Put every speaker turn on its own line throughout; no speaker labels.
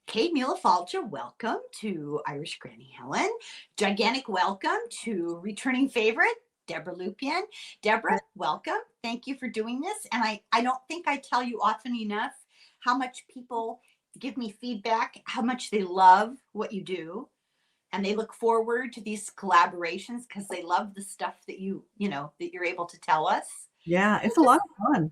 Kate Mila-Falcha, welcome to Irish Granny Helen. Gigantic welcome to returning favorite, Debbra Lupien. Debbra, welcome. Thank you for doing this. And I don't think I tell you often enough how much people give me feedback, how much they love what you do. And they look forward to these collaborations because they love the stuff that that you're able to tell us.
Yeah, it's a lot of fun.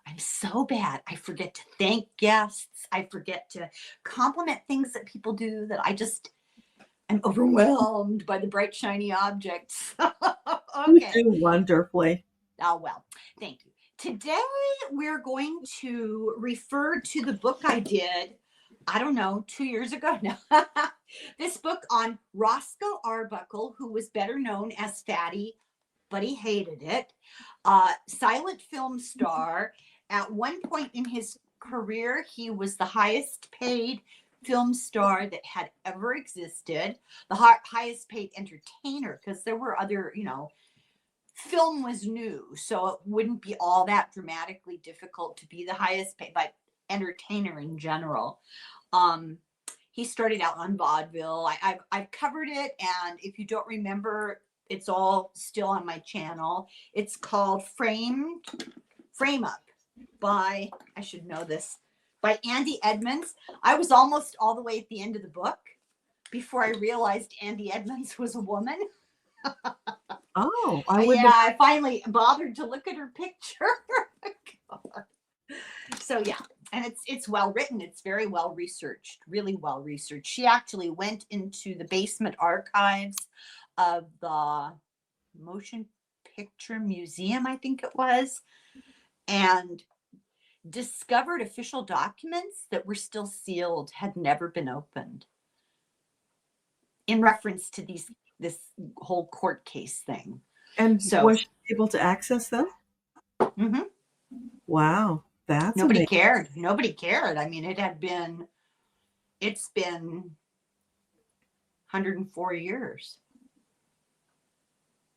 I'm so bad. I forget to thank guests. I forget to compliment things that people do that I'm overwhelmed by the bright, shiny objects.
You
Okay.
do wonderfully.
Oh, well, thank you. Today, we're going to refer to the book I did, I don't know, 2 years ago now. This book on Roscoe Arbuckle, who was better known as Fatty, but he hated it. Silent film star. At one point in his career, he was the highest paid film star that had ever existed, the highest paid entertainer, because there were other, film was new, so it wouldn't be all that dramatically difficult to be the highest paid, but entertainer in general. He started out on Vaudeville. I've covered it, and if you don't remember, it's all still on my channel. It's called Frame Up by, I should know this, by Andy Edmonds. I was almost all the way at the end of the book before I realized Andy Edmonds was a woman.
Oh,
I finally bothered to look at her picture. So yeah, and it's well written. It's very well researched, really well researched. She actually went into the basement archives of the Motion Picture Museum, I think it was, and discovered official documents that were still sealed, had never been opened, in reference to this whole court case thing.
And
So
was she able to access them?
mm-hmm.
Wow, that's
Nobody
amazing.
cared. Nobody cared. I mean, it's been 104 years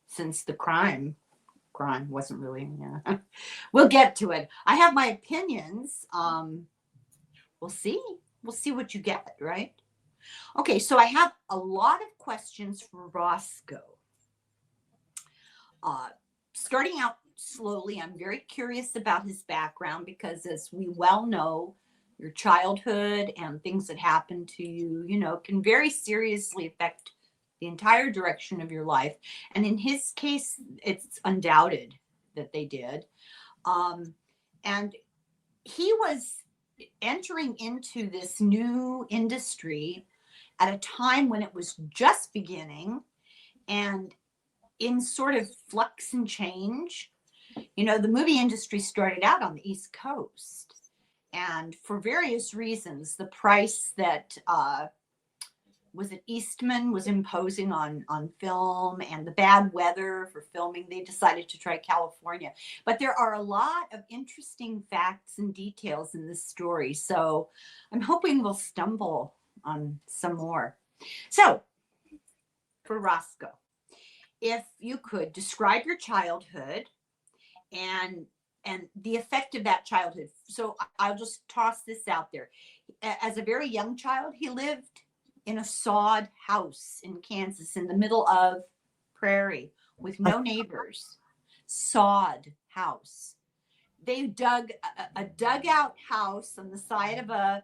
since the crime wasn't really, yeah. We'll get to it. I have my opinions. We'll see what you get, right? Okay, so I have a lot of questions for Roscoe. Starting out slowly, I'm very curious about his background because, as we well know, your childhood and things that happen to you, can very seriously affect the entire direction of your life. And in his case, it's undoubted that they did. And he was entering into this new industry at a time when it was just beginning and in sort of flux and change. The movie industry started out on the East Coast, and for various reasons, the price that was it Eastman was imposing on film, and the bad weather for filming, they decided to try California. But there are a lot of interesting facts and details in this story, so I'm hoping we'll stumble on some more. So, for Roscoe, if you could describe your childhood and the effect of that childhood. So I'll just toss this out there. As a very young child, he lived in a sod house in Kansas in the middle of prairie with no neighbors. Sod house. They dug a dugout house on the side of an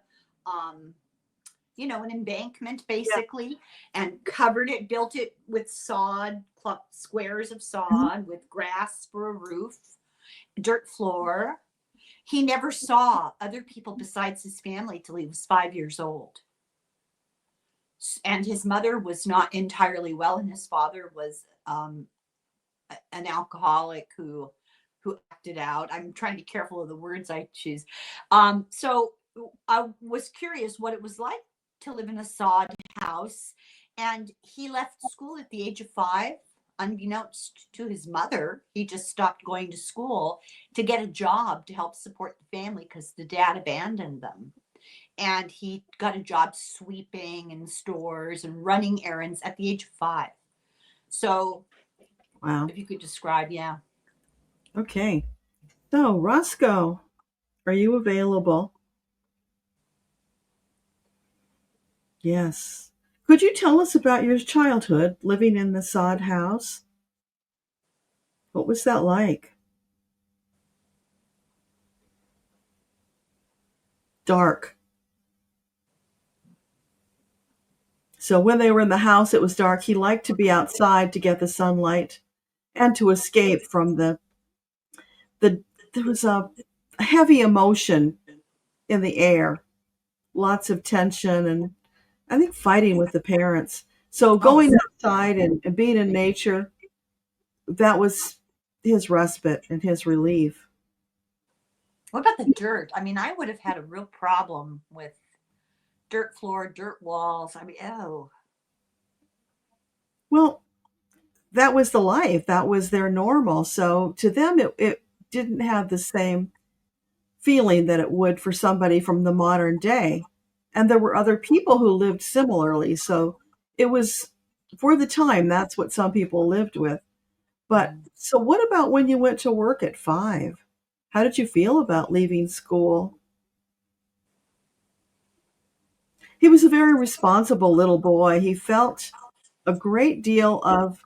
embankment basically, and covered it, built it with sod, squares of sod with grass for a roof, dirt floor. He never saw other people besides his family till he was 5 years old. And his mother was not entirely well, and his father was an alcoholic who acted out. I'm trying to be careful of the words I choose. So I was curious what it was like to live in a sod house. And he left school at the age of 5, unbeknownst to his mother. He just stopped going to school to get a job to help support the family because the dad abandoned them. And he got a job sweeping in stores and running errands at the age of 5. So,
wow.
If you could describe, yeah.
Okay. So, Roscoe, are you available? Yes. Could you tell us about your childhood living in the sod house? What was that like? Dark. So when they were in the house, it was dark. He liked to be outside to get the sunlight and to escape from the there was a heavy emotion in the air, lots of tension, and I think fighting with the parents. So
Oh,
going outside and being in nature, that was his respite and his relief.
what about the dirt? I mean, I would have had a real problem with dirt floor, dirt walls. I mean, oh,
Well, that was the life. That was their normal. So to them, it didn't have the same feeling that it would for somebody from the modern day. And there were other people who lived similarly. So it was, for the time, that's what some people lived with. But
mm.
so what about when you went to work at 5? How did you feel about leaving school? He was a very responsible little boy. He felt a great deal of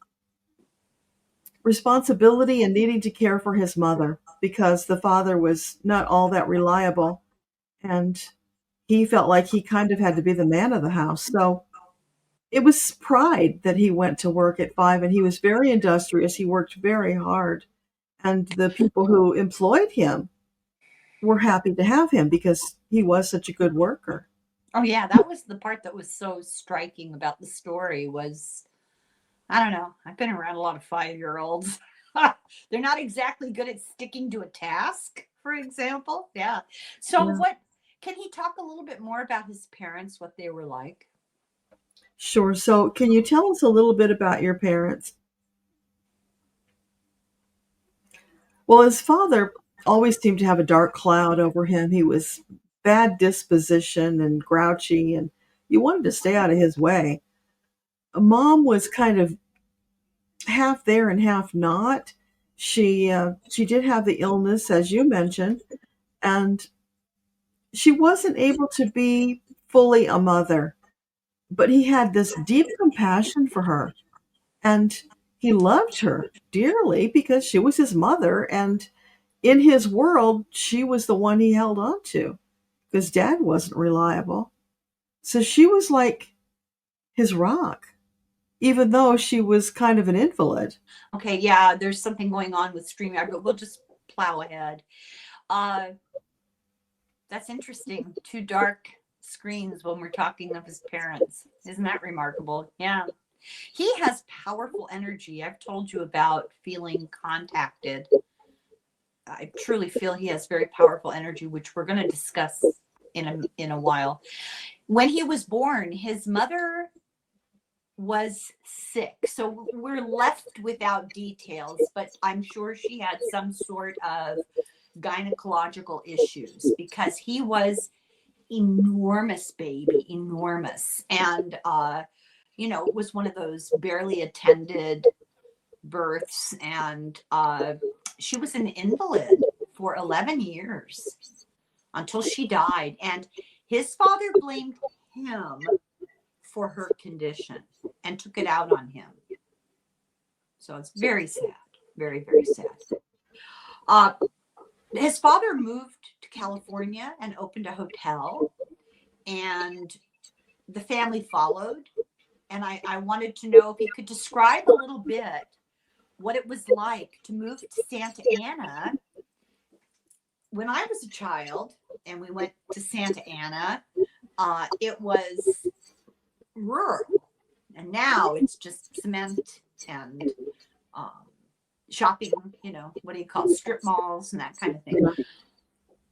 responsibility and needing to care for his mother because the father was not all that reliable. And he felt like he kind of had to be the man of the house. So it was pride that he went to work at 5, and he was very industrious. He worked very hard. And the people who employed him were happy to have him because he was such a good worker.
Oh yeah, that was the part that was so striking about the story was I don't know. I've been around a lot of 5-year-olds. They're not exactly good at sticking to a task, for example. Yeah. So
Yeah.
what can he talk a little bit more about his parents, what they were like?
Sure. So, can you tell us a little bit about your parents? Well, his father always seemed to have a dark cloud over him. He was bad disposition and grouchy, and you wanted to stay out of his way. Mom was kind of half there and half not. She did have the illness, as you mentioned, and she wasn't able to be fully a mother. But he had this deep compassion for her, and he loved her dearly because she was his mother, and in his world, she was the one he held on to because dad wasn't reliable. So she was like his rock, even though she was kind of an invalid.
Okay, yeah, there's something going on with StreamYard, but we'll just plow ahead. Uh, that's interesting. Two dark screens when we're talking of his parents. Isn't that remarkable? Yeah. He has powerful energy. I've told you about feeling contacted. I truly feel he has very powerful energy, which we're going to discuss in a while. When he was born, his mother was sick. So we're left without details, but I'm sure she had some sort of gynecological issues because he was enormous baby, enormous. And it was one of those barely attended births, and she was an invalid for 11 years until she died. And his father blamed him for her condition and took it out on him. So it's very sad, very, very sad. His father moved to California and opened a hotel, and the family followed. And I wanted to know if he could describe a little bit what it was like to move to Santa Ana. When I was a child and we went to Santa Ana, it was rural. And now it's just cement and um, shopping, what do you call it, strip malls and that kind of thing.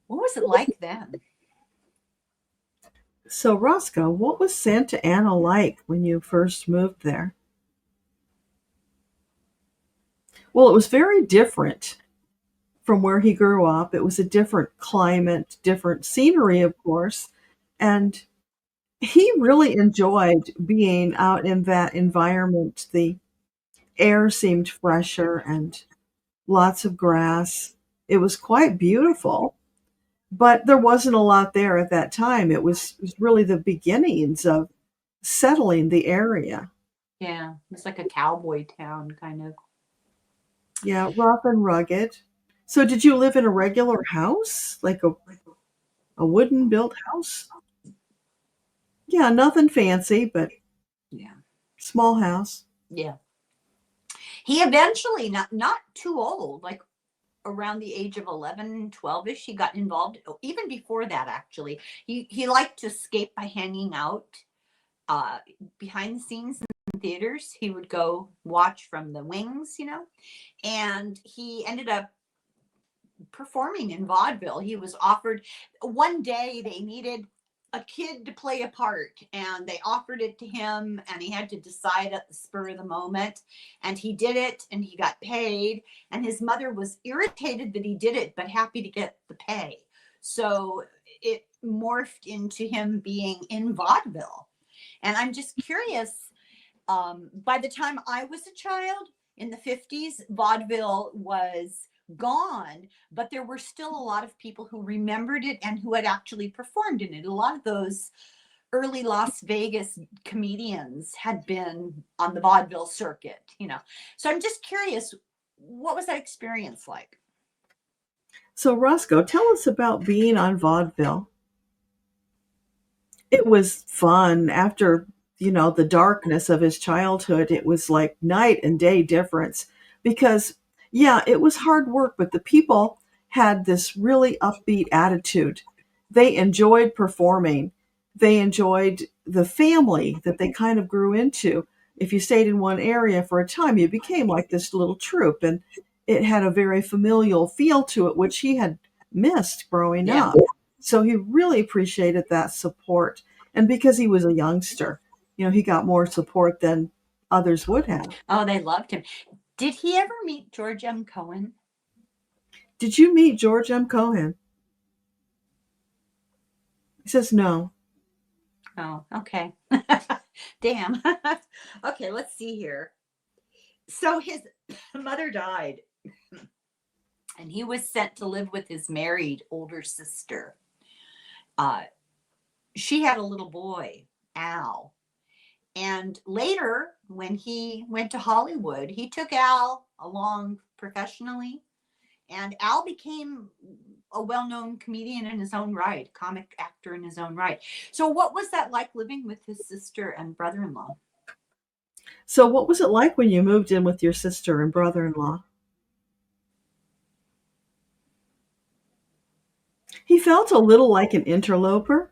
What was it like then?
So, Roscoe, what was Santa Ana like when you first moved there? Well, it was very different from where he grew up. It was a different climate, different scenery, of course. And he really enjoyed being out in that environment. The air seemed fresher and lots of grass. It was quite beautiful, but there wasn't a lot there at that time. It was really the beginnings of settling the area.
Yeah. It's like a cowboy town, kind of.
Yeah, rough and rugged. So did you live in a regular house? Like a wooden built house? Yeah, nothing fancy, but
Yeah.
small house.
Yeah. He eventually, not too old, like around the age of 11, 12ish, he got involved. Even before that, actually, he liked to escape by hanging out uh, behind the scenes in theaters. He would go watch from the wings, and he ended up performing in vaudeville. He was offered one day, they needed a kid to play a part, and they offered it to him, and he had to decide at the spur of the moment, and he did it, and he got paid, and his mother was irritated that he did it but happy to get the pay. So it morphed into him being in vaudeville. And I'm just curious, by the time I was a child in the 50s, vaudeville was gone, but there were still a lot of people who remembered it and who had actually performed in it. A lot of those early Las Vegas comedians had been on the vaudeville circuit. So I'm just curious, what was that experience like?
So Roscoe, tell us about being on vaudeville. It was fun after, the darkness of his childhood. It was like night and day difference because, yeah, it was hard work, but the people had this really upbeat attitude. They enjoyed performing. They enjoyed the family that they kind of grew into. If you stayed in one area for a time, you became like this little troupe, and it had a very familial feel to it, which he had missed growing
Yeah.
up. So he really appreciated that support. And because he was a youngster, he got more support than others would have.
Oh, they loved him. Did he ever meet George M. Cohan?
Did you meet George M. Cohan? He says no.
Oh, okay. Damn. Okay, let's see here. So his mother died, and he was sent to live with his married older sister. Uh, she had a little boy, Al. And later, when he went to Hollywood, he took Al along professionally, and Al became a well-known comedian in his own right, comic actor in his own right. So what was that like living with his sister and brother-in-law?
So what was it like when you moved in with your sister and brother-in-law? He felt a little like an interloper,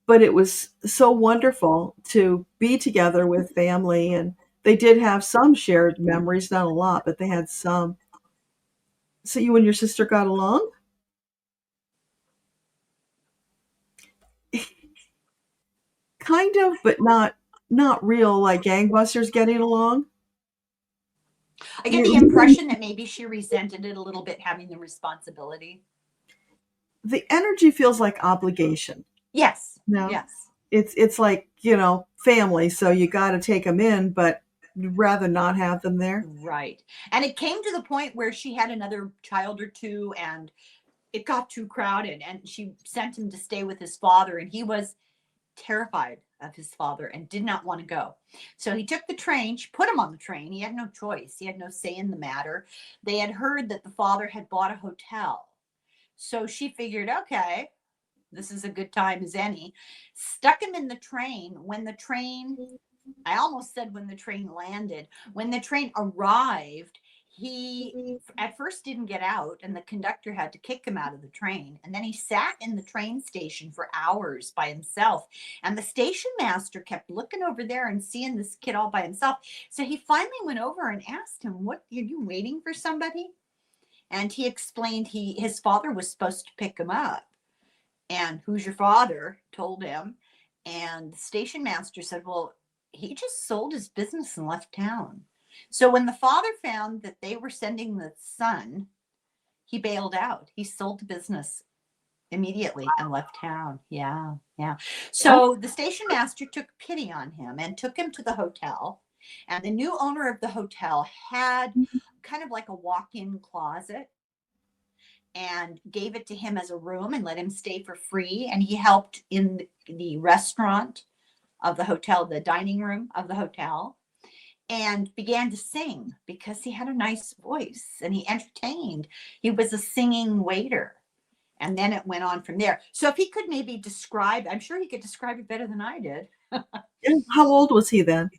but it was so wonderful to be together with family, and they did have some shared memories, not a lot, but they had some. So you and your sister got along? Kind of, but not real like gangbusters getting along.
I get the
You
impression that maybe she resented it a little bit, having the responsibility.
The energy feels like obligation.
Yes,
No,
yes.
it's like, family, so you got to take them in, but you'd rather not have them there.
Right. And it came to the point where she had another child or two, and it got too crowded, and she sent him to stay with his father, and he was terrified of his father and did not want to go. So he took the train. She put him on the train. He had no choice. He had no say in the matter. They had heard that the father had bought a hotel. So she figured, okay, this is a good time as any. Stuck him in the train. I almost said when the train landed, when the train arrived, he at first didn't get out, and the conductor had to kick him out of the train. And then he sat in the train station for hours by himself. And the station master kept looking over there and seeing this kid all by himself. So he finally went over and asked him, "What, are you waiting for somebody?" And he explained his father was supposed to pick him up. And "Who's your father?" told him. And the station master said, "Well, he just sold his business and left town." So when the father found that they were sending the son, he bailed out. He sold the business immediately and left town. Yeah, yeah.
Oh,
So the station master took pity on him and took him to the hotel. And the new owner of the hotel had kind of like a walk-in closet, and gave it to him as a room and let him stay for free. And he helped in the restaurant of the hotel, the dining room of the hotel, and began to sing because he had a nice voice and he entertained. He was a singing waiter. And then it went on from there. So if he could maybe describe, I'm sure he could describe it better than I did.
And how old was he then?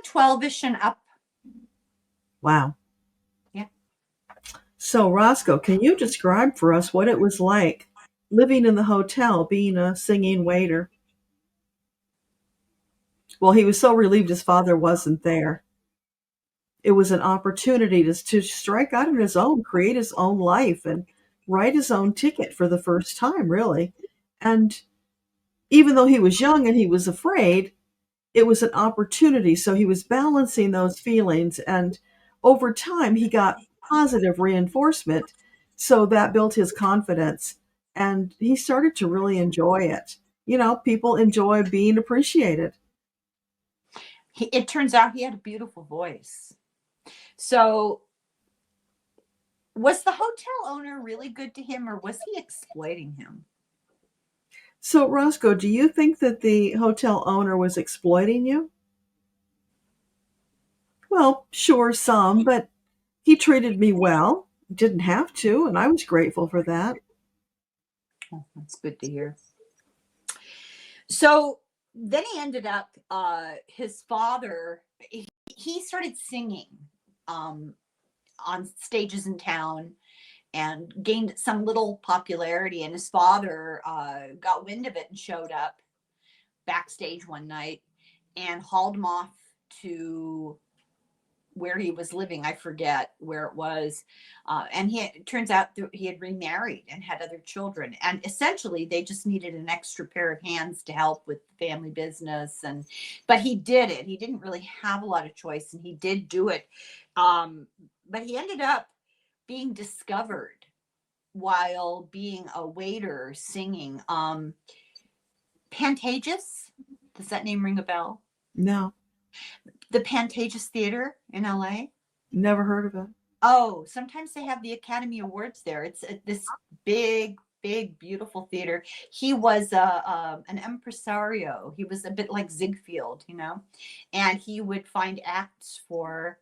12-ish and up.
Wow.
Yeah.
So, Roscoe, can you describe for us what it was like living in the hotel, being a singing waiter? Well, he was so relieved his father wasn't there. It was an opportunity to strike out on his own, create his own life, and write his own ticket for the first time, really. And even though he was young and he was afraid, it was an opportunity. So he was balancing those feelings. And over time, he got positive reinforcement. So that built his confidence. And he started to really enjoy it. You know, people enjoy being appreciated.
It turns out he had a beautiful voice. So was the hotel owner really good to him, or was he exploiting him?
So, Roscoe, do you think that the hotel owner was exploiting you? Well, sure, some, but he treated me well. Didn't have to, and I was grateful for that.
Oh, that's good to hear. So then he ended up, his father, he started singing on stages in town and gained some little popularity. And his father got wind of it and showed up backstage one night and hauled him off to where he was living. I forget where it was. And it turns out that he had remarried and had other children. And essentially, they just needed an extra pair of hands to help with the family business. But he did it. He didn't really have a lot of choice, and he did do it. But he ended up being discovered while being a waiter singing. Pantages, does that name ring a bell?
No,
The Pantages Theater in LA.
never heard of it.
Oh, sometimes they have the Academy Awards there. It's this big, beautiful theater. He was an impresario. He was a bit like Ziegfeld, and he would find acts for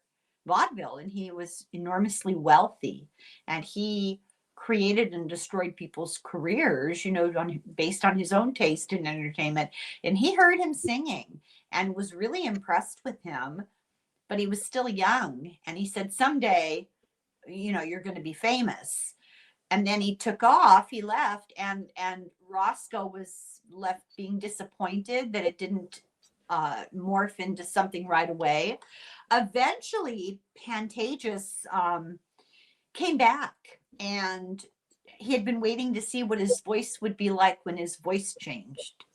vaudeville, and he was enormously wealthy, and he created and destroyed people's careers, based on his own taste in entertainment. And he heard him singing and was really impressed with him, but he was still young. And he said, someday, you're going to be famous. And then he took off, he left, and Roscoe was left being disappointed that it didn't morph into something right away. Eventually, Pantages came back, and he had been waiting to see what his voice would be like when his voice changed.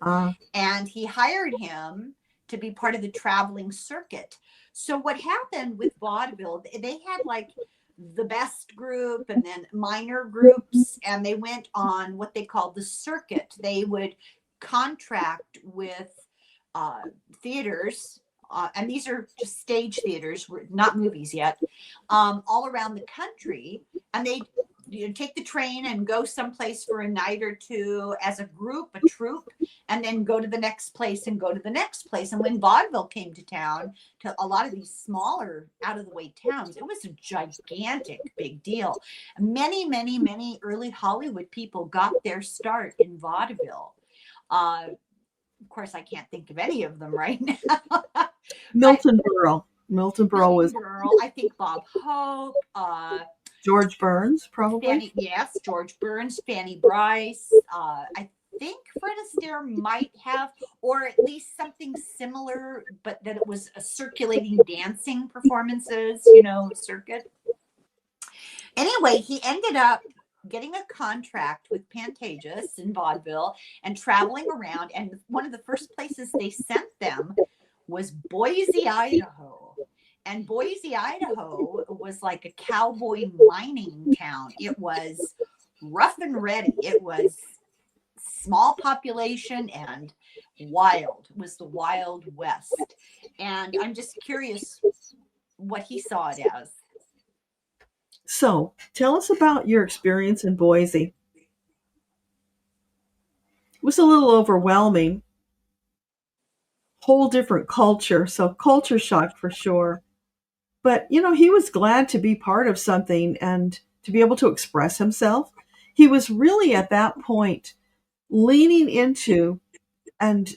And he hired him to be part of the traveling circuit. So what happened with vaudeville, they had like the best group and then minor groups, and they went on what they called the circuit. They would contract with theaters, and these are just stage theaters, not movies yet, all around the country. And they take the train and go someplace for a night or two as a group, a troupe, and then go to the next place and go to the next place. And when vaudeville came to town, to a lot of these smaller, out of the way towns, it was a gigantic, big deal. Many early Hollywood people got their start in vaudeville. Of course, I can't think of any of them right now.
Milton Berle. Milton Berle was.
I think Bob Hope.
George Burns, probably.
Yes, George Burns, Fanny Bryce. I think Fred Astaire might have, or at least something similar, but that it was a circulating dancing performances, circuit. Anyway, he ended up getting a contract with Pantages in vaudeville and traveling around. And one of the first places they sent them was Boise, Idaho. And Boise, Idaho was like a cowboy mining town. It was rough and ready. It was small population and wild. It was the Wild West. And I'm just curious what he saw it as.
So, tell us about your experience in Boise. It was a little overwhelming. whole different culture. So culture shock for sure. But, he was glad to be part of something and to be able to express himself. He was really at that point leaning into and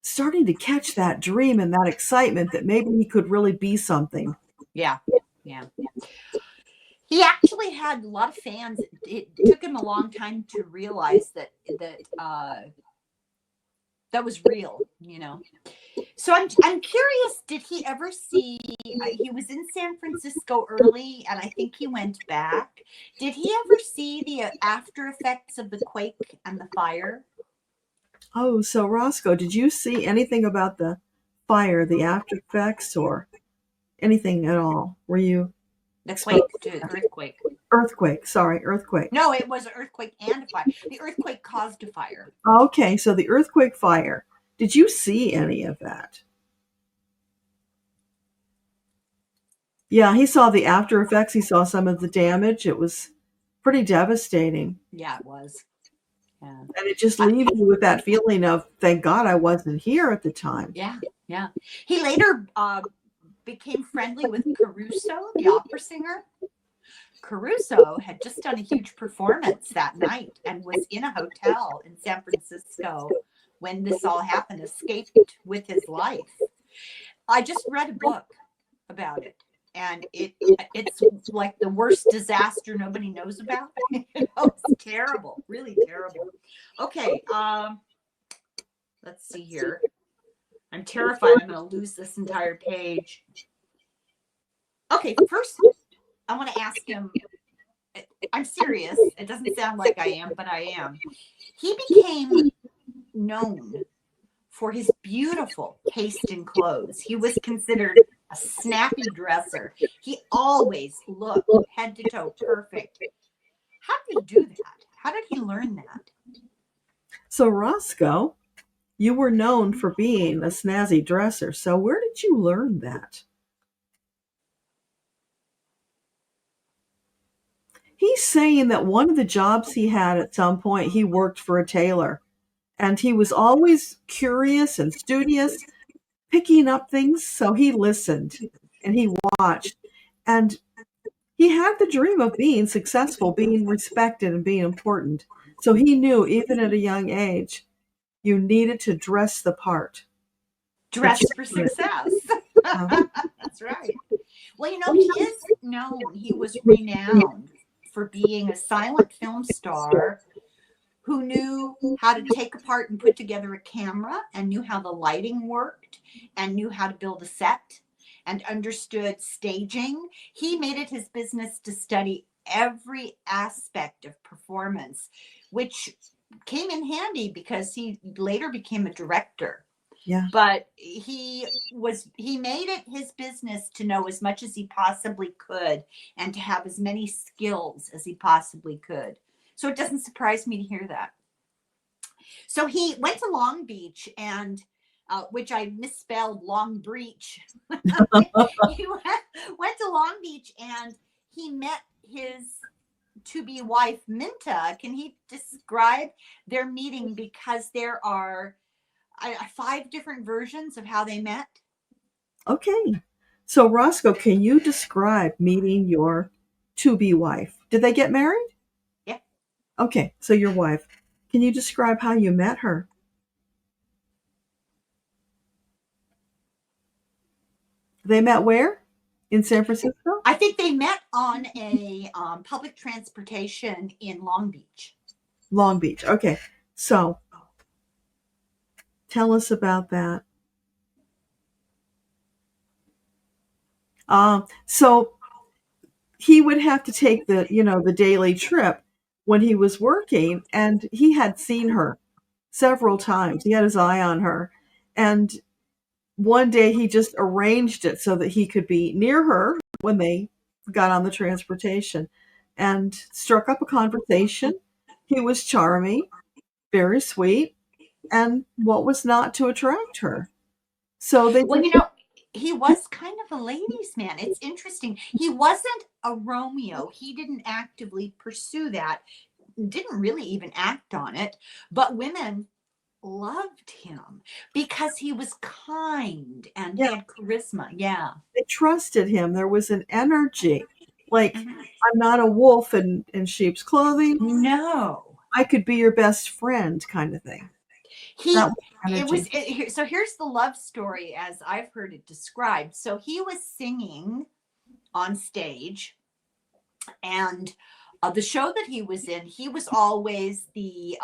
starting to catch that dream and that excitement that maybe he could really be something.
Yeah. Yeah. He actually had a lot of fans. It took him a long time to realize that was real, So I'm curious, did he ever see, he was in San Francisco early, and I think he went back. Did he ever see the after effects of the quake and the fire?
Oh, so Roscoe, did you see anything about the fire, the after effects, or anything at all? Were you
The
exposed
quake, to earthquake.
Earthquake, sorry, earthquake.
No, it was an earthquake and a fire. The earthquake caused a fire.
Okay, so the earthquake fire. Did you see any of that? Yeah, he saw the after effects. He saw some of the damage. It was pretty devastating.
Yeah, it was. Yeah.
And it just leaves you with that feeling of, thank God I wasn't here at the time.
Yeah, yeah. He later became friendly with Caruso, the opera singer. Caruso had just done a huge performance that night and was in a hotel in San Francisco when this all happened, escaped with his life. I just read a book about it, and it's like the worst disaster nobody knows about. It's terrible, really terrible. Okay, let's see here. I'm terrified I'm going to lose this entire page. Okay, first I want to ask him. I'm serious. It doesn't sound like I am, but I am. He became known for his beautiful taste in clothes. He was considered a snappy dresser. He always looked head to toe perfect. How did he do that? How did he learn that?
So, Roscoe, you were known for being a snazzy dresser. So, where did you learn that? He's saying that one of the jobs he had at some point, he worked for a tailor. And he was always curious and studious, picking up things. So he listened and he watched. And he had the dream of being successful, being respected, and being important. So he knew, even at a young age, you needed to dress the part.
Dress for success. That's right. Well, he is known. He was renowned for being a silent film star who knew how to take apart and put together a camera and knew how the lighting worked and knew how to build a set and understood staging. He made it his business to study every aspect of performance, which came in handy because he later became a director.
Yeah.
But he made it his business to know as much as he possibly could and to have as many skills as he possibly could. So it doesn't surprise me to hear that. So he went to Long Beach and which I misspelled Long Breach. He went to Long Beach and he met his to-be wife, Minta. Can he describe their meeting? Because there are 5 different versions of how they met.
Okay. So, Roscoe, can you describe meeting your to-be wife? Did they get married?
Yeah.
Okay, so your wife. Can you describe how you met her? They met where? In San Francisco?
I think they met on a public transportation in Long Beach.
Long Beach. Okay. So, tell us about that. So he would have to take the daily trip when he was working, and he had seen her several times. He had his eye on her. And one day he just arranged it so that he could be near her when they got on the transportation and struck up a conversation. He was charming, very sweet, and what was not to attract her? So they
Well, he was kind of a ladies' man. It's interesting. He wasn't a Romeo. He didn't actively pursue that, didn't really even act on it. But women loved him because he was kind and
Yeah,
he had charisma. Yeah.
they trusted him. There was an energy. Like,
Mhm.
I'm not a wolf in sheep's clothing.
No.
I could be your best friend kind of thing. That
He
was the
it was
energy.
so here's the love story as I've heard it described. So he was singing on stage, and the show that he was in, he was always the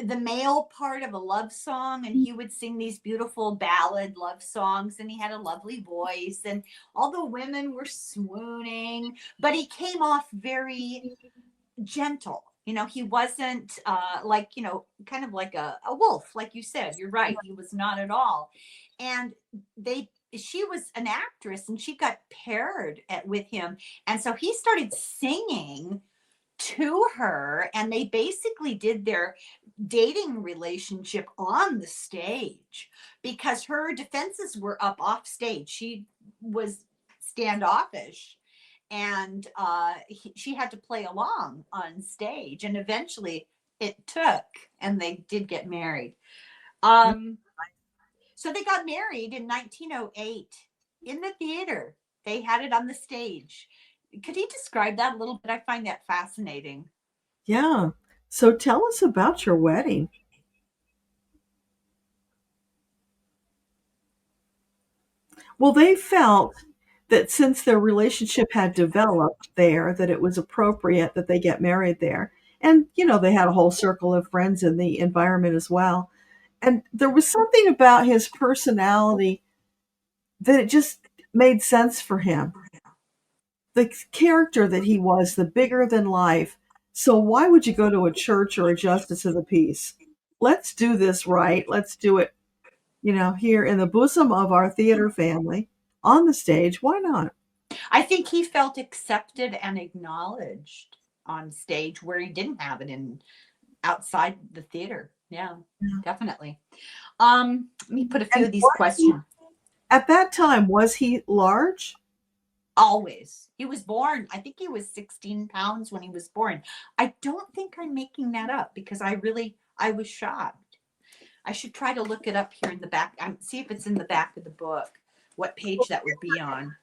male part of a love song, and he would sing these beautiful ballad love songs, and he had a lovely voice, and all the women were swooning, but he came off very gentle. He wasn't like, kind of like a wolf, like you said. You're right. He was not at all. And she was an actress and she got paired with him. And so he started singing to her, and they basically did their dating relationship on the stage because her defenses were up off stage. She was standoffish, and she had to play along on stage, and eventually it took, and they did get married. um so they got married in 1908 in the theater. They had it on the stage. Could he describe that a little bit? I find that fascinating.
Yeah. So tell us about your wedding. Well, they felt that since their relationship had developed there, that it was appropriate that they get married there. And, they had a whole circle of friends in the environment as well. And there was something about his personality that it just made sense for him. The character that he was, the bigger than life. So why would you go to a church or a justice of the peace? Let's do this right. Let's do it, here in the bosom of our theater family on the stage. Why not?
I think he felt accepted and acknowledged on stage where he didn't have it in outside the theater. Yeah, definitely. Let me put a few
And
of these questions.
at that time, was he large?
Always. He was born, I think he was 16 pounds when he was born. I don't think I'm making that up because I was shocked. I should try to look it up here in the back. See if it's in the back of the book, what page that would be on.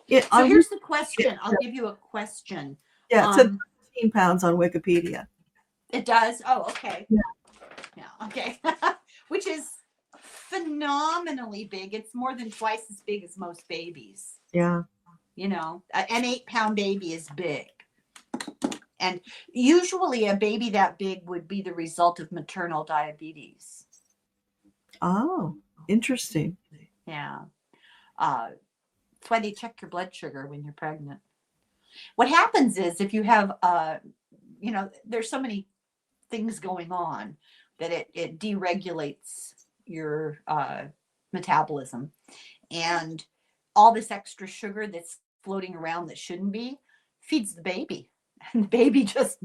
So
On
here's the
Wikipedia,
question. I'll give you a question.
yeah, it said
Um,
13 pounds on Wikipedia.
it does. Oh, okay.
Yeah.
Yeah, okay. Which is phenomenally big. It's more than twice as big as most babies.
Yeah.
An 8-pound baby is big. And usually a baby that big would be the result of maternal diabetes.
Oh, interesting.
Yeah. That's why they check your blood sugar when you're pregnant. What happens is if you have, there's so many things going on that it deregulates your metabolism, and all this extra sugar that's floating around that shouldn't be feeds the baby, and the baby just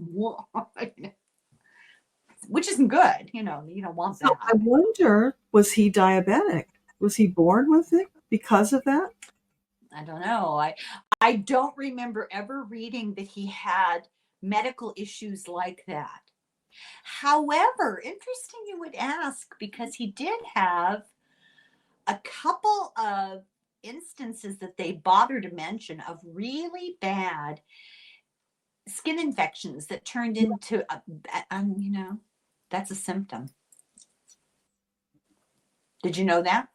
which isn't good. You don't want
So
that.
I wonder, was he diabetic? Was he born with it because of that?
I don't know. I don't remember ever reading that he had medical issues like that. However, interesting you would ask, because he did have a couple of instances that they bother to mention of really bad skin infections that turned into that's a symptom. Did you know that?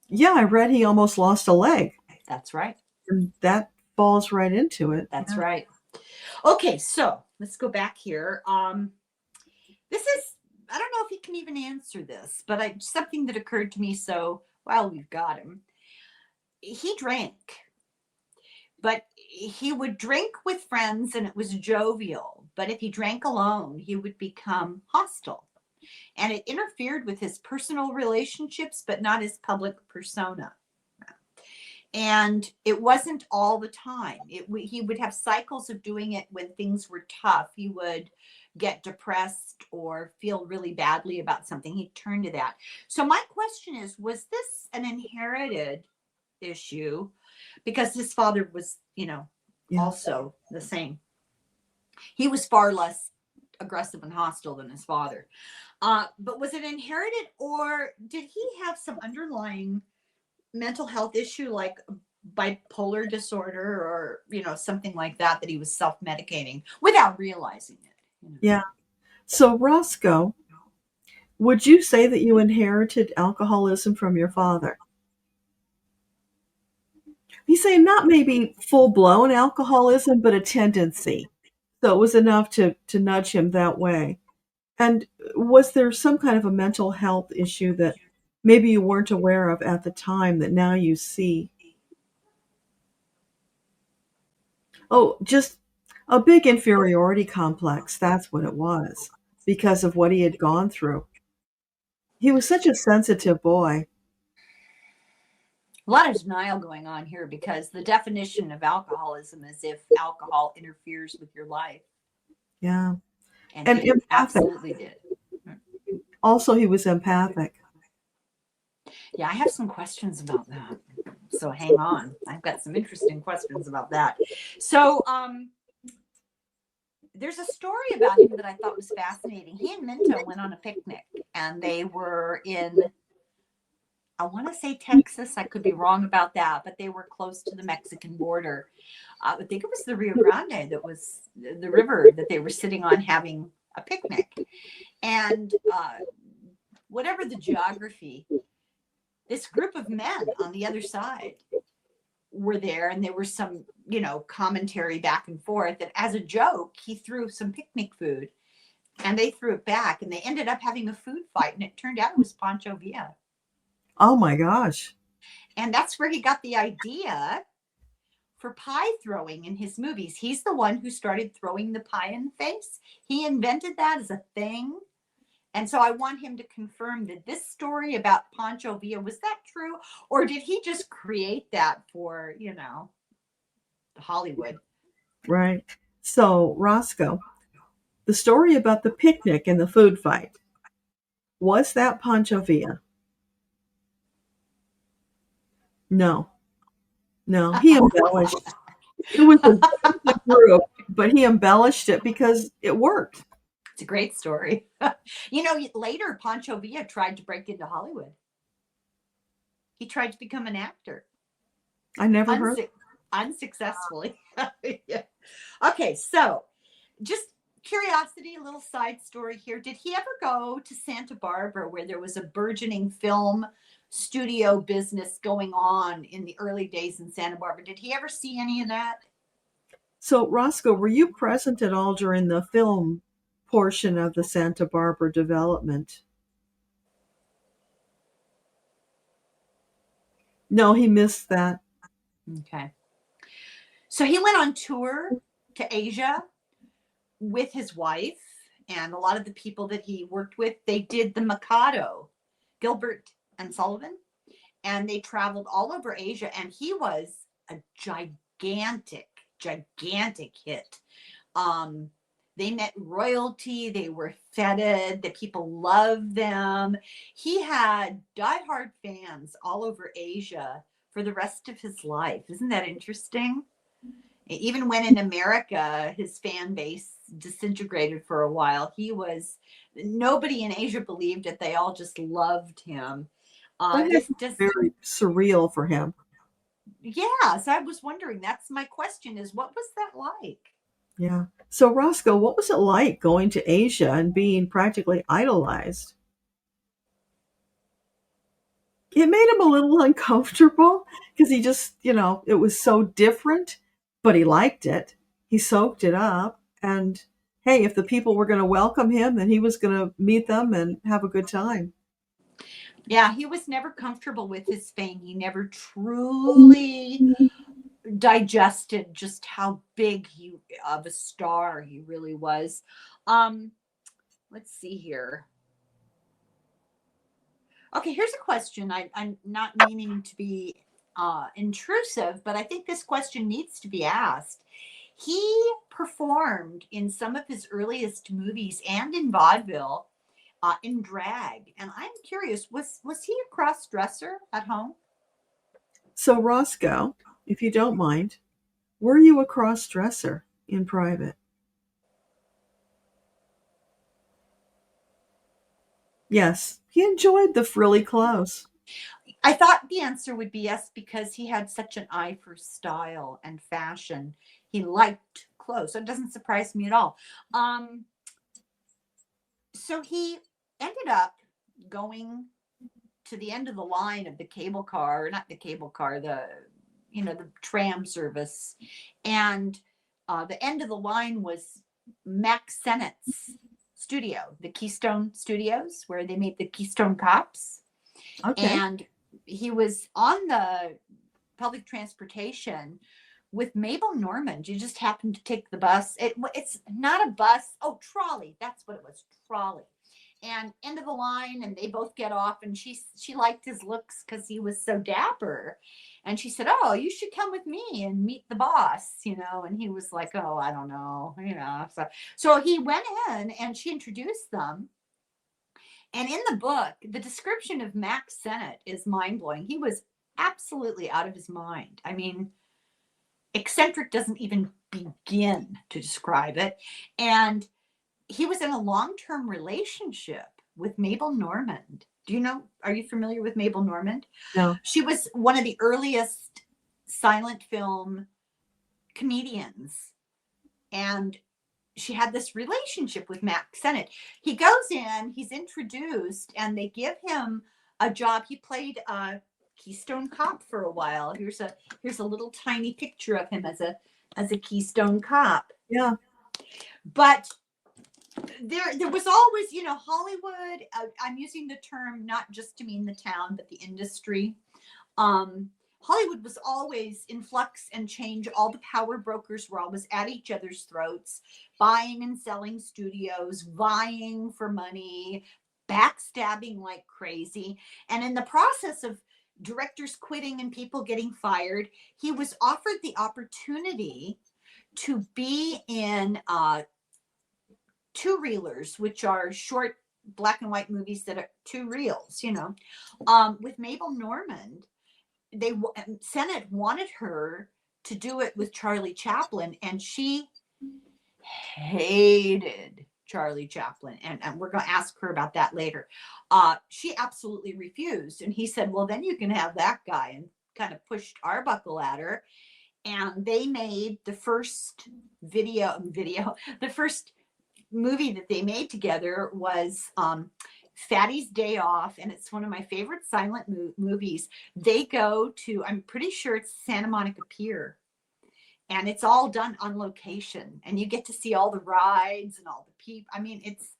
Yeah, I read he almost lost a leg.
That's right.
And that falls right into it.
That's right. Okay, so let's go back here. This is, I don't know if he can even answer this, but something that occurred to me. So while we've got him, he drank, but he would drink with friends and it was jovial. But if he drank alone, he would become hostile. And it interfered with his personal relationships, but not his public persona. And it wasn't all the time. He would have cycles of doing it when things were tough. He would get depressed or feel really badly about something. He'd turn to that. So my question is, was this an inherited issue? Because his father was,
Yeah.
also the same. He was far less aggressive and hostile than his father. But was it inherited, or did he have some underlying mental health issue like bipolar disorder, or something like that he was self-medicating without realizing it?
Yeah. So, Roscoe, would you say that you inherited alcoholism from your father? He's saying not maybe full-blown alcoholism, but a tendency. So it was enough to nudge him that way. And was there some kind of a mental health issue that maybe you weren't aware of at the time that now you see? Oh, just a big inferiority complex. That's what it was because of what he had gone through. He was such a sensitive boy.
A lot of denial going on here, because the definition of alcoholism is if alcohol interferes with your life.
Yeah.
And
And
it
empathic.
absolutely did.
Also, he was empathic.
Yeah, I have some questions about that. So hang on. I've got some interesting questions about that. So there's a story about him that I thought was fascinating. He and Minto went on a picnic, and they were in, I want to say Texas. I could be wrong about that, but they were close to the Mexican border. I think it was the Rio Grande that was the river that they were sitting on having a picnic. And whatever the geography, this group of men on the other side were there, and there was some, commentary back and forth. And as a joke, he threw some picnic food, and they threw it back, and they ended up having a food fight. And it turned out it was Pancho Villa.
Oh my gosh.
And that's where he got the idea for pie throwing in his movies. He's the one who started throwing the pie in the face. He invented that as a thing. And so I want him to confirm that this story about Pancho Villa, was that true? Or did he just create that for, Hollywood?
Right. So, Roscoe, the story about the picnic and the food fight, was that Pancho Villa? No. No, he embellished. It was a group, but he embellished it because it worked.
It's a great story. Later Pancho Villa tried to break into Hollywood. He tried to become an actor.
I never heard.
Unsuccessfully. Yeah. Okay, so just curiosity, a little side story here. Did he ever go to Santa Barbara, where there was a burgeoning film studio business going on in the early days in Santa Barbara? Did he ever see any of that?
So, Roscoe, were you present at all during the film portion of the Santa Barbara development? No, he missed that.
Okay. So he went on tour to Asia with his wife, and a lot of the people that he worked with. They did the Mikado, Gilbert and Sullivan, and they traveled all over Asia, and he was a gigantic hit. They met royalty, they were feted, the people loved them. He had diehard fans all over Asia for the rest of his life. Isn't that interesting? Even when in America, his fan base disintegrated for a while, nobody in Asia believed it. They all just loved him.
That is very surreal for him.
Yeah, so I was wondering, that's my question, is what was that like?
Yeah. So, Roscoe, what was it like going to Asia and being practically idolized? It made him a little uncomfortable because he just, it was so different, but he liked it. He soaked it up. And hey, if the people were going to welcome him, then he was going to meet them and have a good time.
Yeah, he was never comfortable with his fame. He never truly digested just how big of a star he really was. Let's see here. Okay, here's a question. I'm not meaning to be intrusive, but I think this question needs to be asked. He performed in some of his earliest movies and in vaudeville in drag. And I'm curious, was he a cross-dresser at home?
So, Roscoe, if you don't mind, were you a cross-dresser in private? Yes, he enjoyed the frilly clothes.
I thought the answer would be yes, because he had such an eye for style and fashion. He liked clothes, so it doesn't surprise me at all. Um, so he ended up going to the end of the line of the cable car, not the cable car, the tram service, and the end of the line was Max Sennett's studio, the Keystone Studios, where they made the Keystone Cops.
Okay.
And he was on the public transportation with Mabel Normand. You just happened to take the bus. It's not a bus. Oh, trolley. That's what it was. Trolley. And end of the line, and they both get off. And she liked his looks because he was so dapper. And she said, "Oh, you should come with me and meet the boss," And he was like, "Oh, I don't know." So he went in, and she introduced them. And in the book, the description of Max Sennett is mind blowing. He was absolutely out of his mind. I mean, eccentric doesn't even begin to describe it. And he was in a long term relationship with Mabel Normand. Are you familiar with Mabel Normand?
No.
She was one of the earliest silent film comedians. And she had this relationship with Max Sennett. He goes in, he's introduced, and they give him a job. He played a Keystone Cop for a while. Here's a little tiny picture of him as a Keystone Cop.
Yeah.
But there was always, Hollywood. I'm using the term not just to mean the town, but the industry. Hollywood was always in flux and change. All the power brokers were always at each other's throats, buying and selling studios, vying for money, backstabbing like crazy. And in the process of directors quitting and people getting fired, he was offered the opportunity to be in two-reelers, which are short black and white movies that are two reels, with Mabel Normand. Sennett wanted her to do it with Charlie Chaplin, and she hated Charlie Chaplin, and we're going to ask her about that later. She absolutely refused, and he said, "Well, then you can have that guy," and kind of pushed Arbuckle at her. And they made the first the first movie that they made together was Fatty's Day Off, and it's one of my favorite silent movies. They go to, I'm pretty sure it's Santa Monica Pier, and it's all done on location, and you get to see all the rides and all the people. I mean, it's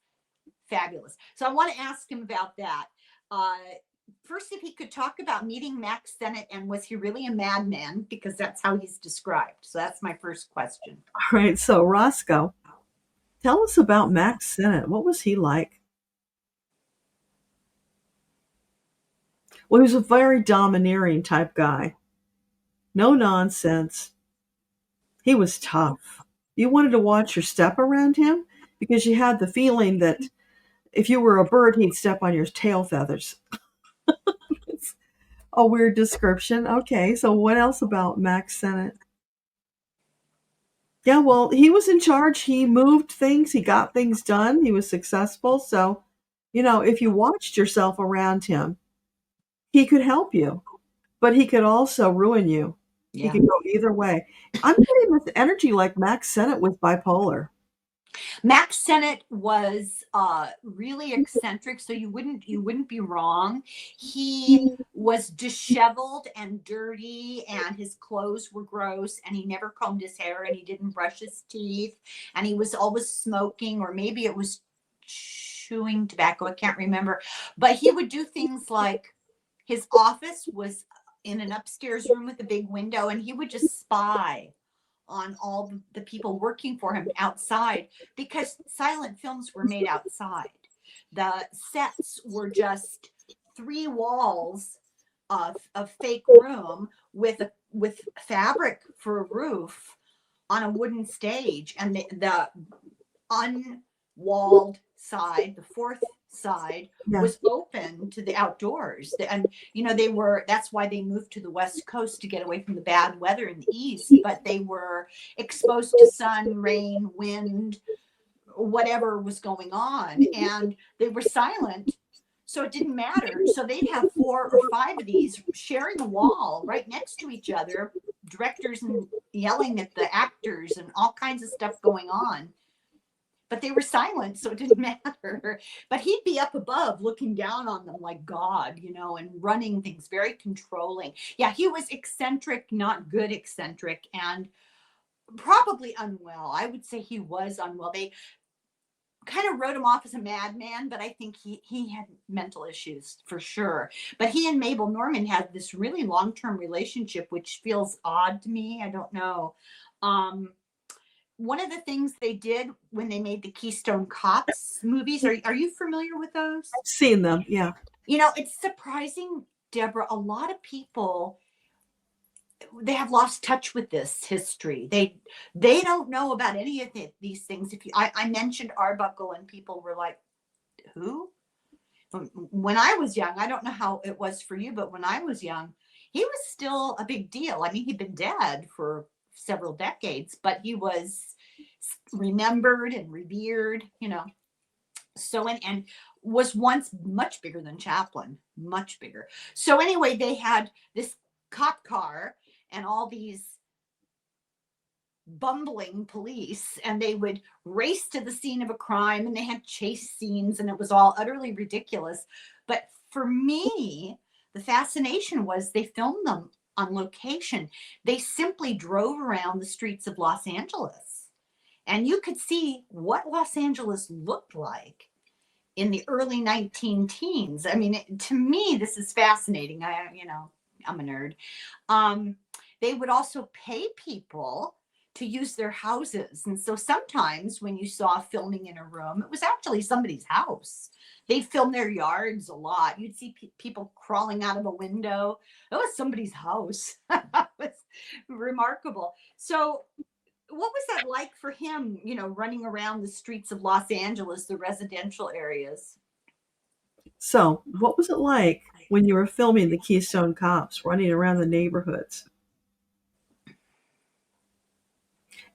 fabulous. So I want to ask him about that. First, if he could talk about meeting Max Sennett, and was he really a madman? Because that's how he's described. So that's my first question.
All right. So, Roscoe, tell us about Max Sennett. What was he like? Well, he was a very domineering type guy. No nonsense. He was tough. You wanted to watch your step around him because you had the feeling that if you were a bird, he'd step on your tail feathers. It's a weird description. Okay, so what else about Max Sennett? Yeah, well, he was in charge. He moved things, he got things done, he was successful. So, if you watched yourself around him, he could help you, but he could also ruin you. He
Yeah.
could go either way. I'm getting this energy like Max Sennett with bipolar.
Max Sennett was really eccentric, so you wouldn't be wrong. He was disheveled and dirty, and his clothes were gross, and he never combed his hair, and he didn't brush his teeth, and he was always smoking, or maybe it was chewing tobacco. I can't remember, but he would do things like his office was in an upstairs room with a big window, and he would just spy on all the people working for him outside, because silent films were made outside. The sets were just three walls of fake room with fabric for a roof on a wooden stage, and the unwalled side, the fourth side,
Yeah.
was open to the outdoors. And that's why they moved to the West Coast, to get away from the bad weather in the East, but they were exposed to sun, rain, wind, whatever was going on, and they were silent So it didn't matter. So they'd have 4 or 5 of these sharing a wall right next to each other, directors and yelling at the actors and all kinds of stuff going on. But they were silent, so it didn't matter. But he'd be up above looking down on them like God, you know, and running things, very controlling. Yeah, he was eccentric, not good eccentric, and probably unwell. I would say he was unwell. They kind of wrote him off as a madman, but I think he had mental issues for sure. But he and Mabel Normand had this really long-term relationship, which feels odd to me. I don't know. One of the things they did when they made the Keystone Cops movies, are you familiar with those?
I've seen them, yeah.
You know, it's surprising, Deborah, a lot of people, they have lost touch with this history. They don't know about any of these things. If I mentioned Arbuckle and people were like, who? When I was young, I don't know how it was for you, but when I was young, he was still a big deal. I mean, he'd been dead for several decades, but he was remembered and revered, you know. So, and was once much bigger than Chaplin, much bigger. So anyway, they had this cop car and all these bumbling police, and they would race to the scene of a crime, and they had chase scenes, and it was all utterly ridiculous. But for me, the fascination was they filmed them on location. They simply drove around the streets of Los Angeles, and you could see what Los Angeles looked like in the early 19 teens. I mean, to me, this is fascinating. I'm a nerd. They would also pay people to use their houses. And so sometimes when you saw filming in a room, it was actually somebody's house. They filmed their yards a lot. You'd see people crawling out of a window. That was somebody's house. It was remarkable. So what was that like for him, you know, running around the streets of Los Angeles, the residential areas?
So, what was it like when you were filming the Keystone Cops, running around the neighborhoods?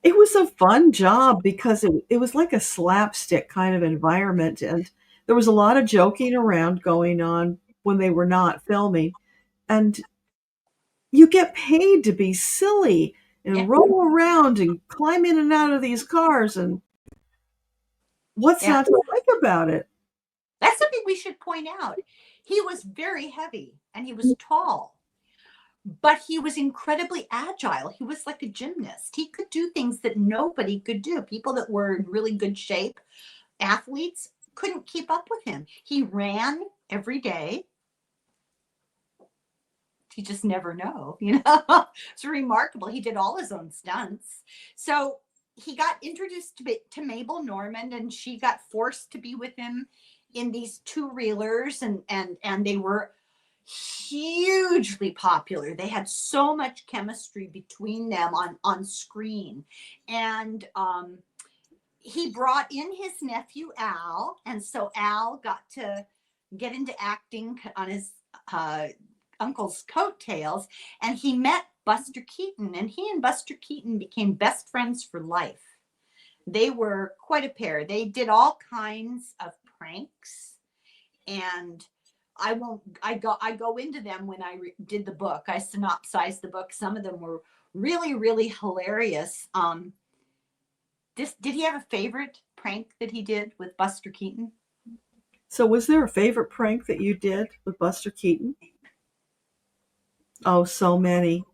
It was a fun job because it was like a slapstick kind of environment, and there was a lot of joking around going on when they were not filming. And you get paid to be silly
Yeah.
and roll around and climb in and out of these cars. And what's
Yeah.
not to like about it?
That's something we should point out. He was very heavy and he was tall, but he was incredibly agile. He was like a gymnast. He could do things that nobody could do. People that were in really good shape, athletes, couldn't keep up with him. He ran every day. You just never know, you know. It's remarkable. He did all his own stunts. So he got introduced to Mabel Normand, and she got forced to be with him in these two-reelers, and they were hugely popular. They had so much chemistry between them on screen. And he brought in his nephew Al, and so Al got to get into acting on his uncle's coattails, and he met Buster Keaton, and he and Buster Keaton became best friends for life. They were quite a pair. They did all kinds of pranks, and I go into them when I did the book. I synopsized the book. Some of them were really, really hilarious. Did he have a favorite prank that he did with Buster Keaton?
So, was there a favorite prank that you did with Buster Keaton? Oh, so many.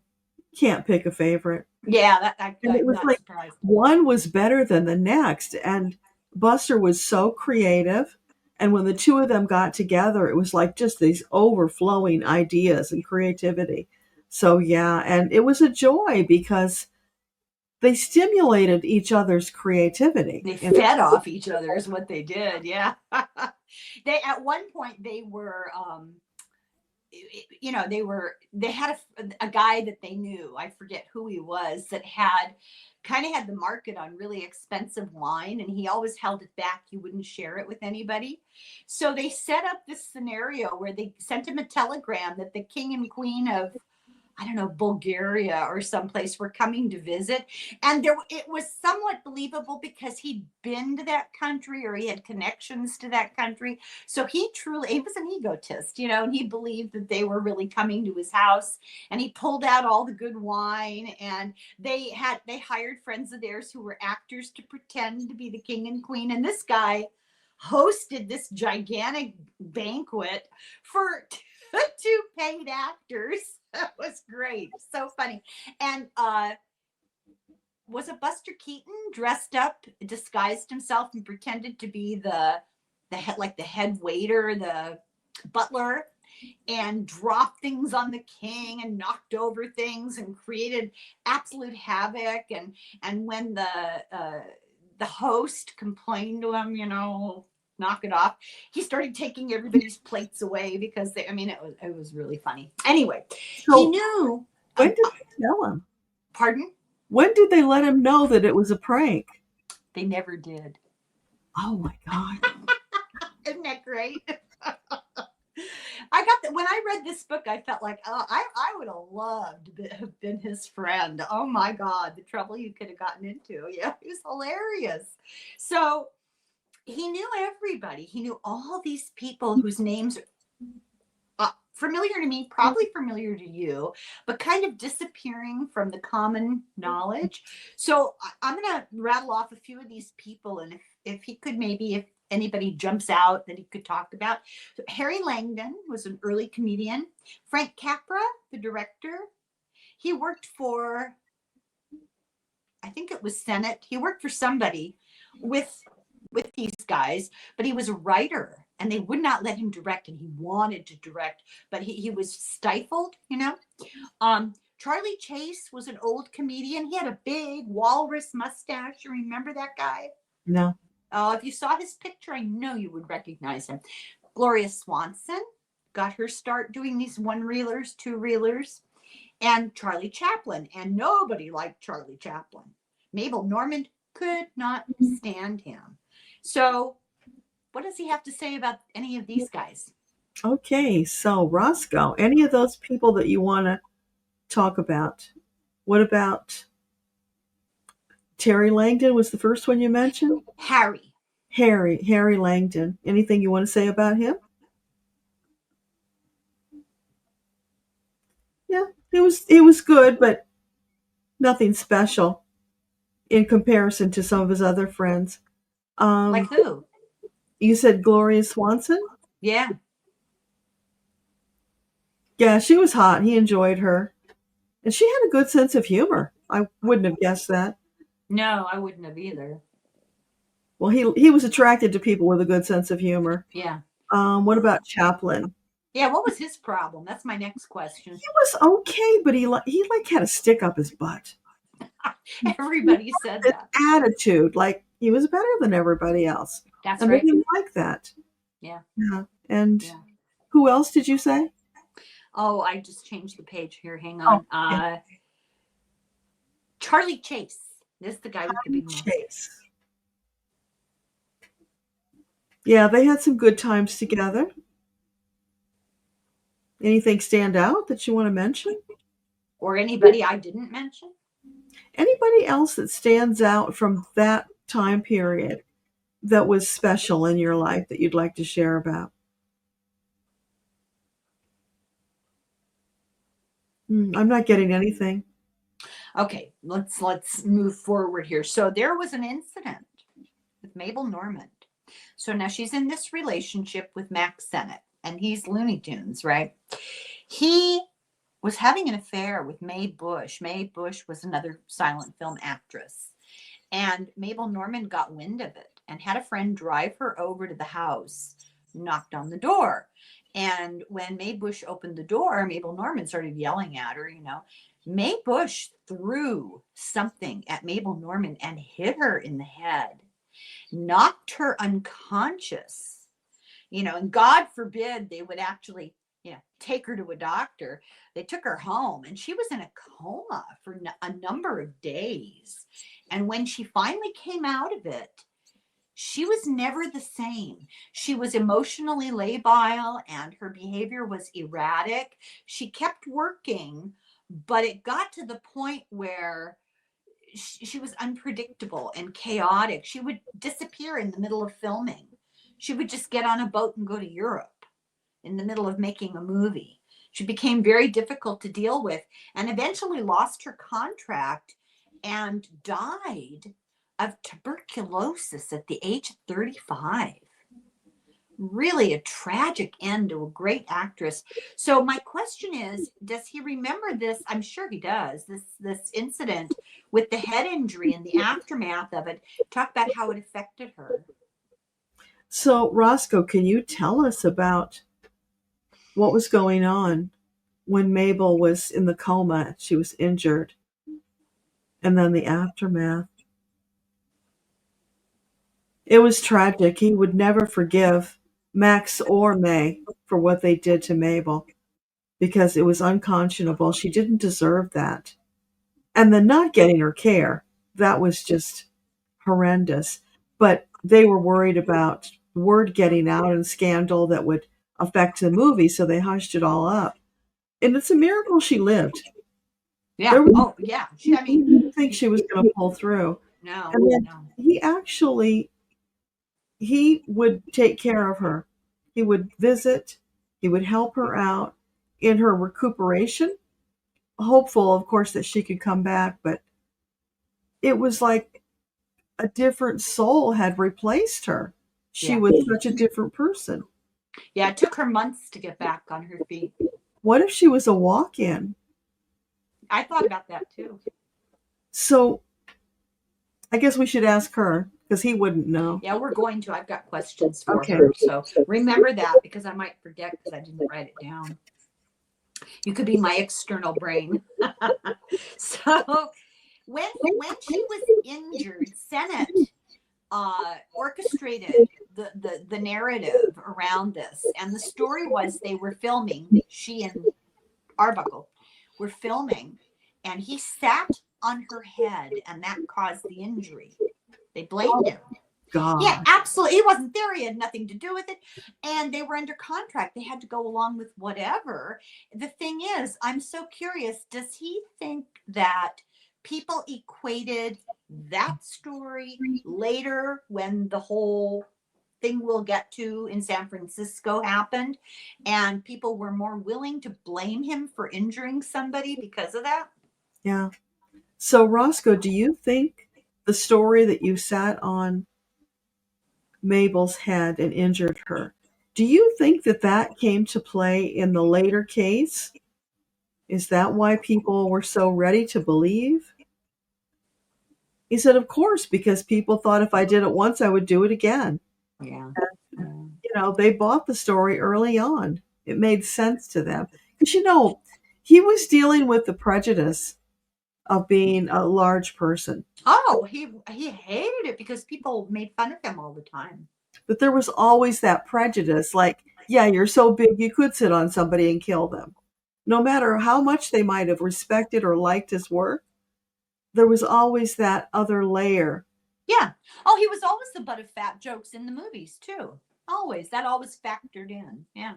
Can't pick a favorite.
Yeah,
And it
I'm
was
not
like
surprised.
one was better than the next. And Buster was so creative. And when the two of them got together, it was like just these overflowing ideas and creativity. So, yeah, and it was a joy because they stimulated each other's creativity.
They fed off each other is what they did. Yeah. They, at one point, they were you know, they had a guy that they knew, I forget who he was, that had the market on really expensive wine, and he always held it back. He wouldn't share it with anybody. So they set up this scenario where they sent him a telegram that the king and queen of I don't know, Bulgaria or someplace were coming to visit. And it was somewhat believable because he'd been to that country or he had connections to that country. So he was an egotist, and he believed that they were really coming to his house, and he pulled out all the good wine, and they hired friends of theirs who were actors to pretend to be the king and queen. And this guy hosted this gigantic banquet for two paid actors. That was great. So funny. And was it Buster Keaton dressed up, disguised himself and pretended to be the head waiter, the butler, and dropped things on the king and knocked over things and created absolute havoc. And when the host complained to him, knock it off, he started taking everybody's plates away because it was really funny. Anyway,
So
he knew.
when did they tell him?
Pardon?
When did they let him know that it was a prank?
They never did.
Oh my God.
Isn't that great? When I read this book, I felt like, oh, I would have loved to have been his friend. Oh my God, the trouble you could have gotten into. Yeah, he was hilarious. So he knew everybody. He knew all these people whose names are familiar to me, probably familiar to you, but kind of disappearing from the common knowledge. So I'm going to rattle off a few of these people. And if he could if anybody jumps out that he could talk about. So Harry Langdon was an early comedian. Frank Capra, the director. He worked for, I think it was Senate. He worked for somebody with these guys, but he was a writer and they would not let him direct, and he wanted to direct, but he was stifled, Charlie Chase was an old comedian. He had a big walrus mustache. You remember that guy?
No.
If you saw his picture, I know you would recognize him. Gloria Swanson got her start doing these one-reelers, two-reelers, and Charlie Chaplin, and nobody liked Charlie Chaplin. Mabel Normand could not stand him. So what does he have to say about any of these guys?
Okay, so Roscoe, any of those people that you want to talk about? What about Terry Langdon was the first one you mentioned?
Harry
Langdon. Anything you want to say about him? Yeah, he was good, but nothing special in comparison to some of his other friends.
Like who?
You said Gloria Swanson?
Yeah.
Yeah, she was hot. He enjoyed her. And she had a good sense of humor. I wouldn't have guessed that.
No, I wouldn't have either.
Well, he was attracted to people with a good sense of humor.
Yeah.
What about Chaplin?
Yeah, what was his problem? That's my next question.
He was okay, but he had a stick up his butt.
Everybody said that.
Attitude, like he was better than everybody else.
That's
and
right.
They didn't like that.
Yeah.
And who else did you say?
Oh, I just changed the page here. Hang on.
Oh, okay.
Charlie Chase. This is the guy with the big mouth.
Chase. Yeah, they had some good times together. Anything stand out that you want to mention?
Or anybody I didn't mention?
Anybody else that stands out from that time period that was special in your life that you'd like to share about? I'm not getting anything.
Okay, let's move forward here. So there was an incident with Mabel Normand. So now she's in this relationship with Max Sennett, and he's Looney Tunes, right? He was having an affair with Mae Bush. Mae Bush was another silent film actress. And Mabel Normand got wind of it and had a friend drive her over to the house, knocked on the door. And when Mae Bush opened the door, Mabel Normand started yelling at her, Mae Bush threw something at Mabel Normand and hit her in the head, knocked her unconscious, and God forbid they would actually, take her to a doctor. They took her home and she was in a coma for a number of days. And when she finally came out of it, she was never the same. She was emotionally labile and her behavior was erratic. She kept working but it got to the point where she was unpredictable and chaotic. She would disappear in the middle of filming. She would just get on a boat and go to Europe in the middle of making a movie. She became very difficult to deal with and eventually lost her contract and died of tuberculosis at the age of 35. Really a tragic end to a great actress. So my question is, does he remember this? I'm sure he does. This incident with the head injury and the aftermath of it. Talk about how it affected her.
So, Roscoe, can you tell us about what was going on when Mabel was in the coma? She was injured, and then the aftermath. It was tragic. He would never forgive Max or May for what they did to Mabel because it was unconscionable. She didn't deserve that. And then not getting her care, that was just horrendous. But they were worried about word getting out and scandal that would affect the movie, so they hushed it all up. And it's a miracle she lived.
Yeah.
There was,
Oh, yeah.
I didn't think she was going to pull through.
No,
And then
no.
he would take care of her. He would visit, he would help her out in her recuperation, hopeful, of course, that she could come back. But it was like a different soul had replaced her. She
Yeah.
was such a different person.
Yeah, it took her months to get back on her feet.
What if she was a walk-in?
I thought about that too.
So I guess we should ask her because he wouldn't know.
Yeah, we're going to. I've got questions for
Okay.
her. So remember that because I might forget because I didn't write it down. You could be my external brain. So when she was injured, Senate orchestrated the narrative around this. And the story was they were filming, she and Arbuckle were filming, and he sat on her head and that caused the injury. They blamed him.
God.
Yeah, absolutely. He wasn't there. He had nothing to do with it. And they were under contract. They had to go along with whatever. The thing is, I'm so curious, does he think that people equated that story later when the whole thing we'll get to in San Francisco happened and people were more willing to blame him for injuring somebody because of that?
Yeah. So, Roscoe, do you think the story that you sat on Mabel's head and injured her, do you think that that came to play in the later case? Is that why people were so ready to believe? He said, of course, because people thought if I did it once, I would do it again.
Yeah.
You know, they bought the story early on. It made sense to them. Because, you know, he was dealing with the prejudice of being a large person.
Oh, he hated it because people made fun of him all the time.
But there was always that prejudice, like, yeah, you're so big you could sit on somebody and kill them. No matter how much they might have respected or liked his work, there was always that other layer.
Yeah. Oh, he was always the butt of fat jokes in the movies too. Always. That always factored in. Yeah.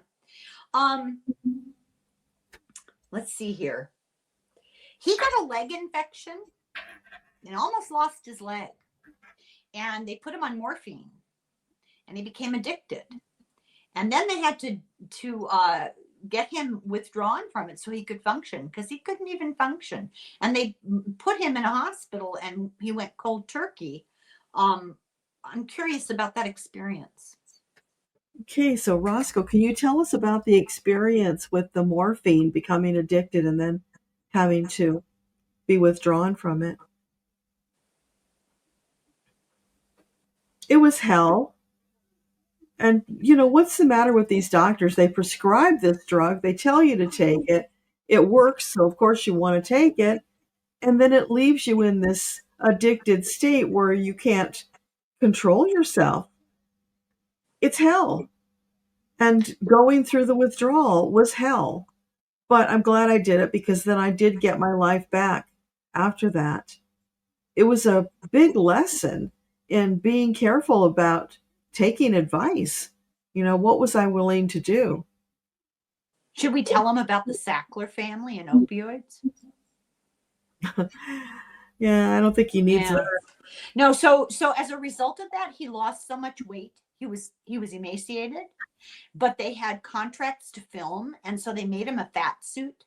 Let's see here. He got a leg infection and almost lost his leg. And they put him on morphine and he became addicted. And then they had to get him withdrawn from it so he could function because he couldn't even function. And they put him in a hospital and he went cold turkey. I'm curious about that experience.
Okay, so Roscoe, can you tell us about the experience with the morphine, becoming addicted and then having to be withdrawn from it? It was hell. And, you know, what's the matter with these doctors? They prescribe this drug, they tell you to take it, it works, so of course you want to take it, and then it leaves you in this addicted state where you can't control yourself. It's hell. And going through the withdrawal was hell. But I'm glad I did it because then I did get my life back after that. It was a big lesson in being careful about taking advice. You know, what was I willing to do?
Should we tell him about the Sackler family and opioids?
Yeah, I don't think he needs
Yeah.
that.
No, so as a result of that, he lost so much weight. He was emaciated, but they had contracts to film, and so they made him a fat suit,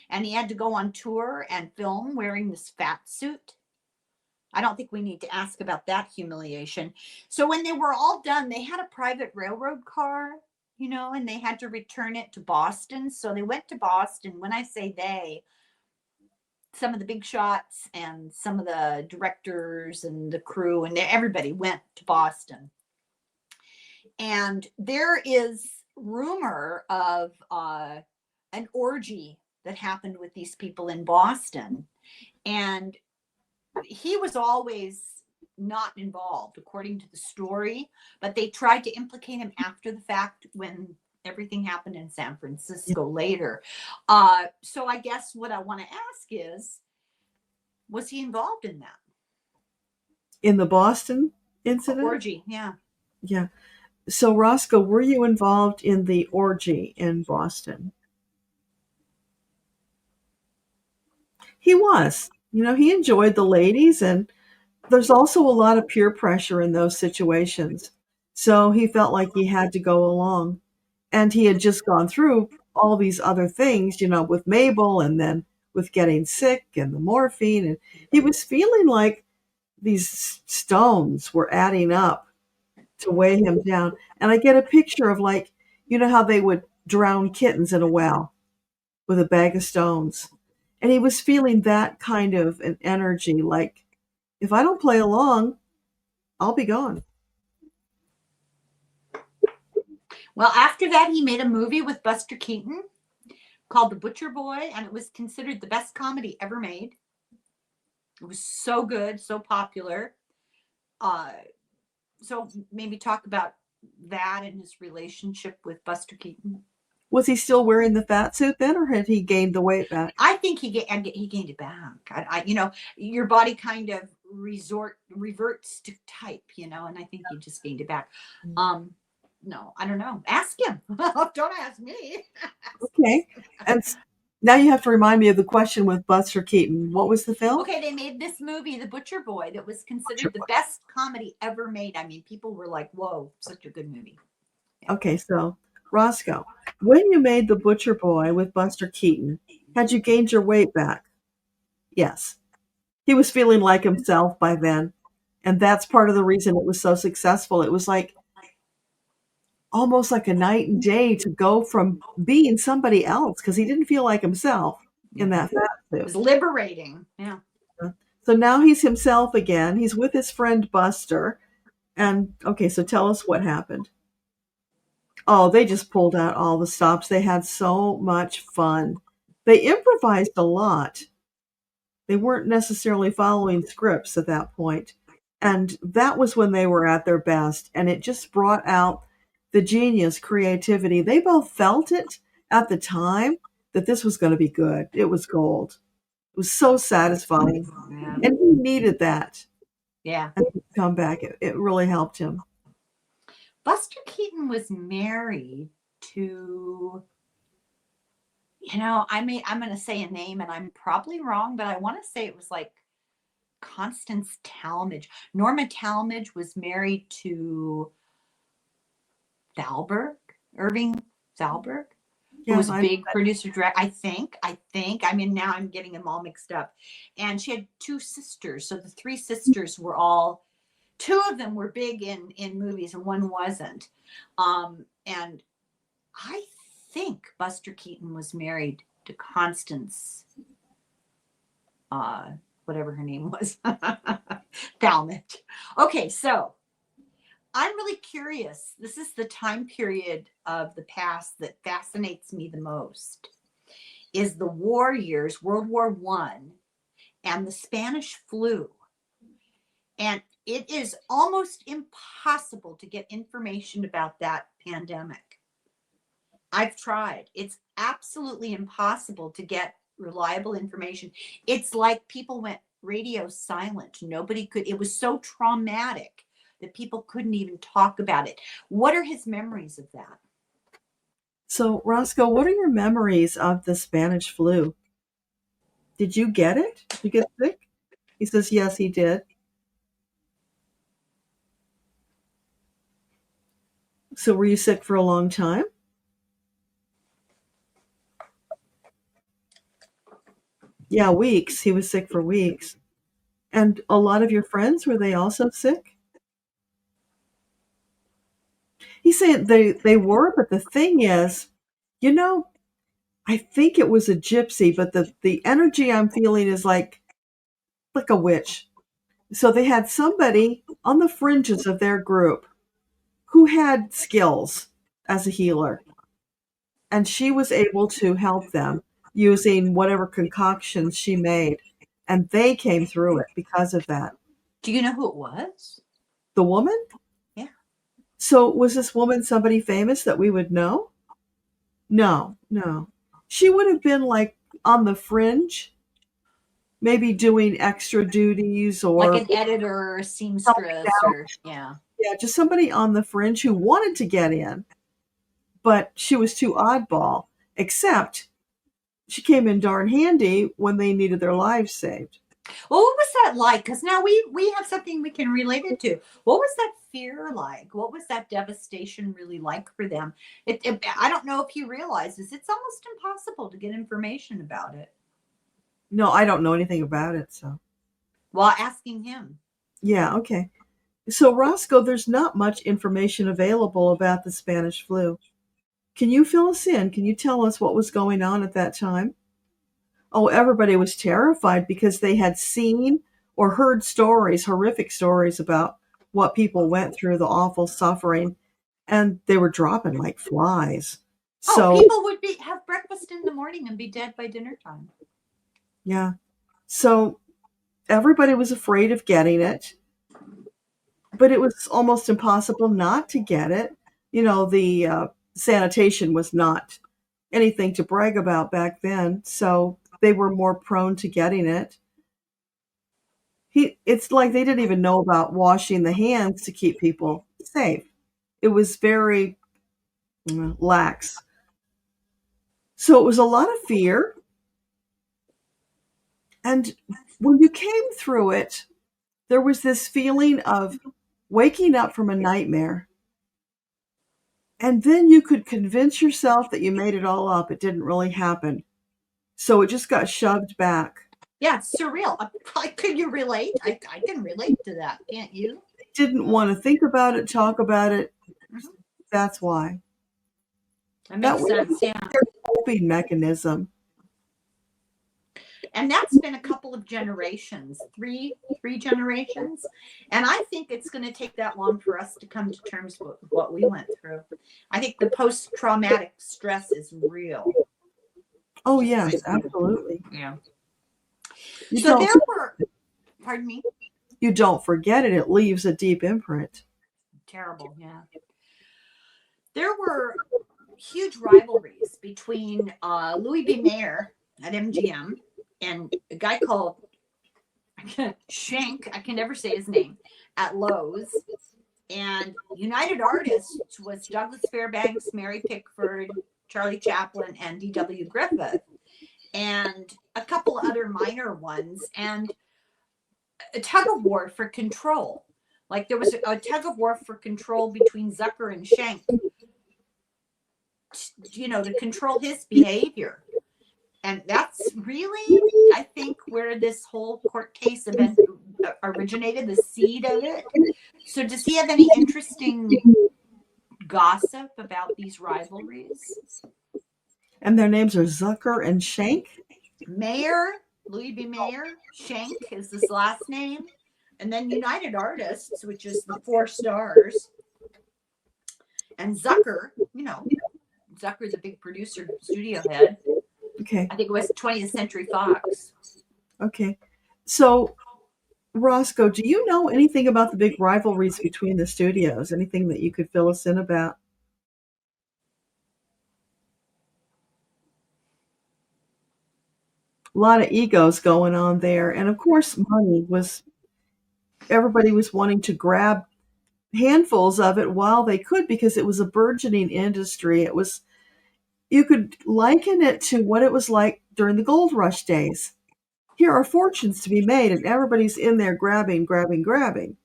and he had to go on tour and film wearing this fat suit. I don't think we need to ask about that humiliation. So when they were all done, they had a private railroad car, you know, and they had to return it to Boston. So they went to Boston. When I say they, some of the big shots and some of the directors and the crew and everybody went to Boston. And there is rumor of an orgy that happened with these people in Boston. And he was always not involved, according to the story, but they tried to implicate him after the fact when everything happened in San Francisco later. So I guess what I want to ask is, was he involved in that?
In the Boston incident?
Orgy, yeah.
Yeah. So, Roscoe, were you involved in the orgy in Boston? He was. You know, he enjoyed the ladies, and there's also a lot of peer pressure in those situations. So he felt like he had to go along. And he had just gone through all these other things, you know, with Mabel and then with getting sick and the morphine. And he was feeling like these stones were adding up to weigh him down. And I get a picture of, like, you know how they would drown kittens in a well with a bag of stones. And he was feeling that kind of an energy, like, if I don't play along, I'll be gone.
Well, after that, he made a movie with Buster Keaton called The Butcher Boy, and it was considered the best comedy ever made. It was so good, so popular. So maybe talk about that and his relationship with Buster Keaton.
Was he still wearing the fat suit then, or had he gained the weight back?
I think he gained it back. You know, your body kind of reverts to type, you know, and I think he just gained it back. No, I don't know. Ask him. Don't ask me.
Okay. And now you have to remind me of the question with Buster Keaton. What was the film?
Okay, they made this movie, The Butcher Boy, that was considered the best comedy ever made. I mean, people were like, whoa, such a good movie.
Yeah. Okay, so Roscoe, when you made The Butcher Boy with Buster Keaton, had you gained your weight back? Yes. He was feeling like himself by then. And that's part of the reason it was so successful. It was like almost like a night and day to go from being somebody else, because he didn't feel like himself in that fat suit.
It was liberating. Yeah.
So now he's himself again. He's with his friend Buster. And okay, so tell us what happened. Oh, they just pulled out all the stops. They had so much fun. They improvised a lot. They weren't necessarily following scripts at that point. And that was when they were at their best. And it just brought out the genius, creativity. They both felt it at the time that this was going to be good. It was gold. It was so satisfying.
Yeah.
And he needed that.
Yeah.
And to come back, it really helped him.
Buster Keaton was married to, you know, I'm going to say a name and I'm probably wrong, but I want to say it was like Constance Talmadge. Norma Talmadge was married to Irving Thalberg, who was a big producer director. I think. I mean, now I'm getting them all mixed up. And she had two sisters. So the three sisters were all, two of them were big in movies and one wasn't. And I think Buster Keaton was married to Constance, whatever her name was, Talmadge. Okay, so I'm really curious. This is the time period of the past that fascinates me the most, is the war years, World War I and the Spanish flu. And it is almost impossible to get information about that pandemic. I've tried. It's absolutely impossible to get reliable information. It's like people went radio silent. Nobody could. It was so traumatic that people couldn't even talk about it. What are his memories of that?
So, Roscoe, what are your memories of the Spanish flu? Did you get it? Did you get sick? He says, yes, he did. So, were you sick for a long time? Yeah, weeks. He was sick for weeks. And a lot of your friends, were they also sick? He said they were, but the thing is, you know, I think it was a gypsy, but the energy I'm feeling is like a witch. So they had somebody on the fringes of their group who had skills as a healer, and she was able to help them using whatever concoctions she made, and they came through it because of that.
Do you know who it was?
The woman?
Yeah.
So was this woman somebody famous that we would know? No, no. She would have been like on the fringe, maybe doing extra duties
Like
or
an editor or
helping
seamstress
out.
or, yeah.
Yeah, just somebody on the fringe who wanted to get in, but she was too oddball, except she came in darn handy when they needed their lives saved.
Well, what was that like? Because now we have something we can relate it to. What was that fear like? What was that devastation really like for them? I don't know if he realizes it's almost impossible to get information about it
No, I don't know anything about it, so.
while asking him.
Yeah, okay. So, Roscoe, there's not much information available about the Spanish flu. Can you fill us in? Can you tell us what was going on at that time? Oh, everybody was terrified because they had seen or heard stories, horrific stories about what people went through, the awful suffering, and they were dropping like flies.
Oh,
So,
people would be have breakfast in the morning and be dead by dinner time.
yeah. So everybody was afraid of getting it, but it was almost impossible not to get it. The sanitation was not anything to brag about back then, so they were more prone to getting it. It's like they didn't even know about washing the hands to keep people safe. It was very lax. So it was a lot of fear. And when you came through it, there was this feeling of waking up from a nightmare. And then you could convince yourself that you made it all up. It didn't really happen. So it just got shoved back.
Yeah, it's surreal. Could you relate? I can relate to that. Can't you?
Didn't want to think about it, talk about it.
Mhm.
That's why.
That
That
makes
was
sense. Yeah.
their coping mechanism.
And that's been a couple of generations, three generations, and I think it's going to take that long for us to come to terms with what we went through. I think the post-traumatic stress is real.
Oh yes, absolutely.
Yeah.
You
So
don't
there were, pardon me.
you don't forget it. It leaves a deep imprint.
Terrible. Yeah. There were huge rivalries between Louis B. Mayer at MGM and a guy called Shank. I can never say his name, at Lowe's. And United Artists was Douglas Fairbanks, Mary Pickford, Charlie Chaplin, and D.W. Griffith, and a couple other minor ones, and a tug of war for control. Like there was a tug of war for control between Zucker and Shank, to control his behavior. And that's really, I think, where this whole court case event originated, the seed of it. So does he have any interesting gossip about these rivalries?
And their names are Zucker and Shank.
Mayer, Louis B. Mayer, Shank is his last name. And then United Artists, which is the 4 stars. And Zucker, Zucker's a big producer, studio head.
Okay.
I think it was 20th Century Fox.
Okay. So, Roscoe, do you know anything about the big rivalries between the studios? Anything that you could fill us in about? A lot of egos going on there. And of course, everybody was wanting to grab handfuls of it while they could because it was a burgeoning industry. You could liken it to what it was like during the gold rush days. Here are fortunes to be made, and everybody's in there grabbing, grabbing, grabbing.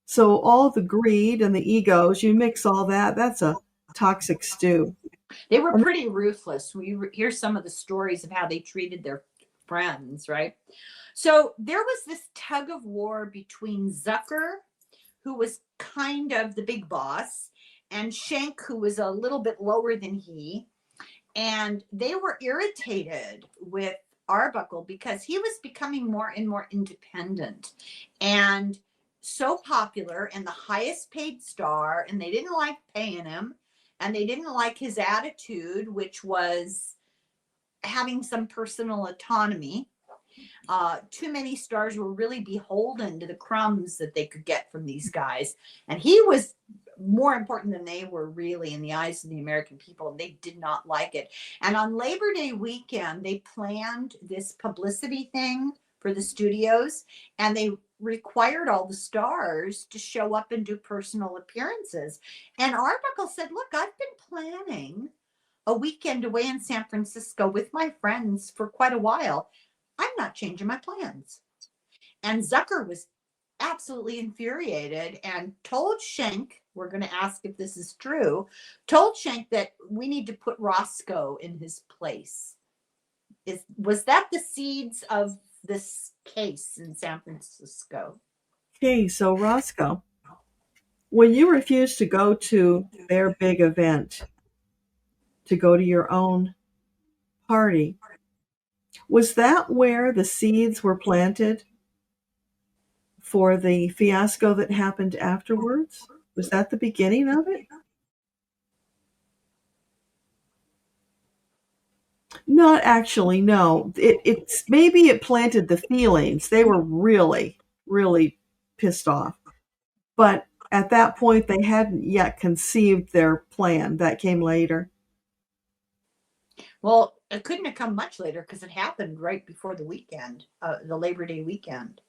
So all the greed and the egos, you mix all that, that's a toxic stew.
They were
And
pretty ruthless. We hear some of the stories of how they treated their friends, right? So there was this tug of war between Zucker, who was kind of the big boss, and Schenck, who was a little bit lower than he. And they were irritated with Arbuckle because he was becoming more and more independent and so popular and the highest paid star, and they didn't like paying him, and they didn't like his attitude, which was having some personal autonomy. Too many stars were really beholden to the crumbs that they could get from these guys. And he was more important than they were, really, in the eyes of the American people. And they did not like it. And on Labor Day weekend, they planned this publicity thing for the studios, and they required all the stars to show up and do personal appearances. And Arbuckle said, look, I've been planning a weekend away in San Francisco with my friends for quite a while. I'm not changing my plans. And Zucker was absolutely infuriated and told Schenck, we're going to ask if this is true, told Schenck that we need to put Roscoe in his place. Was that the seeds of this case in San Francisco?
okay, so Roscoe, when you refused to go to their big event, to go to your own party, was that where the seeds were planted for the fiasco that happened afterwards? Was that the beginning of it? Not actually, no. It's maybe it planted the feelings. They were really, really pissed off. But at that point, they hadn't yet conceived their plan. That came later.
Well, it couldn't have come much later because it happened right before the weekend, the Labor Day weekend.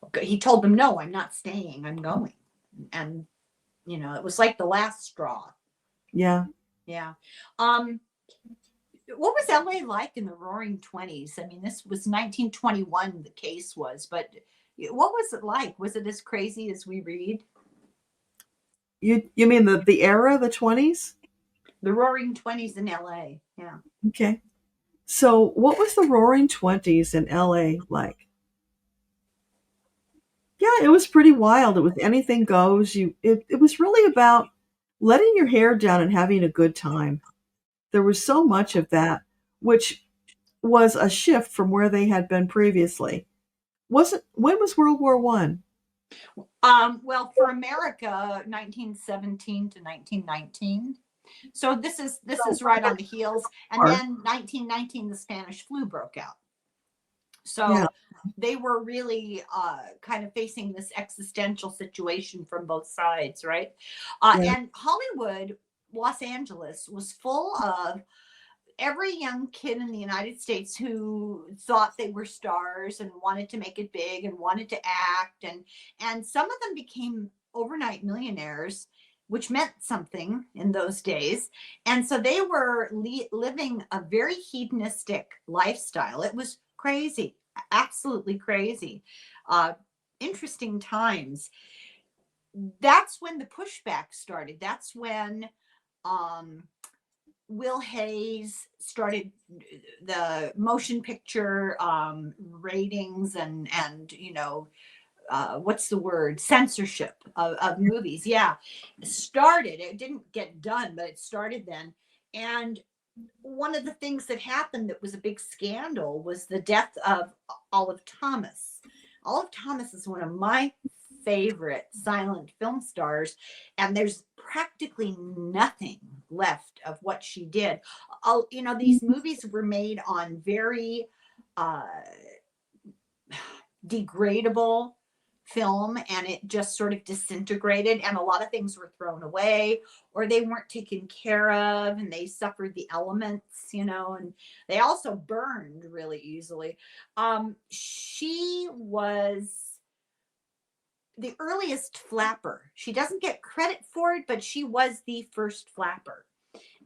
Okay, he told them, no, I'm not staying, I'm going. And, it was like the last straw.
Yeah.
Yeah. What was LA like in the roaring 20s? I mean, this was 1921, the case was, but what was it like? Was it as crazy as we read?
You mean the era, the 20s?
The roaring 20s in LA. Yeah.
Okay. So what was the roaring 20s in LA like? Yeah, it was pretty wild. It was anything goes. It was really about letting your hair down and having a good time. There was so much of that, which was a shift from where they had been previously. Wasn't when was World War One?
Well, for America, 1917 to 1919. So this is right on the heels. And then 1919, the Spanish flu broke out.
Yeah,
So they were really kind of facing this existential situation from both sides, right?
yeah,
And Hollywood, Los Angeles, was full of every young kid in the United States who thought they were stars and wanted to make it big and wanted to act, and some of them became overnight millionaires, which meant something in those days. And so they were living a very hedonistic lifestyle. It was crazy, absolutely crazy. uh, Interesting times. That's when the pushback started. That's when um Will Hayes started the motion picture ratings and what's the word, censorship of movies. Yeah, it started. It didn't get done, but it started then. And one of the things that happened that was a big scandal was the death of Olive Thomas. Olive Thomas is one of my favorite silent film stars, and there's practically nothing left of what she did. These movies were made on very uh, degradable film, and it just sort of disintegrated, and a lot of things were thrown away or they weren't taken care of, and they suffered the elements, and they also burned really easily. She was the earliest flapper. She doesn't get credit for it, but she was the first flapper.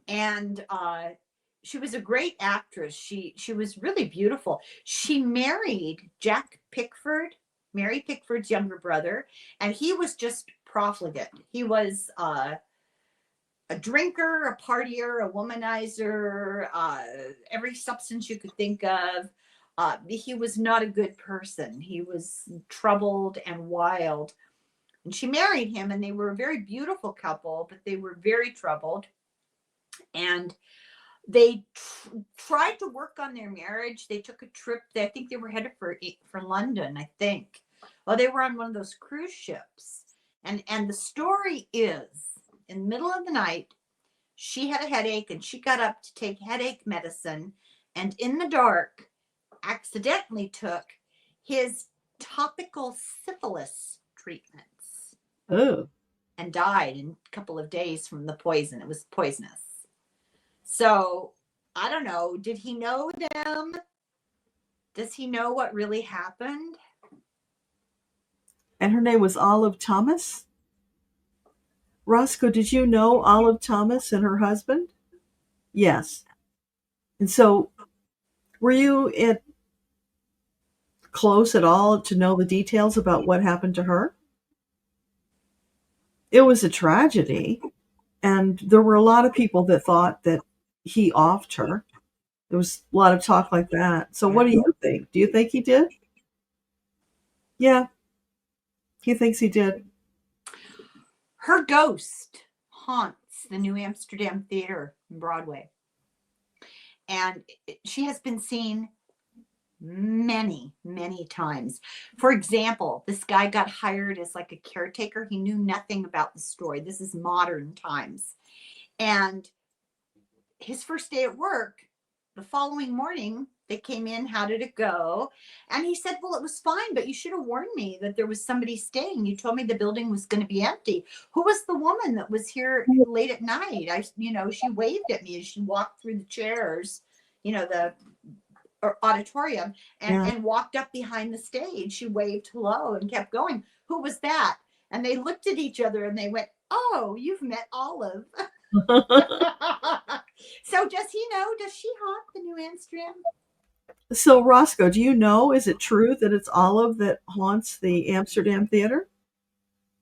And she was a great actress. She was really beautiful. She married Jack Pickford, Mary Pickford's younger brother, and he was just profligate. He was a drinker, a partier, a womanizer, every substance you could think of. He was not a good person. He was troubled and wild. And she married him, and they were a very beautiful couple, but they were very troubled. And they tried to work on their marriage. They took a trip. I think they were headed for London, I think. Well, they were on one of those cruise ships. And the story is, in the middle of the night, she had a headache and she got up to take headache medicine, and in the dark accidentally took his topical syphilis treatments.
Oh.
And died in a couple of days from the poison. It was poisonous. So I don't know. Did he know them? Does he know what really happened?
And her name was Olive Thomas? Roscoe, did you know Olive Thomas and her husband? Yes. And so were you close at all to know the details about what happened to her? It was a tragedy. And there were a lot of people that thought that he offed her. There was a lot of talk like that. So what do you think? Do you think he did? Yeah. He thinks he did.
Her ghost haunts the New Amsterdam Theater in Broadway. And she has been seen many, many times. For example, this guy got hired as like a caretaker. He knew nothing about the story. This is modern times. And his first day at work, the following morning, they came in. How did it go? And he said, well, it was fine, but you should have warned me that there was somebody staying. You told me the building was going to be empty. Who was the woman that was here late at night? She waved at me as she walked through the chairs, the auditorium, and walked up behind the stage. She waved hello and kept going. Who was that? And they looked at each other and they went, oh, you've met Olive. So does he know? Does she haunt the New Amsterdam?
So Roscoe, do you know, is it true that it's Olive that haunts the Amsterdam Theater?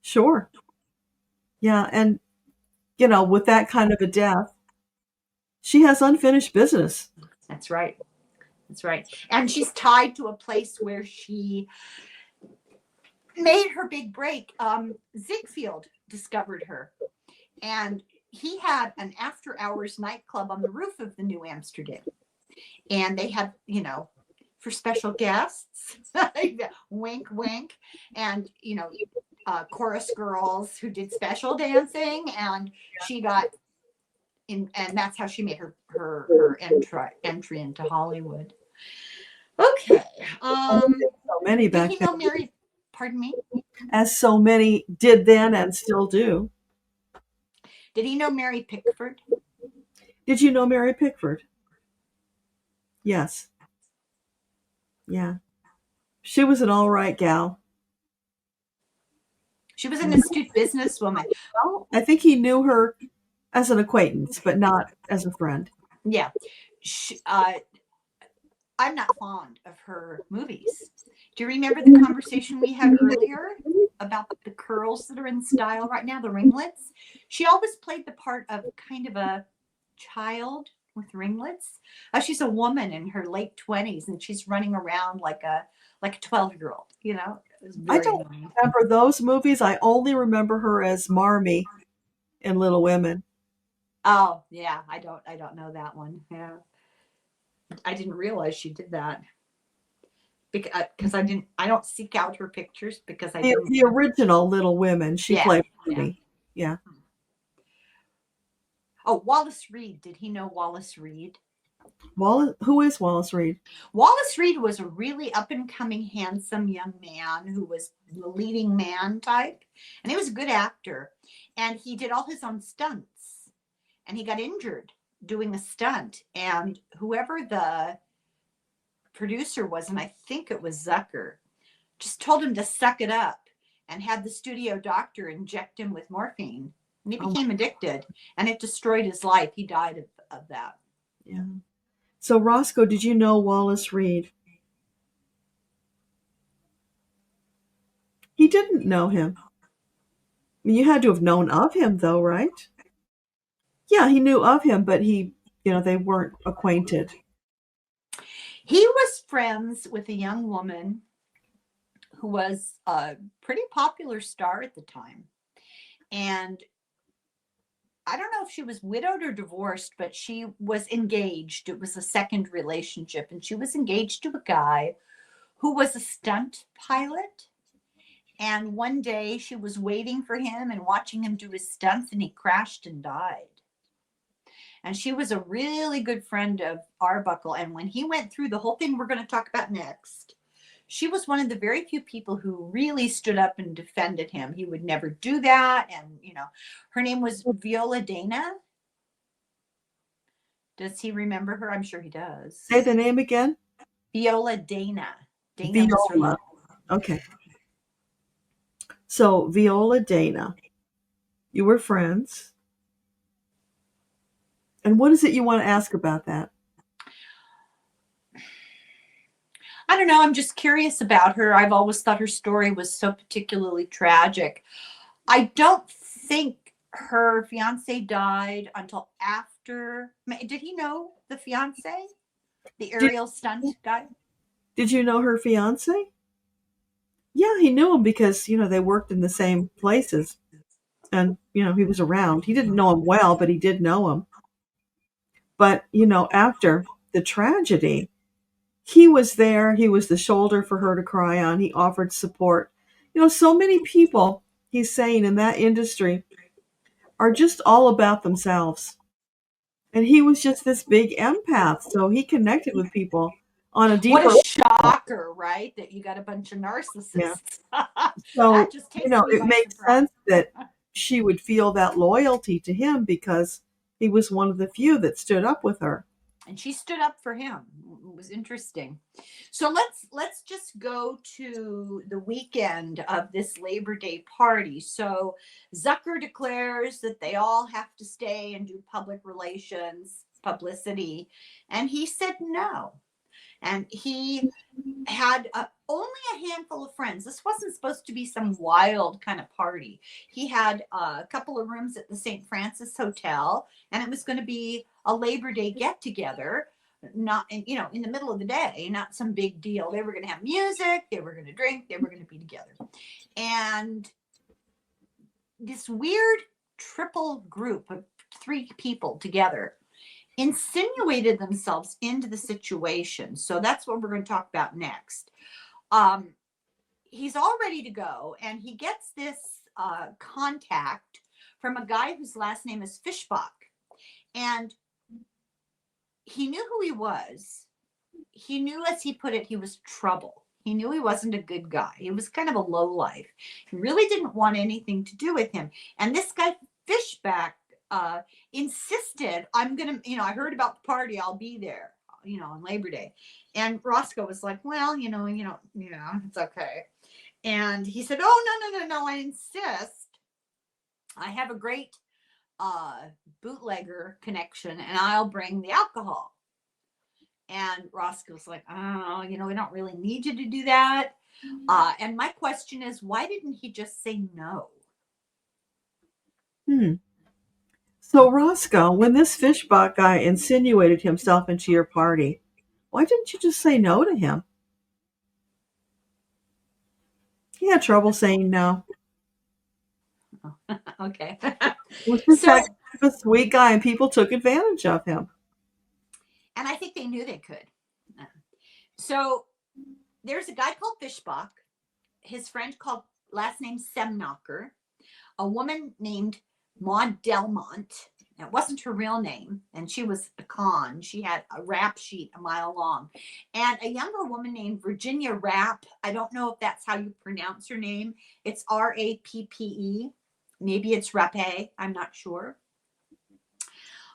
Sure. Yeah. And, with that kind of a death, she has unfinished business.
That's right. That's right. And she's tied to a place where she made her big break. Ziegfeld discovered her, and he had an after hours nightclub on the roof of the New Amsterdam. And they had, for special guests, wink, wink, and, chorus girls who did special dancing. And she got in, and that's how she made her entry into Hollywood. Okay.
So many back
did he know Mary? Pardon me?
As so many did then and still do.
Did he know Mary Pickford?
Did you know Mary Pickford? Yes. Yeah. She was an all right gal.
She was an astute businesswoman.
Well, I think he knew her as an acquaintance, but not as a friend.
Yeah. I'm not fond of her movies. Do you remember the conversation we had earlier about the curls that are in style right now, the ringlets? She always played the part of kind of a child with ringlets. She's a woman in her late 20s, and she's running around like a 12-year-old.
I don't remember those movies. I only remember her as Marmee in Little Women.
Oh yeah, I don't know that one. Yeah, I didn't realize she did that because I don't seek out her pictures because
the original Little Women. She played Marmee. Yeah.
Oh, Wallace Reed. Did he know Wallace Reed?
Who is Wallace Reed?
Wallace Reed was a really up-and-coming, handsome young man who was the leading man type. And he was a good actor. And he did all his own stunts. And he got injured doing a stunt. And whoever the producer was, and I think it was Zucker, just told him to suck it up and had the studio doctor inject him with morphine. And he became addicted. And it destroyed his life. He died of that.
Yeah. So, Roscoe, did you know Wallace Reed? He didn't know him. I mean, you had to have known of him, though, right? Yeah, he knew of him, but they weren't acquainted.
He was friends with a young woman who was a pretty popular star at the time. And I don't know if she was widowed or divorced, but she was engaged. It was a second relationship. And she was engaged to a guy who was a stunt pilot. And one day she was waiting for him and watching him do his stunts, and he crashed and died. And she was a really good friend of Arbuckle. And when he went through the whole thing we're going to talk about next, she was one of the very few people who really stood up and defended him. He would never do that. And, her name was Viola Dana. Does he remember her? I'm sure he does.
Say the name again.
Viola Dana. Dana was her
Viola. Okay. So, Viola Dana, you were friends. And what is it you want to ask about that?
I don't know. I'm just curious about her. I've always thought her story was so particularly tragic. I don't think her fiance died until after. Did he know the fiance? The aerial stunt guy?
Did you know her fiance? Yeah, he knew him because, they worked in the same places. And, he was around. He didn't know him well, but he did know him. But, after the tragedy, he was there. He was the shoulder for her to cry on. He offered support. So many people, he's saying, in that industry are just all about themselves. And he was just this big empath. So he connected with people on a deeper
level. What a shocker, right? That you got a bunch of narcissists.
Yeah. So,
That just takes me
it
by
makes
surprise.
sense that she would feel that loyalty to him because he was one of the few that stood up with her.
And she stood up for him. It was interesting. So let's just go to the weekend of this Labor Day party. So Zucker declares that they all have to stay and do public relations publicity, and he said no. And he had only a handful of friends. This wasn't supposed to be some wild kind of party. He had a couple of rooms at the St. Francis Hotel, and it was going to be a Labor Day get together, not in the middle of the day, not some big deal. They were going to have music, they were going to drink, they were going to be together. And this weird triple group of 3 people together insinuated themselves into the situation. So that's what we're going to talk about next. He's all ready to go, and he gets this contact from a guy whose last name is Fishbach. And he knew who he was. He knew, as he put it, he was trouble. He knew he wasn't a good guy. He was kind of a lowlife. He really didn't want anything to do with him. And this guy, Fishbach, insisted, I'm going to, I heard about the party, I'll be there, on Labor Day. And Roscoe was like, well, it's okay. And he said, oh, no, I insist. I have a great bootlegger connection, and I'll bring the alcohol. And Roscoe's like, oh, we don't really need you to do that. And my question is, why didn't he just say no?
So, Roscoe, when this Fishbach guy insinuated himself into your party, why didn't you just say no to him? He had trouble saying no.
Okay.
He was just that kind of a sweet guy, and people took advantage of him.
And I think they knew they could. So there's a guy called Fishbach, his friend called last name Semnocker, a woman named Maud Delmont. It wasn't her real name, and she was a con. She had a rap sheet a mile long. And a younger woman named Virginia Rappe. I don't know if that's how you pronounce her name. It's Rappe. Maybe it's Rappe. I'm not sure.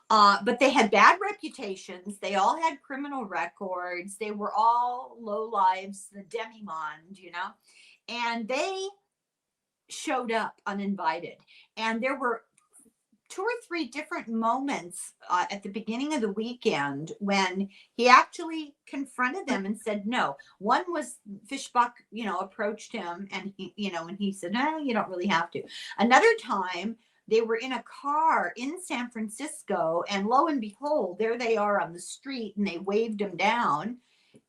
But they had bad reputations. They all had criminal records. They were all low lives, the demi-monde, and they showed up uninvited. And there were 2 or 3 different moments at the beginning of the weekend when he actually confronted them and said no. One was Fishbach, approached him and he said, no, you don't really have to. Another time they were in a car in San Francisco, and lo and behold, there they are on the street, and they waved him down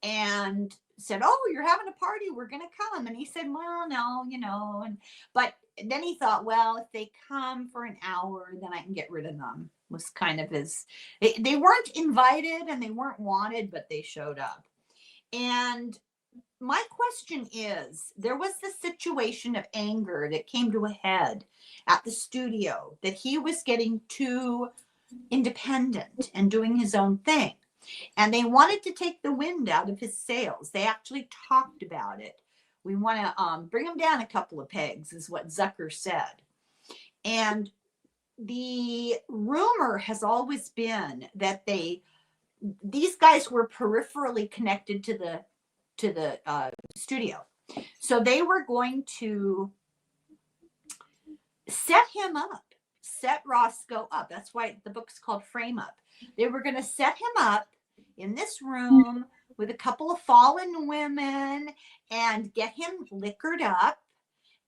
and said, oh, you're having a party, we're going to come. And he said, well, no, but then he thought, well, if they come for an hour, then I can get rid of them. Was kind of they weren't invited and they weren't wanted, but they showed up. And my question is, there was this situation of anger that came to a head at the studio, that he was getting too independent and doing his own thing. And they wanted to take the wind out of his sails. They actually talked about it. We want to bring him down a couple of pegs, is what Zucker said. And the rumor has always been that these guys were peripherally connected to the studio. So they were going to set Roscoe up. That's why the book's called Frame Up. They were going to set him up in this room with a couple of fallen women and get him liquored up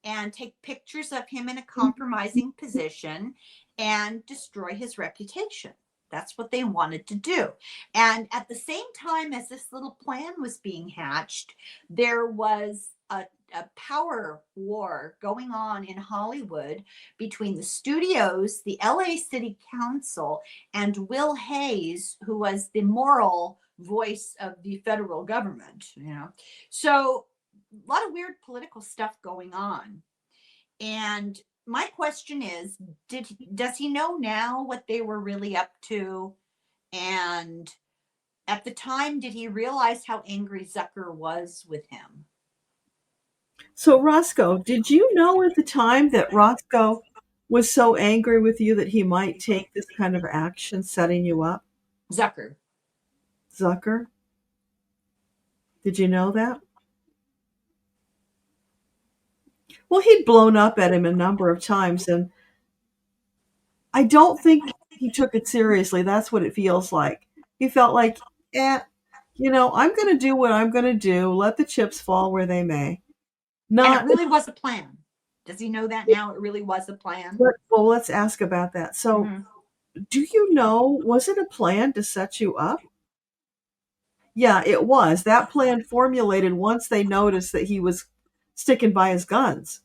and take pictures of him in a compromising position and destroy his reputation. That's what they wanted to do. And at the same time as this little plan was being hatched, there was a power war going on in Hollywood between the studios, the LA City Council, and Will Hayes, who was the moral voice of the federal government. So a lot of weird political stuff going on. And my question is, does he know now what they were really up to? And at the time, did he realize how angry Zucker was with him?
So, Roscoe, did you know at the time that Roscoe was so angry with you that he might take this kind of action setting you up?
Zucker.
Zucker? Did you know that? Well, he'd blown up at him a number of times, and I don't think he took it seriously. That's what it feels like. He felt like, I'm going to do what I'm going to do. Let the chips fall where they may.
And it really was a plan. Does he know that now? It really was a plan?
Well, let's ask about that. So, do you know, was it a plan to set you up? Yeah, it was. That plan formulated once they noticed that he was sticking by his guns.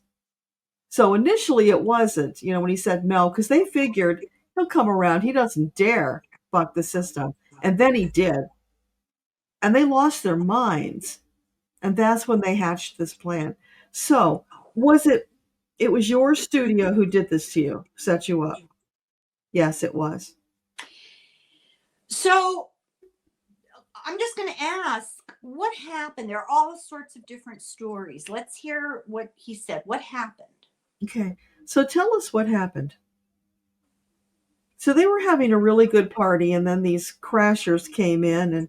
So initially it wasn't, when he said no, because they figured he'll come around. He doesn't dare buck the system. And then he did. And they lost their minds. And that's when they hatched this plan. So it was your studio who did this to you, set you up? Yes, it was.
So I'm just going to ask, what happened? There are all sorts of different stories. Let's hear what he said. What happened?
Okay. So tell us what happened. So they were having a really good party, and then these crashers came in, and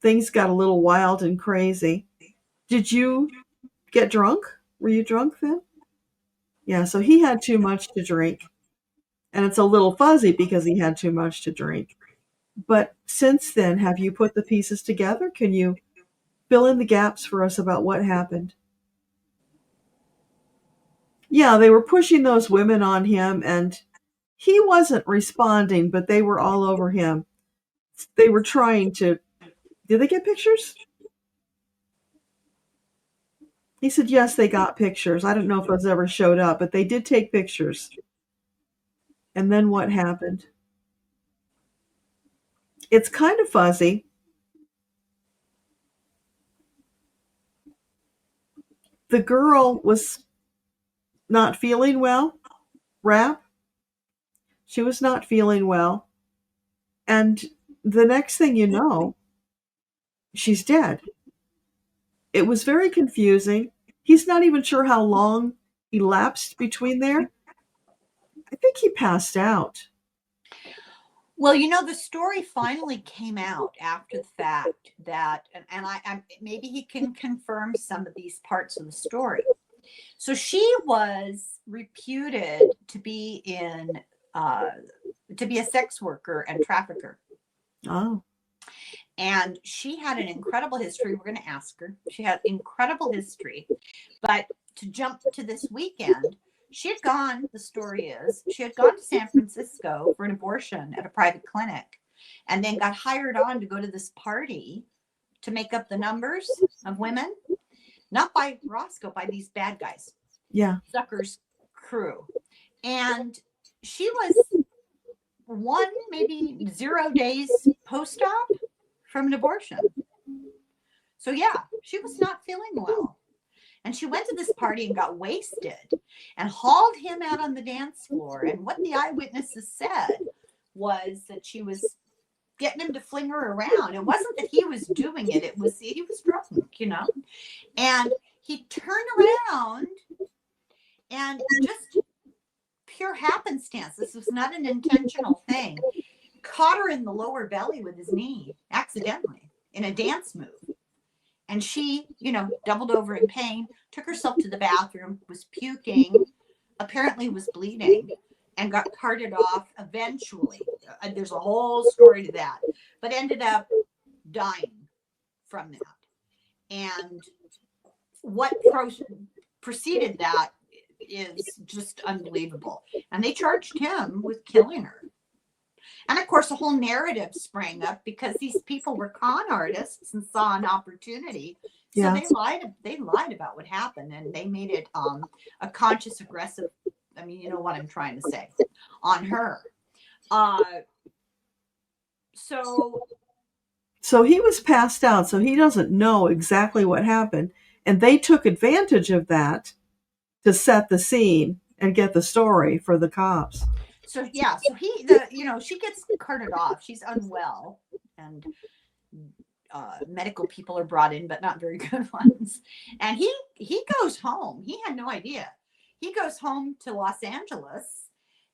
things got a little wild and crazy. Did you get drunk? Were you drunk then? Yeah, so he had too much to drink. And it's a little fuzzy because he had too much to drink. But since then, have you put the pieces together? Can you fill in the gaps for us about what happened? Yeah, they were pushing those women on him, and he wasn't responding, but they were all over him. They were trying to... Did they get pictures? He said, yes, they got pictures. I don't know if those ever showed up, but they did take pictures. And then what happened? It's kind of fuzzy. The girl was not feeling well, Rappe. She was not feeling well. And the next thing you know, she's dead. It was very confusing. He's not even sure how long elapsed between there. I think he passed out.
Well, the story finally came out after the fact that, and I maybe he can confirm some of these parts of the story. So she was reputed to be in to be a sex worker and trafficker.
Oh,
And she had an incredible history. We're going to ask her. She had incredible history. But to jump to this weekend, she had gone, the story is, she had gone to San Francisco for an abortion at a private clinic and then got hired on to go to this party to make up the numbers of women, not by Roscoe, by these bad guys,
yeah.
Zucker's crew. And she was 1, maybe 0 days post-op from an abortion. So yeah, she was not feeling well. And she went to this party and got wasted and hauled him out on the dance floor. And what the eyewitnesses said was that she was getting him to fling her around. It wasn't that he was doing it. It was he was drunk, you know. And he turned around and just pure happenstance. This was not an intentional thing. Caught her in the lower belly with his knee accidentally in a dance move. And she, you know, doubled over in pain, took herself to the bathroom, was puking, apparently was bleeding, and got carted off eventually. There's a whole story to that, but ended up dying from that. And what preceded that is just unbelievable. And they charged him with killing her. And of course, a whole narrative sprang up because these people were con artists and saw an opportunity. So
Yeah.
they lied about what happened, and they made it a conscious aggressive. I mean, you know what I'm trying to say on her.
So he was passed out, so he doesn't know exactly what happened. And they took advantage of that to set the scene and get the story for the cops.
So yeah, so she gets carted off. She's unwell, and medical people are brought in, but not very good ones. And he goes home. He had no idea. He goes home to Los Angeles,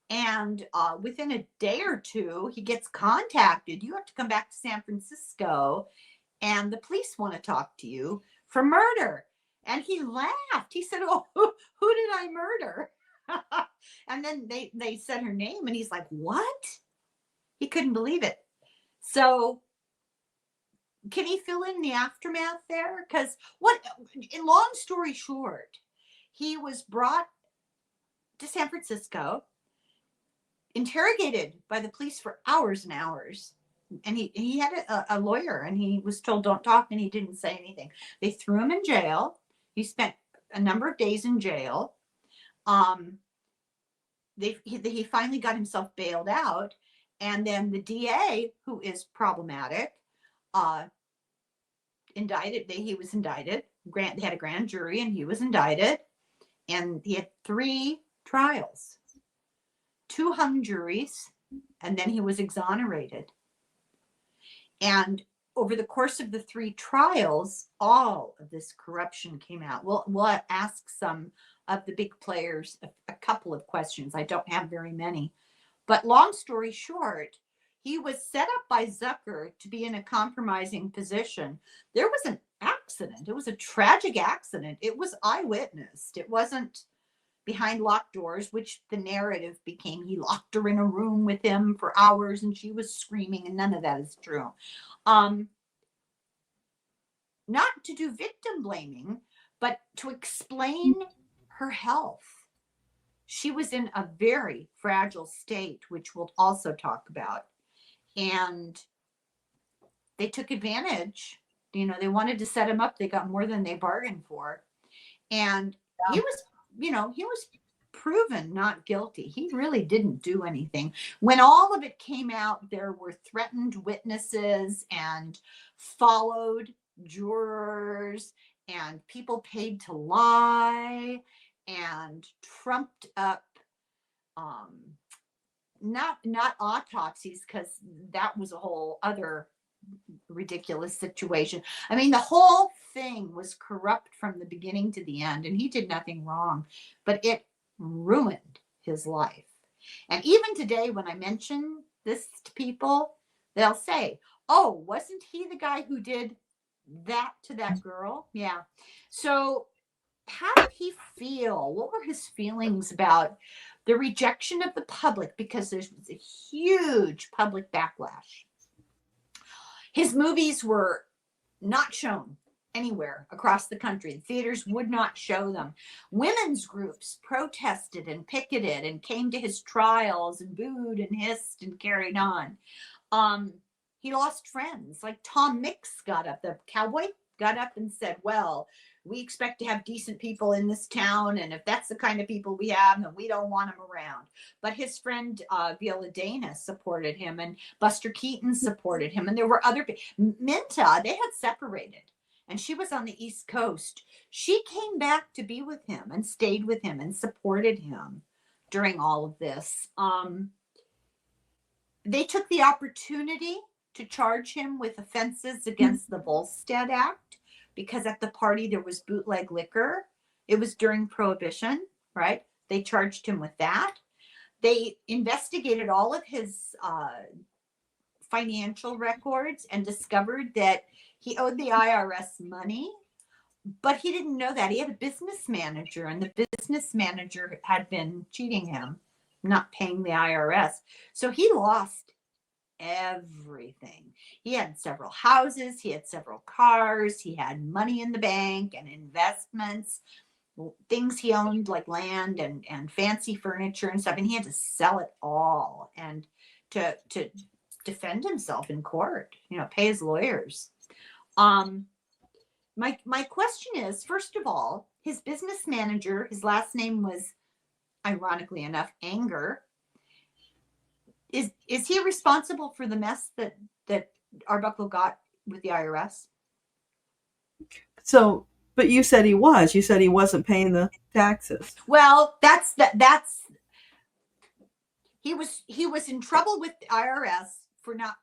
and within a day or two, he gets contacted. You have to come back to San Francisco, and the police want to talk to you for murder. And he laughed. He said, "Oh, who did I murder?" And then they said her name, and he's like, "What?" He couldn't believe it. So can he fill in the aftermath there? Because in long story short, he was brought to San Francisco, interrogated by the police for hours and hours. And he had a lawyer, and he was told, "Don't talk," and he didn't say anything. They threw him in jail. He spent a number of days in jail. He finally got himself bailed out, and then the DA, who is problematic, indicted. He was indicted. They had a grand jury, and he was indicted, and he had 3 trials, 2 hung juries, and then he was exonerated. And over the course of the 3 trials, all of this corruption came out. We'll ask some of the big players a couple of questions. I don't have very many. But long story short, he was set up by Zucker to be in a compromising position. There was an accident. It was a tragic accident. It was eyewitnessed. It wasn't behind locked doors, which the narrative became. He locked her in a room with him for hours and she was screaming, and none of that is true. Not to do victim blaming, but to explain her health. She was in a very fragile state, which we'll also talk about. And they took advantage. You know, they wanted to set him up. They got more than they bargained for. And he was proven not guilty. He really didn't do anything. When all of it came out, there were threatened witnesses and followed jurors and people paid to lie and trumped up not autopsies, because that was a whole other ridiculous situation. I mean, the whole thing was corrupt from the beginning to the end, and he did nothing wrong, but it ruined his life. And even today, when I mention this to people, they'll say, "Oh, wasn't he the guy who did that to that girl?" Yeah. So how did he feel? What were his feelings about the rejection of the public, because there was a huge public backlash. His movies were not shown anywhere across the country. The theaters would not show them. Women's groups protested and picketed and came to his trials and booed and hissed and carried on. He lost friends. Like Tom Mix got up, the cowboy got up and said, well, we expect to have decent people in this town, and if that's the kind of people we have, then we don't want them around. But his friend Viola Dana supported him, and Buster Keaton supported him, and there were other Minta. They had separated, and she was on the East Coast. She came back to be with him and stayed with him and supported him during all of this. They took the opportunity to charge him with offenses against the Volstead Act, because at the party there was bootleg liquor. It was during Prohibition, right? They charged him with that. They investigated all of his financial records and discovered that he owed the IRS money, but he didn't know that. He had a business manager, and the business manager had been cheating him, not paying the IRS. So he lost everything. He had several houses, he had several cars, he had money in the bank and investments, things he owned like land and fancy furniture and stuff, and he had to sell it all and to defend himself in court, pay his lawyers. My question is, first of all, his business manager, his last name was, ironically enough, Anger. Is he responsible for the mess that Arbuckle got with the IRS?
So, but you said he was. You said he wasn't paying the taxes.
Well, he was in trouble with the IRS for not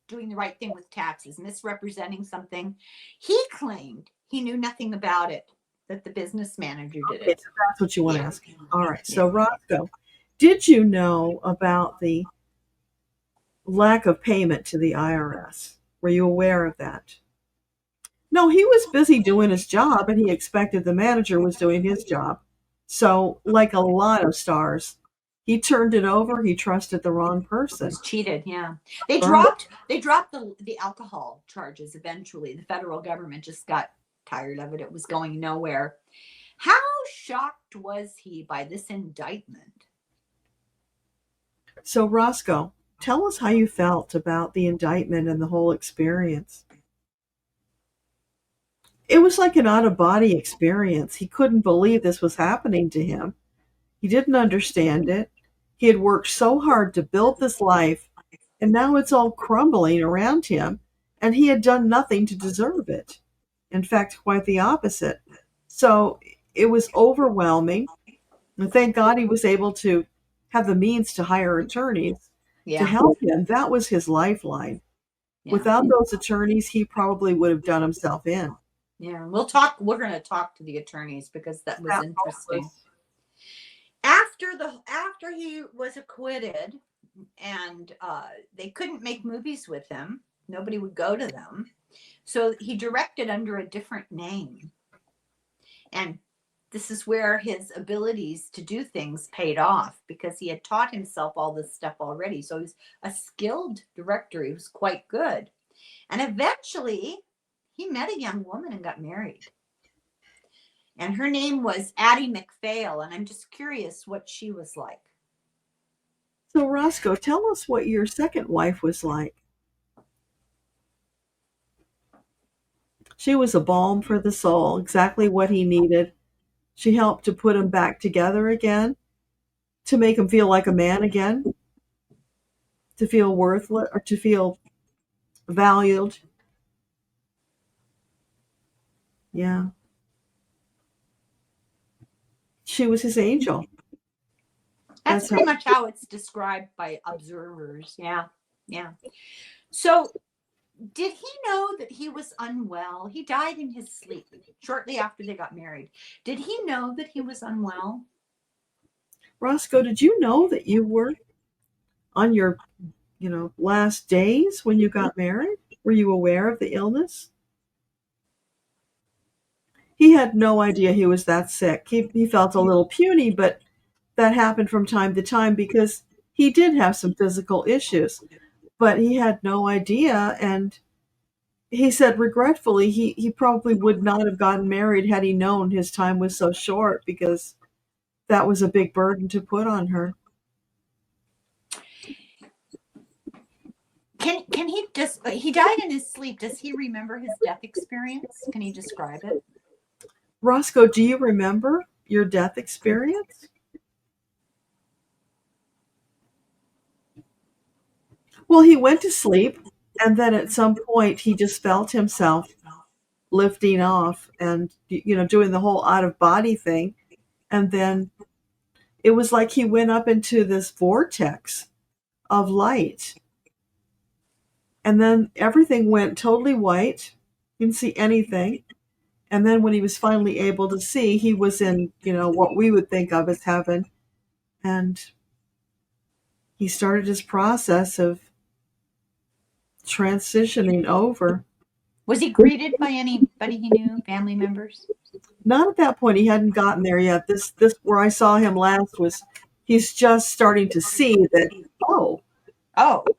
doing the right thing with taxes, misrepresenting something. He claimed he knew nothing about it, that the business manager did it.
So that's what you want to ask. All right. So, Roscoe, did you know about the lack of payment to the IRS? Were you aware of that? No, he was busy doing his job, and he expected the manager was doing his job. So, like a lot of stars, he turned it over. He trusted the wrong person.
He was cheated, yeah. They dropped the alcohol charges eventually. The federal government just got tired of it. It was going nowhere. How shocked was he by this indictment?
So, Roscoe, tell us how you felt about the indictment and the whole experience. It was like an out-of-body experience. He couldn't believe this was happening to him. He didn't understand it. He had worked so hard to build this life, and now it's all crumbling around him, and he had done nothing to deserve it. In fact, quite the opposite. So it was overwhelming. And thank God he was able to have the means to hire attorneys to help him. That was his lifeline. Yeah. Without those attorneys, he probably would have done himself in.
Yeah, we're going to talk to the attorneys, because that was interesting. After he was acquitted and they couldn't make movies with him, nobody would go to them. So he directed under a different name. And this is where his abilities to do things paid off, because he had taught himself all this stuff already. So he's a skilled director. He was quite good. And eventually he met a young woman and got married. And her name was Addie McPhail. And I'm just curious what she was like.
So, Roscoe, tell us what your second wife was like. She was a balm for the soul, exactly what he needed. She helped to put him back together again, to make him feel like a man again, to feel worthless, or to feel valued. Yeah. She was his angel.
That's pretty much how it's described by observers. Yeah. Yeah. So did he know that he was unwell? He died in his sleep shortly after they got married. Did he know that he was unwell?
Roscoe, did you know that you were on your, last days when you got married? Were you aware of the illness? He had no idea he was that sick. He felt a little puny, but that happened from time to time because he did have some physical issues, but he had no idea. And he said regretfully, he probably would not have gotten married had he known his time was so short because that was a big burden to put on her.
Can he just, he died in his sleep. Does he remember his death experience? Can he describe it?
Roscoe, do you remember your death experience? Well, he went to sleep, and then at some point he just felt himself lifting off and, doing the whole out of body thing. And then it was like he went up into this vortex of light. And then everything went totally white. Didn't see anything. And then when he was finally able to see, he was in, what we would think of as heaven. And he started his process of transitioning over.
Was he greeted by anybody he knew, family members?
Not at that point. He hadn't gotten there yet. This where I saw him last was he's just starting to see that, oh,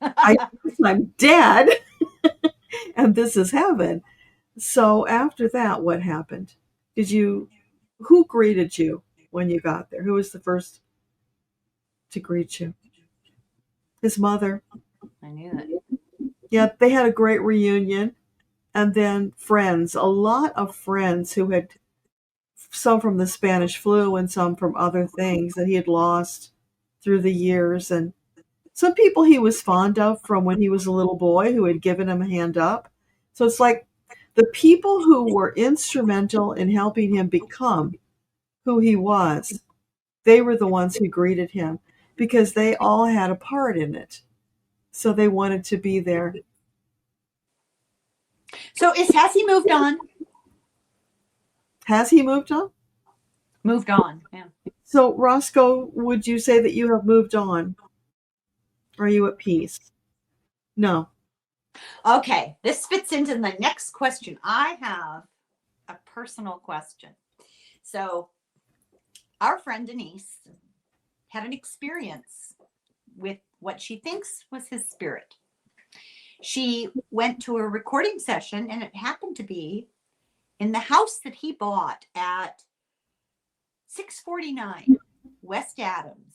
I guess I'm dead and this is heaven. So after that, what happened? Who greeted you when you got there? Who was the first to greet you? His mother.
I knew it.
Yeah, they had a great reunion. And then friends, a lot of friends who had, some from the Spanish flu and some from other things that he had lost through the years. And some people he was fond of from when he was a little boy who had given him a hand up. So it's like the people who were instrumental in helping him become who he was, they were the ones who greeted him because they all had a part in it. So they wanted to be there.
So has he moved on?
Has he moved on?
Moved on, yeah.
So, Roscoe, would you say that you have moved on? Are you at peace? No.
Okay, this fits into the next question. I have a personal question. So, our friend Denise had an experience with what she thinks was his spirit. She went to a recording session, and it happened to be in the house that he bought at 649 West Adams.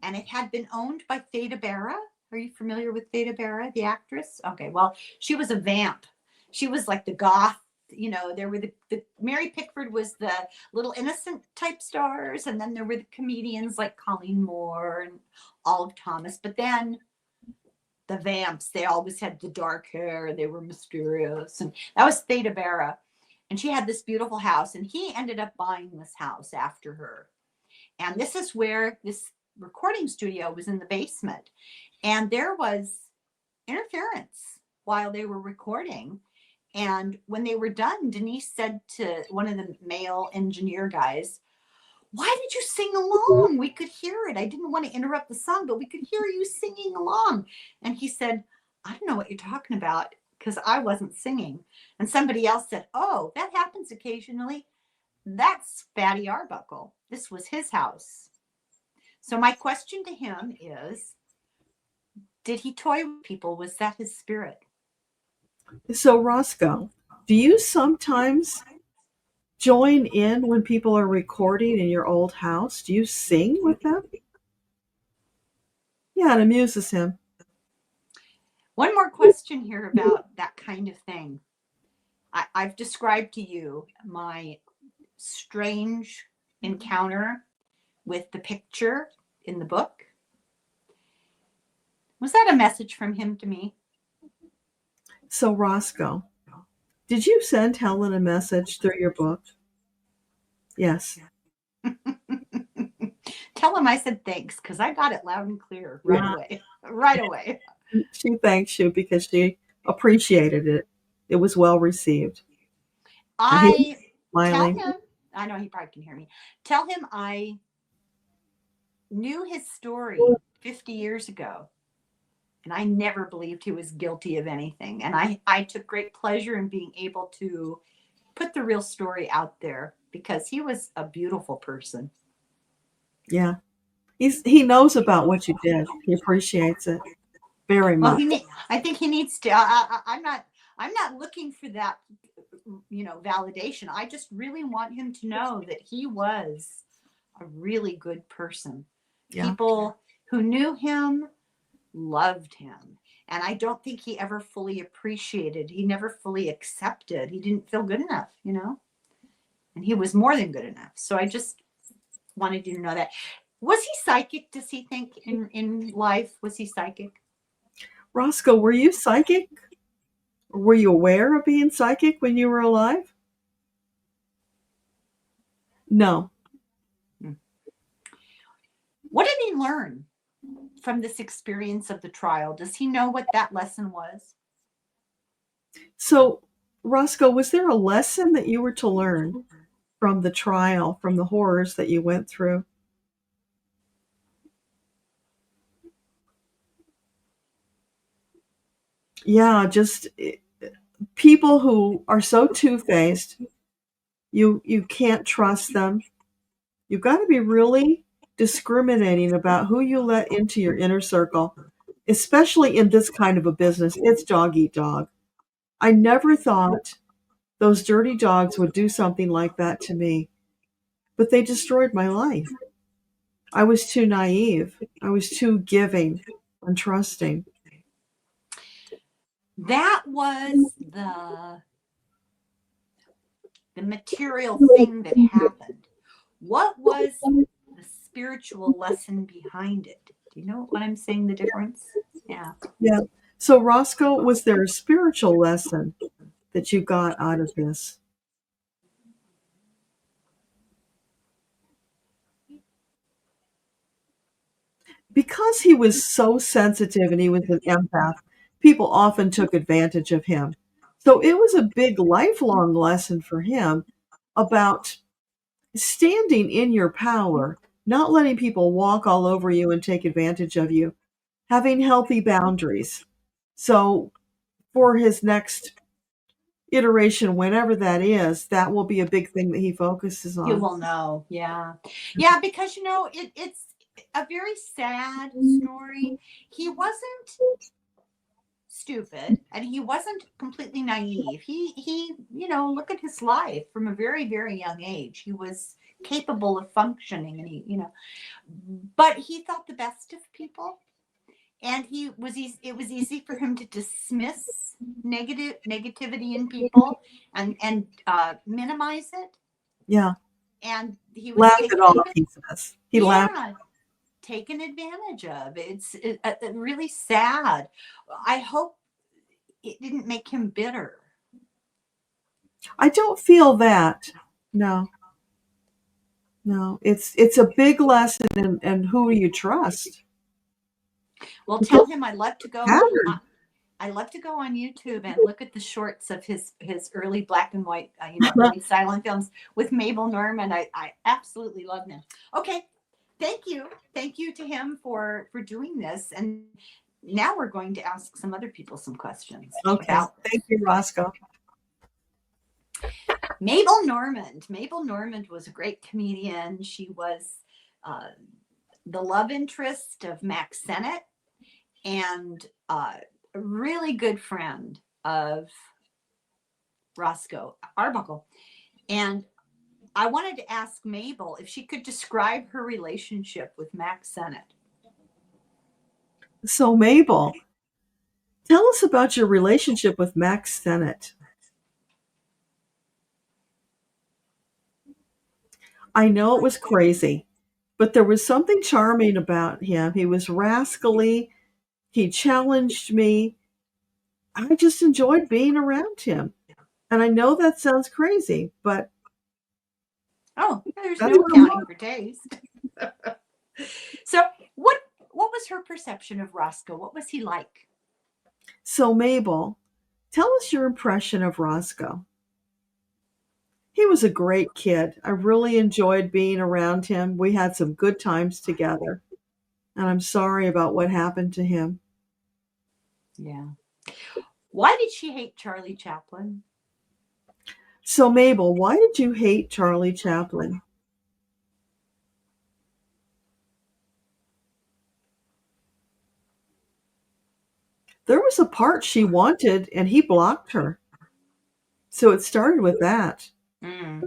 And it had been owned by Debbra. Are you familiar with Debbra, the actress? Okay, well, she was a vamp. She was like the goth, there were the Mary Pickford was the little innocent type stars, and then there were the comedians like Colleen Moore and Olive Thomas. But then the vamps, they always had the dark hair, they were mysterious, and that was Debbra. And she had this beautiful house, and he ended up buying this house after her. And this is where this recording studio was, in the basement. And there was interference while they were recording. And when they were done, Denise said to one of the male engineer guys, "Why did you sing along? We could hear it. I didn't want to interrupt the song, but we could hear you singing along." And he said, "I don't know what you're talking about, because I wasn't singing." And somebody else said, "Oh, that happens occasionally. That's Fatty Arbuckle. This was his house." So my question to him is, did he toy with people? Was that his spirit?
So, Roscoe, do you sometimes join in when people are recording in your old house? Do you sing with them? Yeah, it amuses him.
One more question here about that kind of thing. I've described to you my strange encounter with the picture in the book. Was that a message from him to me?
So, Roscoe, did you send Helen a message through your book? Yes.
Tell him I said thanks, because I got it loud and clear right away. Right away.
She thanks you because she appreciated it. It was well received.
I tell
Smiling.
him, I know he probably can hear me. Tell him I knew his story 50 years ago, and I never believed he was guilty of anything. And I took great pleasure in being able to put the real story out there, because he was a beautiful person.
Yeah. He knows about what you did. He appreciates it very
Well,
much.
I think he needs to. I'm not looking for that, validation. I just really want him to know that he was a really good person.
Yeah.
People who knew him loved him. And I don't think he ever fully appreciated, he never fully accepted. He didn't feel good enough, and he was more than good enough. So I just wanted you to know that. Was he psychic? Does he think in life? Was he psychic?
Roscoe, were you psychic? Or were you aware of being psychic when you were alive? No.
What did he learn from this experience of the trial? Does he know what that lesson was?
So, Roscoe, was there a lesson that you were to learn from the trial, from the horrors that you went through? Yeah, just people who are so two-faced, you can't trust them. You've got to be really discriminating about who you let into your inner circle, especially in this kind of a business. It's dog eat dog. I never thought those dirty dogs would do something like that to me, but they destroyed my life. I was too naive. I was too giving and trusting.
That was the material thing that happened. What was the spiritual lesson behind it? Do you know what I'm saying? The difference? Yeah.
Yeah. So, Roscoe, was there a spiritual lesson that you got out of this? Because he was so sensitive and he was an empath, people often took advantage of him. So it was a big lifelong lesson for him about standing in your power, not letting people walk all over you and take advantage of you, having healthy boundaries. So for his next iteration, whenever that is, that will be a big thing that he focuses
You
on.
will know. Yeah. Yeah, because it's a very sad story. He wasn't stupid and he wasn't completely naive. He, look at his life from a very, very young age. He was capable of functioning and but he thought the best of people, and it was easy for him to dismiss negativity in people and minimize it.
Yeah.
And he was
Laugh it off, he says. He laughed.
yeah, taken advantage of. It's really sad. I hope it didn't make him bitter.
I don't feel that. No. No. It's a big lesson in who you trust.
Well, tell him I love to go.
Pattern.
I love to go on YouTube and look at the shorts of his early black and white, early silent films with Mabel Normand. I absolutely love them. Okay, thank you to him for doing this. And now we're going to ask some other people some questions
Okay.
about
Thank you, Roscoe.
Mabel Normand. Mabel Normand was a great comedian. She was the love interest of Max Sennett and a really good friend of Roscoe Arbuckle. And I wanted to ask Mabel if she could describe her relationship with Max Sennett.
So, Mabel, tell us about your relationship with Max Sennett. I know it was crazy, but there was something charming about him. He was rascally. He challenged me. I just enjoyed being around him. And I know that sounds crazy, but
Oh, there's
that's
no
what it
accounting
was.
for taste. So what was her perception of Roscoe? What was he like?
So, Mabel, tell us your impression of Roscoe. He was a great kid. I really enjoyed being around him. We had some good times together. And I'm sorry about what happened to him.
Yeah. Why did she hate Charlie Chaplin?
So, Mabel, why did you hate Charlie Chaplin? There was a part she wanted, and he blocked her. So it started with that.
Mm,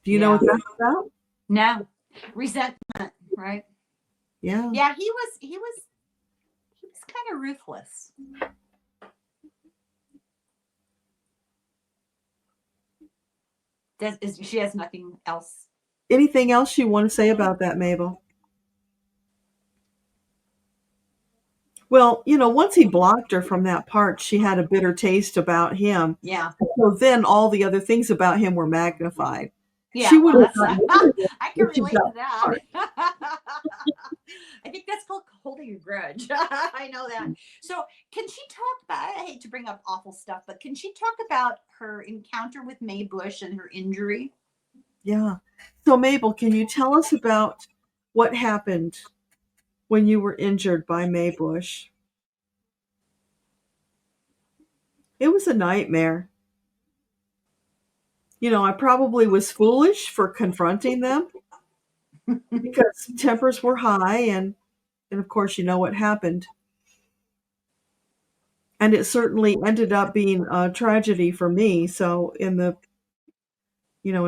Do you know
yeah.
what that's about?
No. Resentment, right?
Yeah.
Yeah, he was kind of ruthless. She has nothing else.
Anything else you want to say about that, Mabel? Well, once he blocked her from that part, she had a bitter taste about him.
Yeah.
So then all the other things about him were magnified. She
Yeah, well,
wouldn't
that's
have gotten rid of it
I can
if she
relate to
got
that.
part.
I think that's called holding a grudge. I know that. So, can she talk about? I hate to bring up awful stuff, but can she talk about her encounter with Mae Bush and her injury?
Yeah. So, Mabel, can you tell us about what happened when you were injured by Mae Bush? It was a nightmare. I probably was foolish for confronting them because tempers were high, and of course, you know what happened. And it certainly ended up being a tragedy for me. So in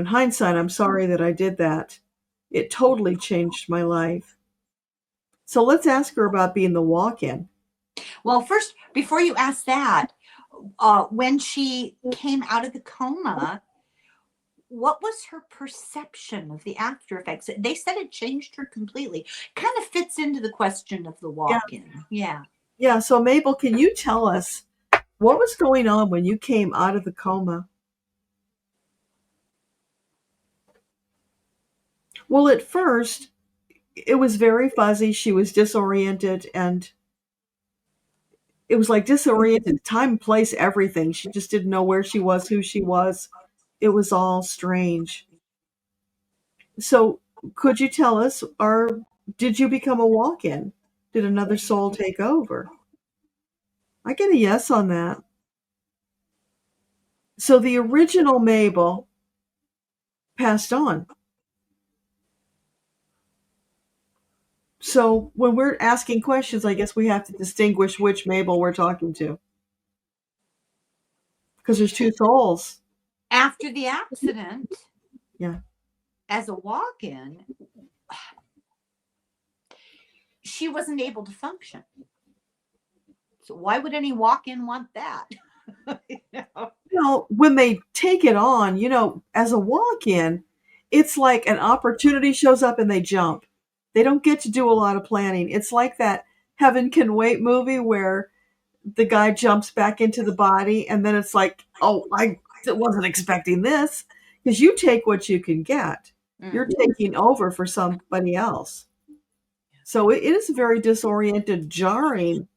hindsight, I'm sorry that I did that. It totally changed my life. So let's ask her about being the walk-in.
Well, first, before you ask that, when she came out of the coma, what was her perception of the after effects? They said it changed her completely. Kind of fits into the question of the
Yeah.
walk-in. Yeah.
Yeah. So Mabel, can you tell us what was going on when you came out of the coma? Well, at first, it was very fuzzy. She was disoriented, and it was like disoriented, time, place, everything. She just didn't know where she was, who she was. It was all strange. So, could you tell us, or did you become a walk-in? Did another soul take over? I get a yes on that. So the original Mabel passed on. So when we're asking questions, I guess we have to distinguish which Mabel we're talking to. Because there's two souls.
After the accident,
Yeah.
as a walk-in, she wasn't able to function. So why would any walk-in want that?
Well, when they take it on, as a walk-in, it's like an opportunity shows up and they jump. They don't get to do a lot of planning. It's like that Heaven Can Wait movie where the guy jumps back into the body and then it's like, oh, I wasn't expecting this. Because you take what you can get. You're taking over for somebody else. So it is very disoriented, jarring.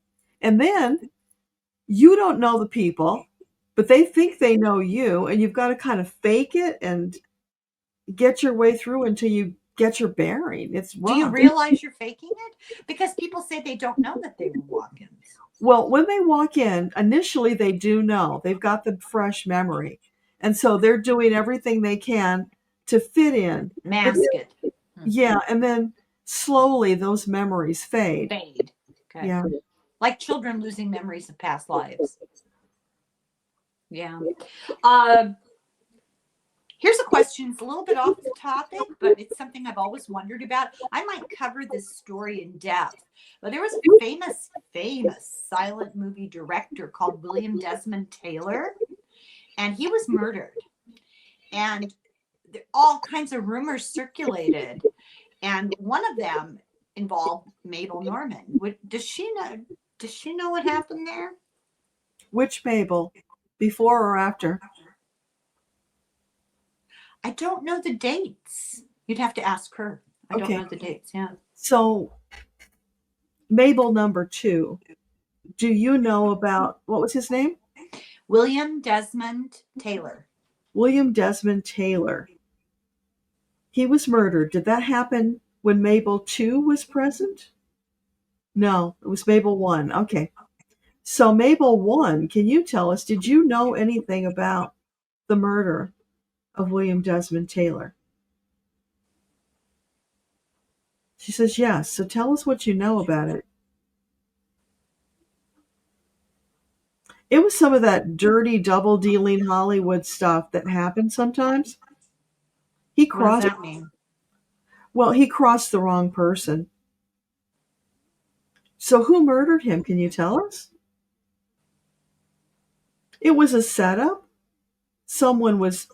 And then you don't know the people, but they think they know you, and you've got to kind of fake it and get your way through until you get your bearing. It's
Do you
rough.
realize you're faking it? Because people say they don't know that they were walk-ins.
Well, when they walk in, initially they do know. They've got the fresh memory. And so they're doing everything they can to fit in.
Mask it.
Yeah, and then slowly those memories fade.
Fade. Okay.
Yeah.
Like children losing memories of past lives. Yeah. Here's a question. It's a little bit off the topic, but it's something I've always wondered about. I might cover this story in depth. But there was a famous silent movie director called William Desmond Taylor, and he was murdered. And all kinds of rumors circulated, and one of them involved Mabel Normand. Does she know what happened there?
Which Mabel? Before or after?
I don't know the dates. You'd have to ask her. I don't know the dates. Yeah.
So, Mabel number 2. Do you know about, what was his name?
William Desmond Taylor.
William Desmond Taylor. He was murdered. Did that happen when Mabel 2 was present? No, it was Mabel 1. Okay. So Mabel 1, can you tell us, did you know anything about the murder of William Desmond Taylor? She says yes. So tell us what you know about it. It was some of that dirty double dealing Hollywood stuff that happened sometimes. He
What does
crossed,
that mean?
well, he crossed the wrong person. So who murdered him? Can you tell us? It was a setup. Someone was,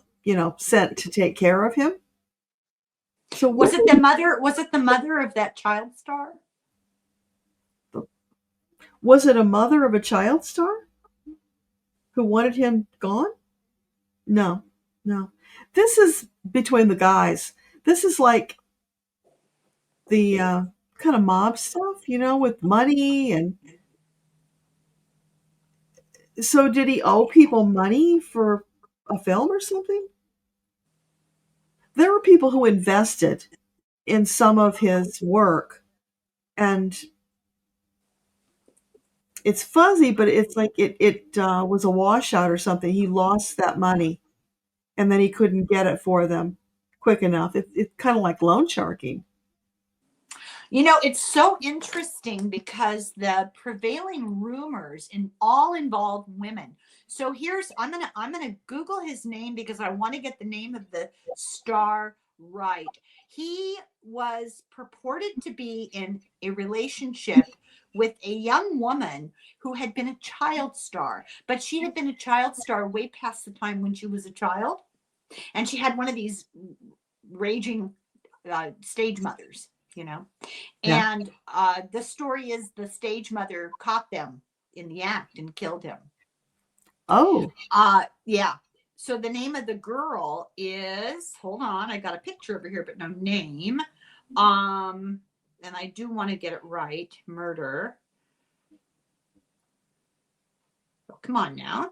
sent to take care of him. So
Was
what
it the mother? Was it the mother of that child star?
was it a mother of a child star who wanted him gone? No, no. This is between the guys. This is like the kind of mob stuff, with money. And so, did he owe people money for a film or something? There were people who invested in some of his work, and it's fuzzy, but it's like it was a washout or something. He lost that money, and then he couldn't get it for them quick enough. It's kind of like loan sharking.
It's so interesting because the prevailing rumors all involve women. So I'm gonna Google his name because I want to get the name of the star right. He was purported to be in a relationship with a young woman who had been a child star, but she had been a child star way past the time when she was a child, and she had one of these raging stage mothers,
Yeah.
and the story is the stage mother caught them in the act and killed him.
Oh.
Yeah. So the name of the girl is, hold on, I got a picture over here, but no name. And I do want to get it right. Murder. Oh, come on now.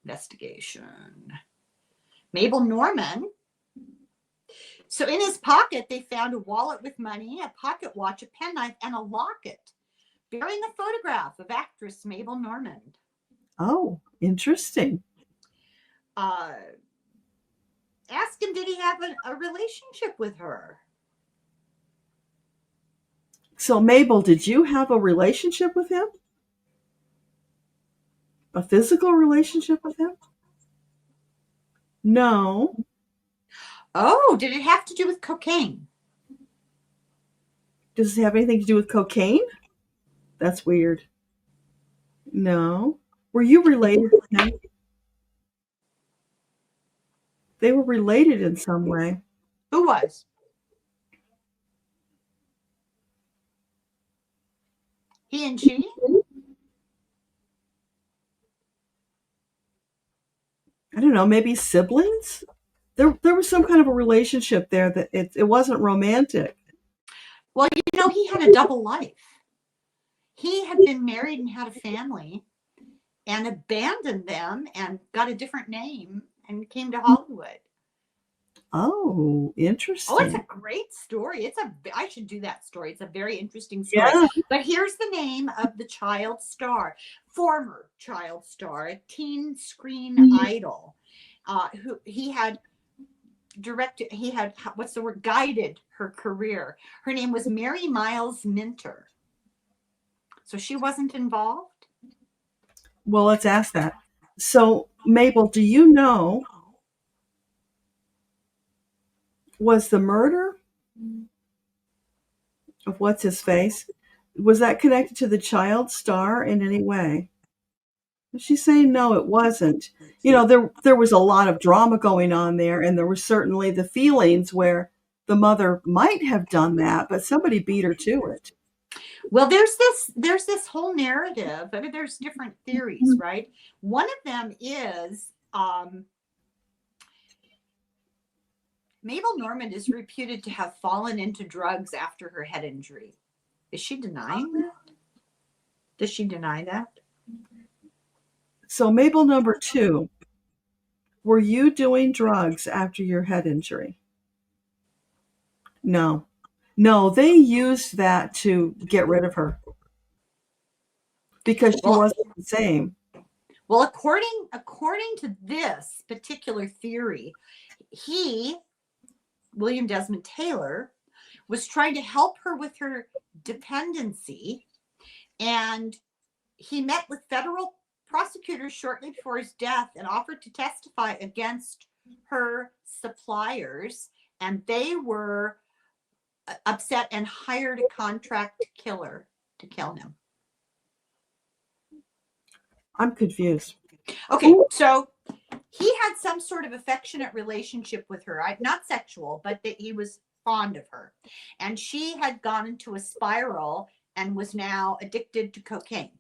Investigation. Mabel Normand. So in his pocket, they found a wallet with money, a pocket watch, a penknife, and a locket bearing a photograph of actress Mabel Normand.
Oh, interesting.
Ask him, did he have a relationship with her?
So, Mabel, did you have a relationship with him? A physical relationship with him? No.
Oh, did it have to do with cocaine?
Does it have anything to do with cocaine? That's weird. No. Were you related to him? They were related in some way.
Who was? He and she?
I don't know, maybe siblings? There was some kind of a relationship there that it wasn't romantic.
Well, he had a double life. He had been married and had a family and abandoned them and got a different name and came to Hollywood.
Oh,
Oh, it's a
interesting.
great story. I should do that story. It's a very interesting story.
Yeah.
But here's the name of the child star, former child star, a teen screen idol, who he had what's the word, guided her career. Her name was Mary Miles Minter. So she wasn't involved.
Well, let's ask that. So, Mabel, do you know, was the murder of what's his face, was that connected to the child star in any way? She's saying no, it wasn't. There was a lot of drama going on there, and there was certainly the feelings where the mother might have done that, but somebody beat her to it.
Well, there's this whole narrative. I mean, there's different theories, right? One of them is Mabel Normand is reputed to have fallen into drugs after her head injury. Is she denying that? Does she deny that?
So, Mabel number 2, were you doing drugs after your head injury? No. No, they used that to get rid of her because she
Well,
wasn't the same.
well, according to this particular theory, William Desmond Taylor, was trying to help her with her dependency, and he met with federal prosecutors shortly before his death and offered to testify against her suppliers, and they were upset and hired a contract killer to kill him.
I'm confused.
Okay, so he had some sort of affectionate relationship with her, not sexual, but that he was fond of her. And she had gone into a spiral and was now addicted to cocaine.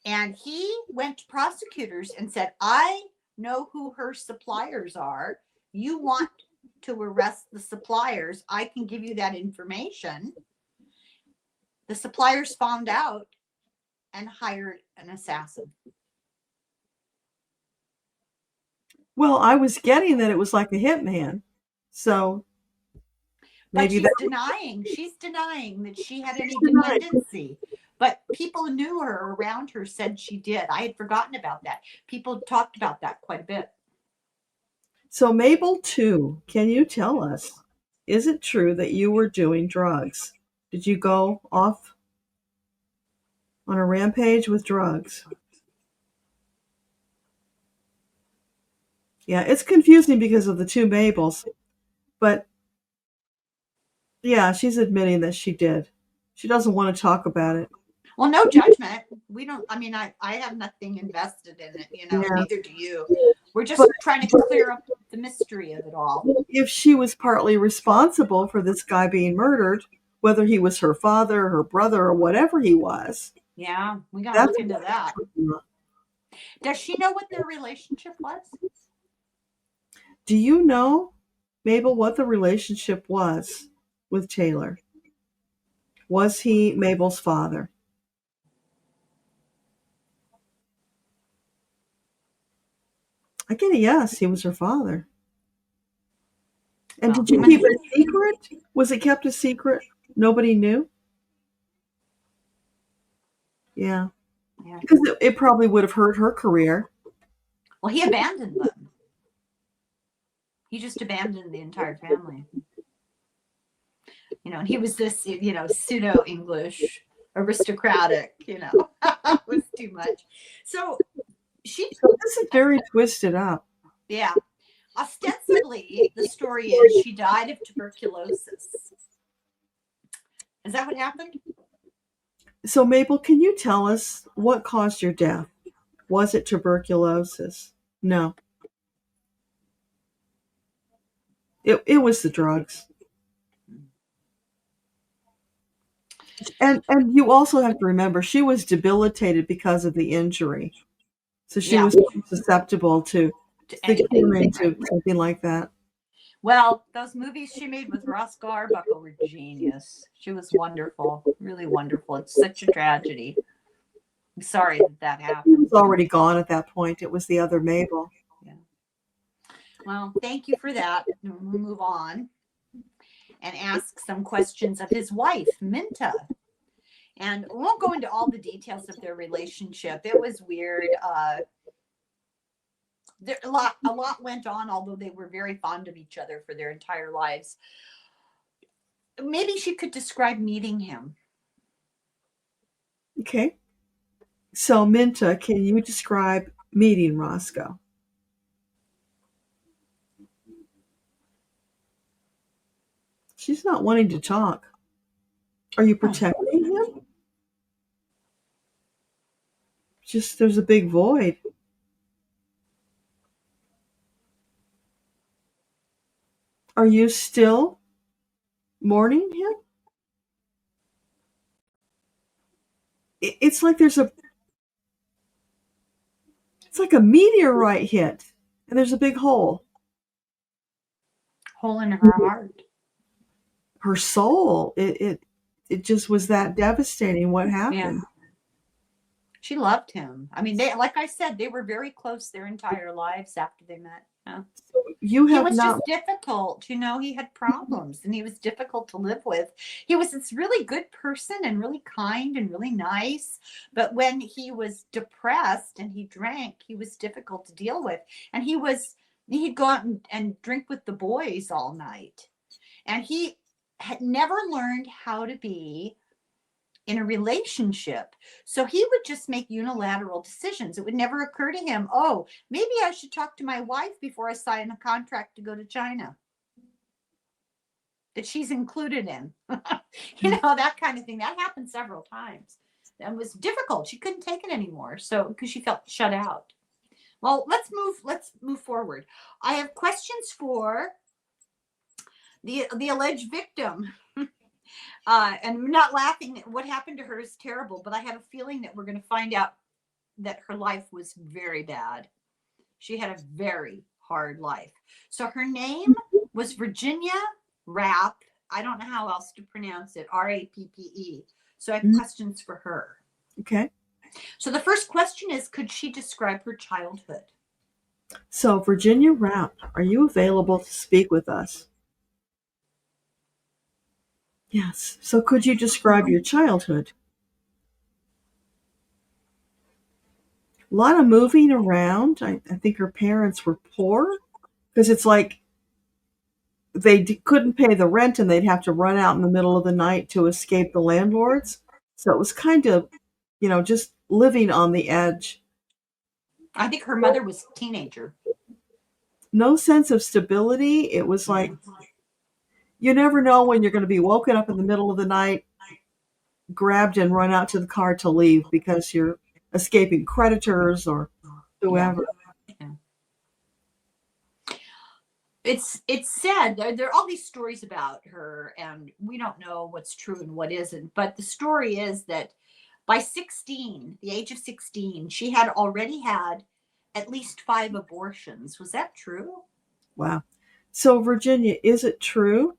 And he went to prosecutors and said, I know who her suppliers are. You want to arrest the suppliers, I can give you that information. The suppliers found out and hired an assassin.
Well, I was getting that it was like a hitman. So maybe
but she's denying that she had any dependency. But people who knew her around her said she did. I had forgotten about that. People talked about that quite a bit.
So Mabel, too, can you tell us, is it true that you were doing drugs? Did you go off on a rampage with drugs? Yeah, it's confusing because of the two Mabels. But yeah, she's admitting that she did. She doesn't want to talk about it.
Well, no judgment. We don't, I mean, I have nothing invested in it, you know,
Yeah.
neither do you. We're just trying to clear up the mystery of it all.
If she was partly responsible for this guy being murdered, whether he was her father, her brother, or whatever he was.
Yeah, we got to look into that. Does she know what their relationship was?
Do you know, Mabel, what the relationship was with Taylor? Was he Mabel's father? I get a yes, he was her father. And did you keep it a secret? Was it kept a secret? Nobody knew? Yeah. Because it probably would have hurt her career.
Well, he abandoned them. He just abandoned the entire family. You know, and he was this, you know, pseudo-English, aristocratic, you know, it was too much. So this
is very twisted up.
Yeah. Ostensibly, the story is she died of tuberculosis. Is that what happened?
So, Mabel, can you tell us what caused your death? Was it tuberculosis? No. It was the drugs. And you also have to remember, she was debilitated because of the injury. So she was susceptible to something like that.
Well, those movies she made with Roscoe Arbuckle were genius. She was wonderful, really wonderful. It's such a tragedy. I'm sorry that happened.
He was already gone at that point. It was the other Mabel.
Yeah. Well, thank you for that. We'll move on and ask some questions of his wife, Minta. And we won't go into all the details of their relationship. It was weird. A lot went on, although they were very fond of each other for their entire lives. Maybe she could describe meeting him.
Okay. So, Minta, can you describe meeting Roscoe? She's not wanting to talk. Are you protecting him? Just there's a big void. Are you still mourning him? It's like it's like a meteorite hit, and there's a big hole.
Hole in her heart.
Her soul. It just was that devastating. What happened?
Yeah. She loved him. I mean, like I said, they were very close their entire lives after they met.
So he was
just difficult, you know, he had problems and he was difficult to live with. He was this really good person and really kind and really nice. But when he was depressed and he drank, he was difficult to deal with. And he'd go out and drink with the boys all night. And he had never learned how to be in a relationship. So he would just make unilateral decisions. It would never occur to him, oh, maybe I should talk to my wife before I sign a contract to go to China that she's included in. That kind of thing. That happened several times. That was difficult. She couldn't take it anymore. So because she felt shut out. Well, let's move forward. I have questions for the alleged victim. And I'm not laughing. What happened to her is terrible, but I have a feeling that we're going to find out that her life was very bad. She had a very hard life. So her name was Virginia Rappe. I don't know how else to pronounce it. Rappe. So I have questions for her.
Okay.
So the first question is, could she describe her childhood?
So Virginia Rappe, are you available to speak with us? Yes. So could you describe your childhood? A lot of moving around. I think her parents were poor because it's like they couldn't pay the rent and they'd have to run out in the middle of the night to escape the landlords. So it was kind of, just living on the edge.
I think her mother was a teenager.
No sense of stability. It was like, you never know when you're going to be woken up in the middle of the night, grabbed and run out to the car to leave because you're escaping creditors or whoever.
Yeah. It's said there are all these stories about her, and we don't know what's true and what isn't. But the story is that by 16, the age of 16, she had already had at least 5 abortions. Was that true?
Wow. So, Virginia, is it true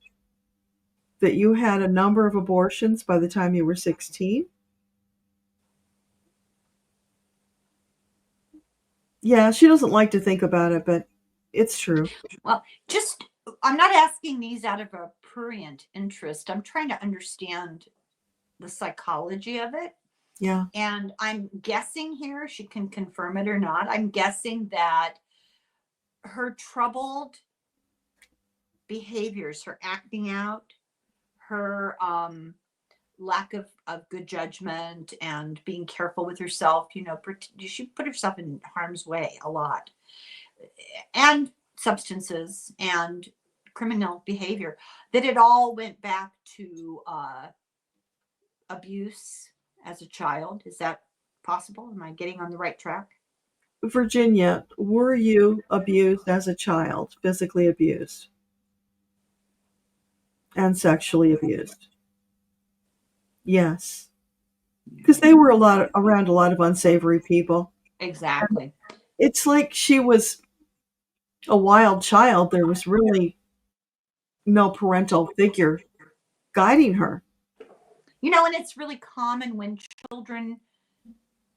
that you had a number of abortions by the time you were 16? Yeah, she doesn't like to think about it, but it's true.
Well, I'm not asking these out of a prurient interest. I'm trying to understand the psychology of it.
Yeah.
And I'm guessing here, she can confirm it or not. I'm guessing that her troubled behaviors, her acting out, her lack of good judgment and being careful with herself, she put herself in harm's way a lot. And substances and criminal behavior, that it all went back to abuse as a child. Is that possible? Am I getting on the right track?
Virginia, were you abused as a child, physically abused and sexually abused? Yes. Because they were around a lot of unsavory people.
Exactly.
It's like she was a wild child. There was really no parental figure guiding her.
And it's really common when children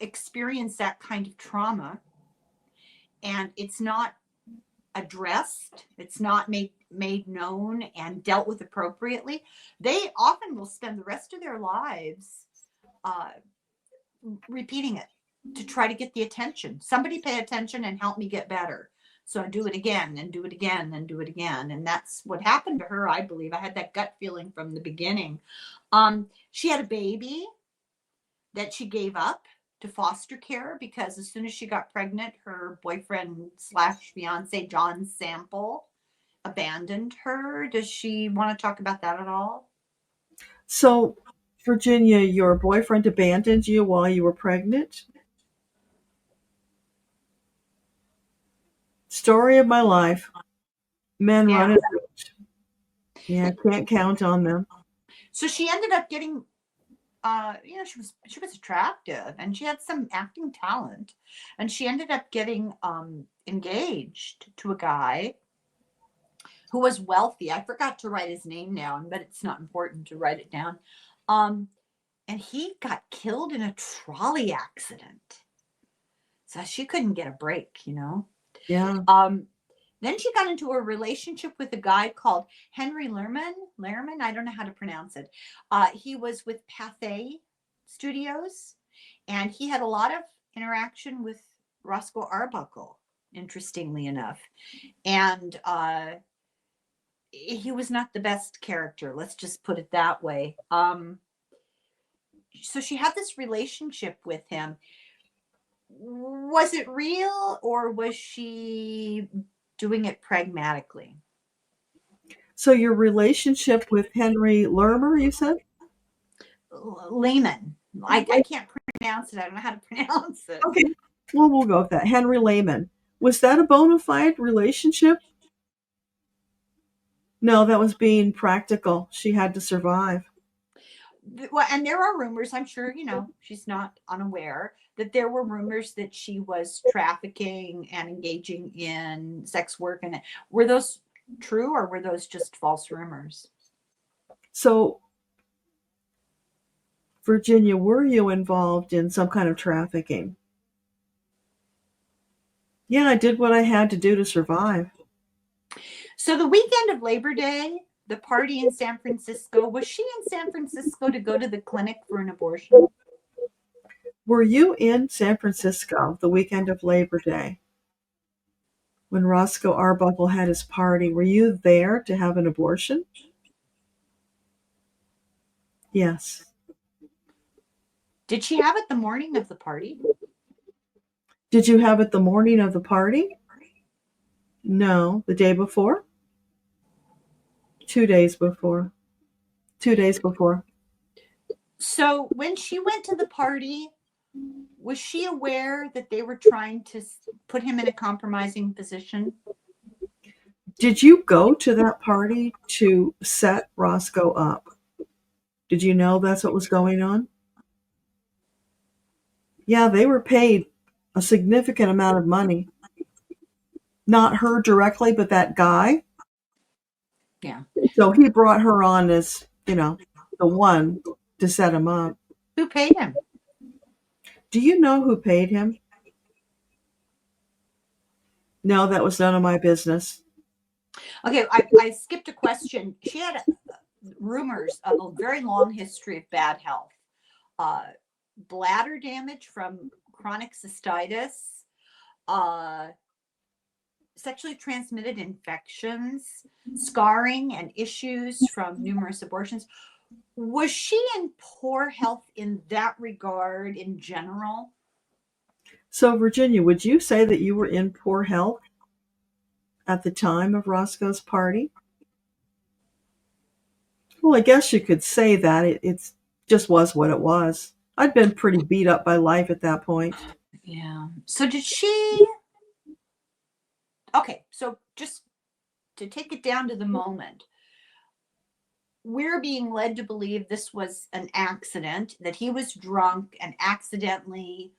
experience that kind of trauma and it's not addressed, it's not made known and dealt with appropriately, they often will spend the rest of their lives repeating it to try to get the attention. Somebody pay attention and help me get better. So I do it again and do it again and do it again. And that's what happened to her, I believe. I had that gut feeling from the beginning. She had a baby that she gave up to foster care because as soon as she got pregnant, her boyfriend / fiance, John Sample, abandoned her. Does she want to talk about that at all?
So, Virginia, your boyfriend abandoned you while you were pregnant? Story of my life. Men running out. Yeah, can't count on them.
So she ended up getting she was attractive and she had some acting talent, and she ended up getting engaged to a guy who was wealthy. I forgot to write his name down, but it's not important to write it down. And he got killed in a trolley accident. So she couldn't get a break,
Yeah.
Then she got into a relationship with a guy called Henry Lerman. I don't know how to pronounce it. He was with Pathé Studios, and he had a lot of interaction with Roscoe Arbuckle, interestingly enough. And he was not the best character. Let's just put it that way. so she had this relationship with him. Was it real, or was she doing it pragmatically?
So your relationship with Henry Lermer, you said?
Lehman. I can't pronounce it. I don't know how to pronounce it.
Okay. Well, we'll go with that. Henry Lehman. Was that a bona fide relationship? No, that was being practical. She had to survive.
Well, and there are rumors, I'm sure, she's not unaware that there were rumors that she was trafficking and engaging in sex work. And were those true, or were those just false rumors?
So, Virginia, were you involved in some kind of trafficking? Yeah, I did what I had to do to survive.
So the weekend of Labor Day, the party in San Francisco, was she in San Francisco to go to the clinic for an abortion?
Were you in San Francisco the weekend of Labor Day when Roscoe Arbuckle had his party? Were you there to have an abortion? Yes.
Did she have it the morning of the party?
Did you have it the morning of the party? No, the day before? 2 days before. 2 days before.
So when she went to the party, was she aware that they were trying to put him in a compromising position?
Did you go to that party to set Roscoe up? Did you know that's what was going on? Yeah, they were paid a significant amount of money. Not her directly, but that guy.
Yeah.
So he brought her on as, the one to set him up.
Who paid him?
Do you know who paid him? No, that was none of my business.
Okay, I skipped a question. She had rumors of a very long history of bad health. Bladder damage from chronic cystitis, sexually transmitted infections, scarring, and issues from numerous abortions. Was she in poor health in that regard in general?
So, Virginia, would you say that you were in poor health at the time of Roscoe's party? Well, I guess you could say that. It's just was what it was. I'd been pretty beat up by life at that point.
Yeah. So did she... Okay, so just to take it down to the moment, we're being led to believe this was an accident, that he was drunk and accidentally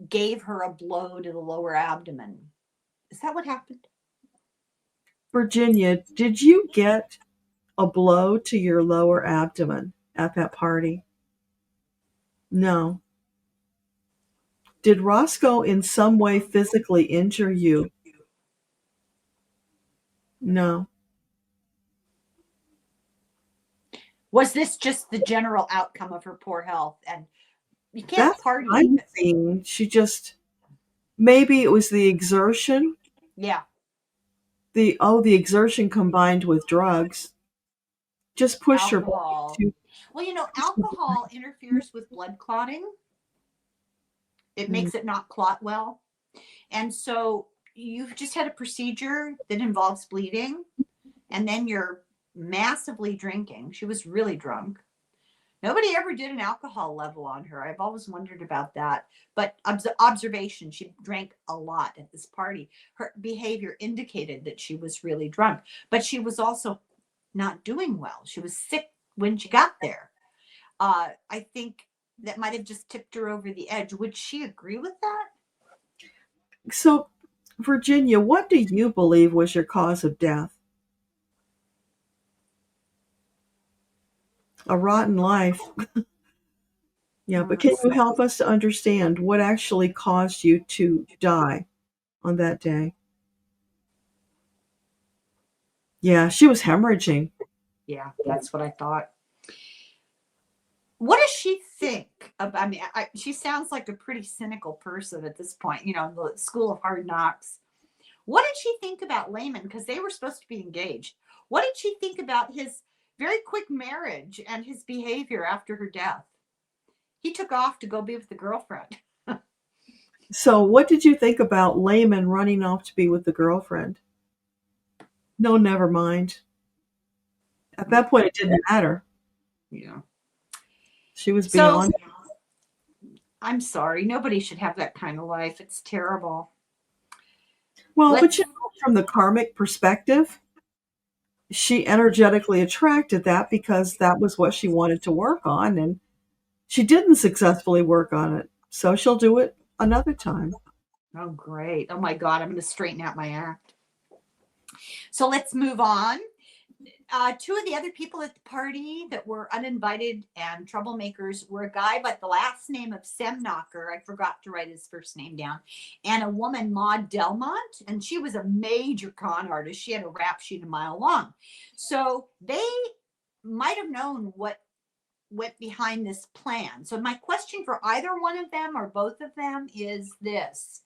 gave her a blow to the lower abdomen. Is that what happened?
Virginia, did you get a blow to your lower abdomen at that party? No. Did Roscoe in some way physically injure you? No.
Was this just the general outcome of her poor health? And you can't
That's
party.
what I'm seeing. She just, maybe it was the exertion.
Yeah.
The exertion combined with drugs just pushed her
Alcohol.
to.
Well, alcohol interferes with blood clotting. It makes it not clot well. And so you've just had a procedure that involves bleeding, and then you're massively drinking. She was really drunk. Nobody ever did an alcohol level on her. I've always wondered about that. But observation, she drank a lot at this party. Her behavior indicated that she was really drunk, but she was also not doing well. She was sick when she got there. I think that might have just tipped her over the edge. Would she agree with that?
So, Virginia, what do you believe was your cause of death? A rotten life. Yeah, but can you help us to understand what actually caused you to die on that day? Yeah, she was hemorrhaging.
Yeah, that's what I thought. What does she think? I mean, she sounds like a pretty cynical person at this point, the school of hard knocks. What did she think about Lehman? Because they were supposed to be engaged. What did she think about his very quick marriage and his behavior after her death? He took off to go be with the girlfriend.
So what did you think about Layman running off to be with the girlfriend? No, never mind. At that point, it didn't matter.
Yeah.
She was
So
beyond.
I'm sorry. Nobody should have that kind of life. It's terrible.
Well, but
Let's
you know, from the karmic perspective, she energetically attracted that because that was what she wanted to work on, and she didn't successfully work on it. So she'll do it another time.
Oh, great. Oh my God. I'm going to straighten out my act. So let's move on. Two of the other people at the party that were uninvited and troublemakers were a guy by the last name of Semknocker. I forgot to write his first name down. And a woman, Maud Delmont. And she was a major con artist. She had a rap sheet a mile long. So they might have known what went behind this plan. So my question for either one of them or both of them is this.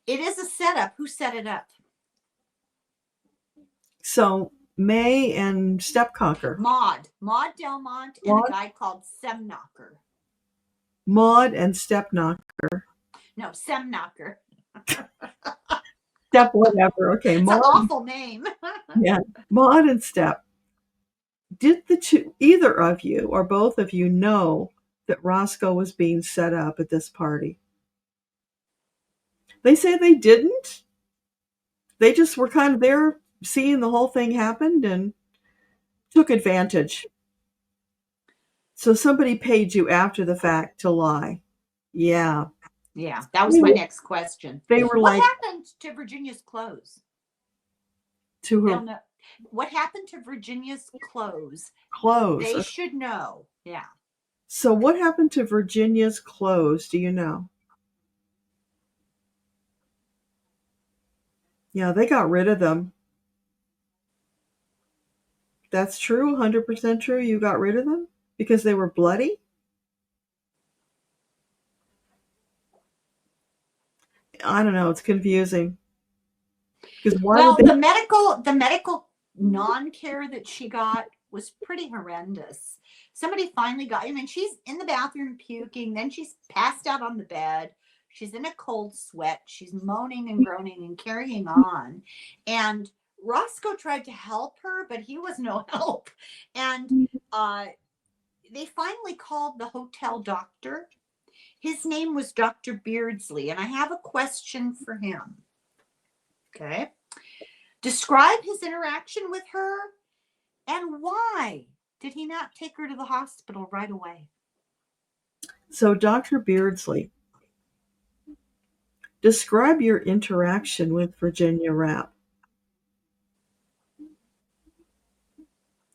It is a setup. Who set it up?
So May and Stepcocker.
Maud Delmont and
Maud?
a guy called Semknocker.
Maud and Stepknocker.
No, Semknocker.
Step whatever. Okay,
It's an
Maud.
awful name.
Yeah, Maud and Step. Did either of you or both of you know that Roscoe was being set up at this party? They say they didn't. They just were kind of there seeing the whole thing happened and took advantage. So somebody paid you after the fact to lie. Yeah.
Yeah, that was my next question.
They were
What
like
happened to Virginia's clothes?
to
They'll
her
know. What happened to Virginia's clothes?
clothes.
They should know. Yeah.
So what happened to Virginia's clothes? Do you know? Yeah, they got rid of them. That's true, 100% true. You got rid of them because they were bloody? I don't know. It's confusing. Because
Well, the medical non-care that she got was pretty horrendous. Somebody finally got, I mean, she's in the bathroom puking, then she's passed out on the bed. She's in a cold sweat. She's moaning and groaning and carrying on. And Roscoe tried to help her, but he was no help. And they finally called the hotel doctor. His name was Dr. Beardsley, and I have a question for him. Okay. Describe his interaction with her and why did he not take her to the hospital right away?
So, Dr. Beardsley, describe your interaction with Virginia Rappe.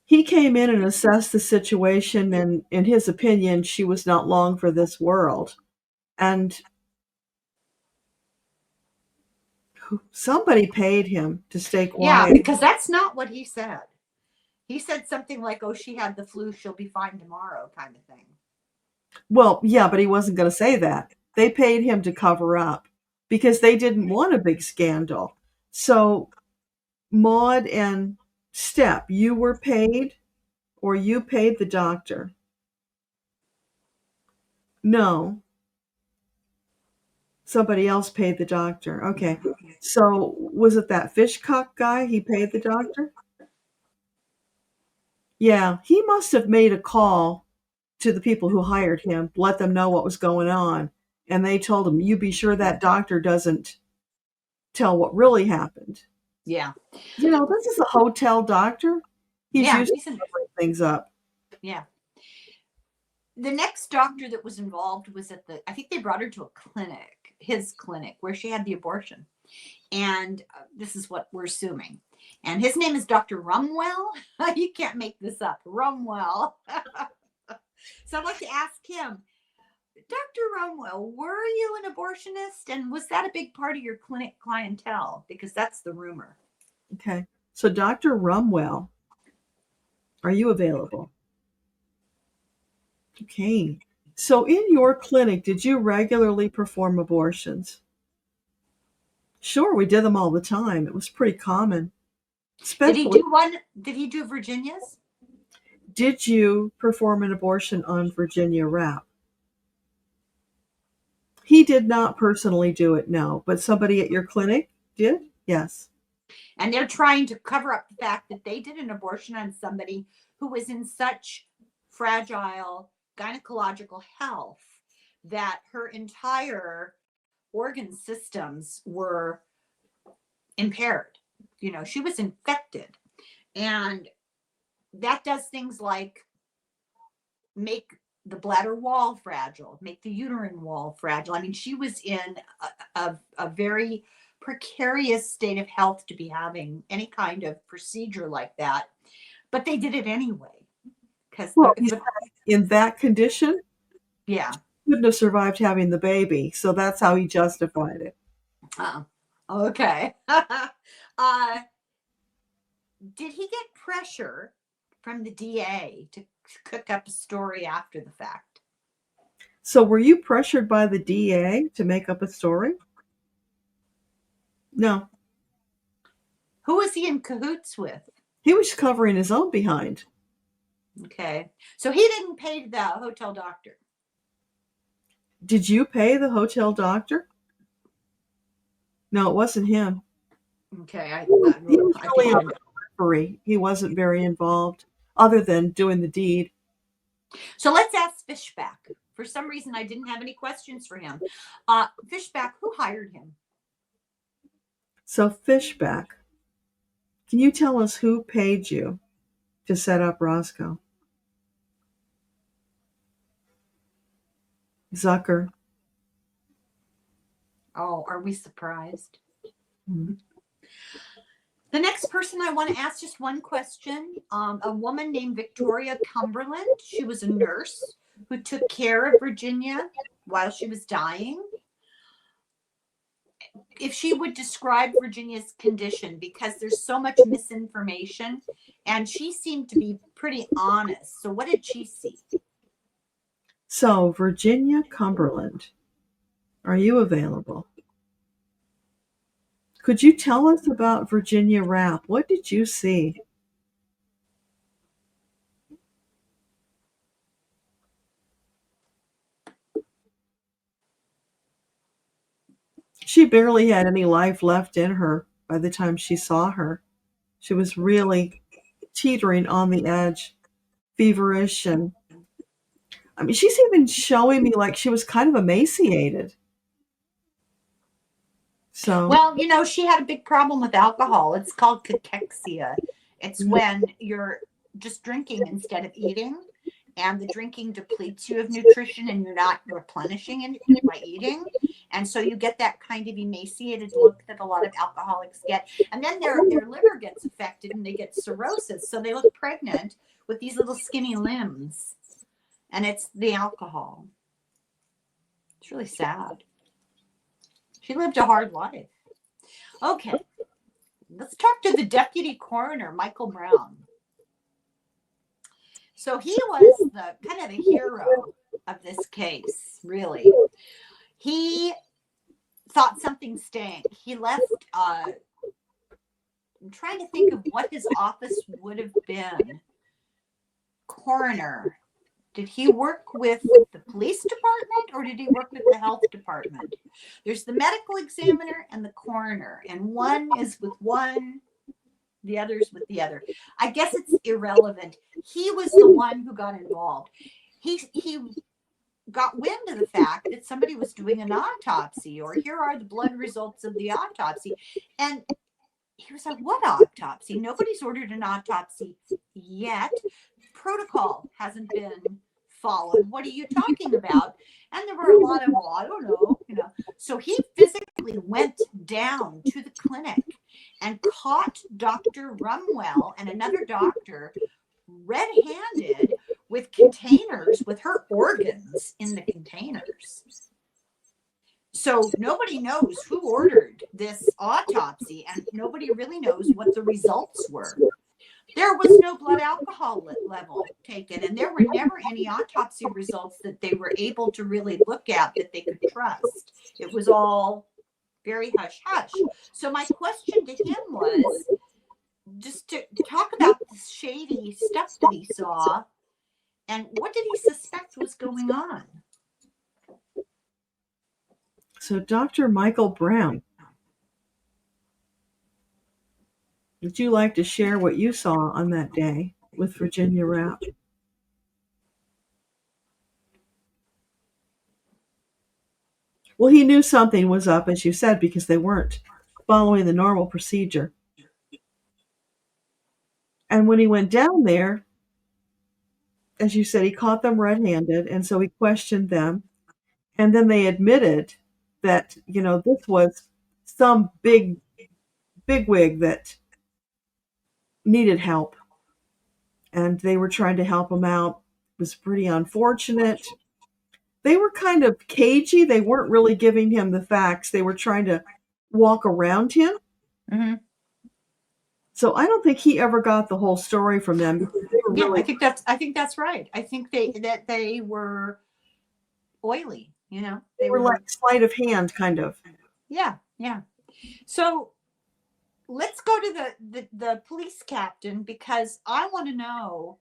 He came in and assessed the situation, and in his opinion, she was not long for this world. And somebody paid him to stay quiet.
Yeah, because that's not what he said. He said something like, oh, she had the flu, she'll be fine tomorrow, kind of thing.
Well, yeah, but he wasn't going to say that. They paid him to cover up because they didn't want a big scandal. So, Maud and Step, you were paid or you paid the doctor? No. Somebody else paid the doctor. Okay. So, was it that Fishcock guy? He paid the doctor? Yeah, he must have made a call to the people who hired him, let them know what was going on. And they told him, you be sure that doctor doesn't tell what really happened.
Yeah.
You know, this is a hotel doctor. He's
Yeah,
used to covering things up.
Yeah. The next doctor that was involved was I think they brought her to a clinic, his clinic, where she had the abortion. And this is what we're assuming. And his name is Dr. Rumwell. You can't make this up. Rumwell. So I'd like to ask him, Dr. Rumwell, were you an abortionist? And was that a big part of your clinic clientele? Because that's the rumor.
Okay. So, Dr. Rumwell, are you available? Okay. So, in your clinic, did you regularly perform abortions? Sure, we did them all the time. It was pretty common.
Did he do one? Did he do Virginia's?
Did you perform an abortion on Virginia Rappe? He did not personally do it, no, but somebody at your clinic did? Yes.
And they're trying to cover up the fact that they did an abortion on somebody who was in such fragile gynecological health that her entire organ systems were impaired. You know, she was infected. And that does things like make the bladder wall fragile, make the uterine wall fragile. I mean, she was in a very precarious state of health to be having any kind of procedure like that. But they did it anyway. Because,
Well, in that condition,
yeah.
couldn't have survived having the baby. So that's how he justified it.
Okay. Did he get pressure from the DA to cook up a story after the fact?
So were you pressured by the DA to make up a story? No.
Who was he in cahoots with?
He was covering his own behind.
Okay. So he didn't pay the hotel doctor.
Did you pay the hotel doctor? No, it wasn't him.
Okay.
He was really on the periphery. He wasn't very involved other than doing the deed.
So let's ask Fishback. For some reason, I didn't have any questions for him. Fishback, who hired him?
So Fishback, can you tell us who paid you to set up Roscoe? Zucker.
Oh, are we surprised?
Mm-hmm.
The next person I want to ask just one question. A woman named Victoria Cumberland. She was a nurse who took care of Virginia while she was dying. If she would describe Virginia's condition, because there's so much misinformation, and she seemed to be pretty honest. So what did she see?
So Virginia Cumberland, are you available? Could you tell us about Virginia Rappe? What did you see? She barely had any life left in her by the time she saw her. She was really teetering on the edge, feverish, and I mean, she's even showing me like she was kind of emaciated. So,
well, you know, she had a big problem with alcohol. It's called cachexia. It's when you're just drinking instead of eating, and the drinking depletes you of nutrition and you're not replenishing it by eating. And so you get that kind of emaciated look that a lot of alcoholics get. And then their liver gets affected and they get cirrhosis. So they look pregnant with these little skinny limbs. And it's the alcohol. It's really sad. She lived a hard life. Okay. Let's talk to the deputy coroner, Michael Brown. So he was the kind of the hero of this case, really. He thought something stank. He left, I'm trying to think of what his office would have been. Coroner. Did he work with the police department or did he work with the health department? There's the medical examiner and the coroner, and one is with one, the other's with the other. I guess it's irrelevant. He was the one who got involved. He got wind of the fact that somebody was doing an autopsy, or here are the blood results of the autopsy. And he was like, what autopsy? Nobody's ordered an autopsy yet. Protocol hasn't been followed. What are you talking about? And there were a lot of, well, I don't know, you know. So he physically went down to the clinic and caught Dr. Rumwell and another doctor red-handed with containers with her organs in the containers. So nobody knows who ordered this autopsy, and nobody really knows what the results were. There was no blood alcohol level taken, and there were never any autopsy results that they were able to really look at that they could trust. It was all very hush-hush. So my question to him was just to talk about the shady stuff that he saw, and what did he suspect was going on?
So, Dr. Michael Brown, would you like to share what you saw on that day with Virginia Rappe? Well, he knew something was up, as you said, because they weren't following the normal procedure. And when he went down there, as you said, he caught them red-handed, and so he questioned them. And then they admitted that, this was some bigwig that needed help, and they were trying to help him out. It was pretty unfortunate. They were kind of cagey. They weren't really giving him the facts. They were trying to walk around him.
Mm-hmm.
So I don't think he ever got the whole story from them, because they were
Yeah,
really,
I think that's right. I think they were oily,
they were like sleight of hand, kind of.
Yeah. So let's go to the police captain, because I want to know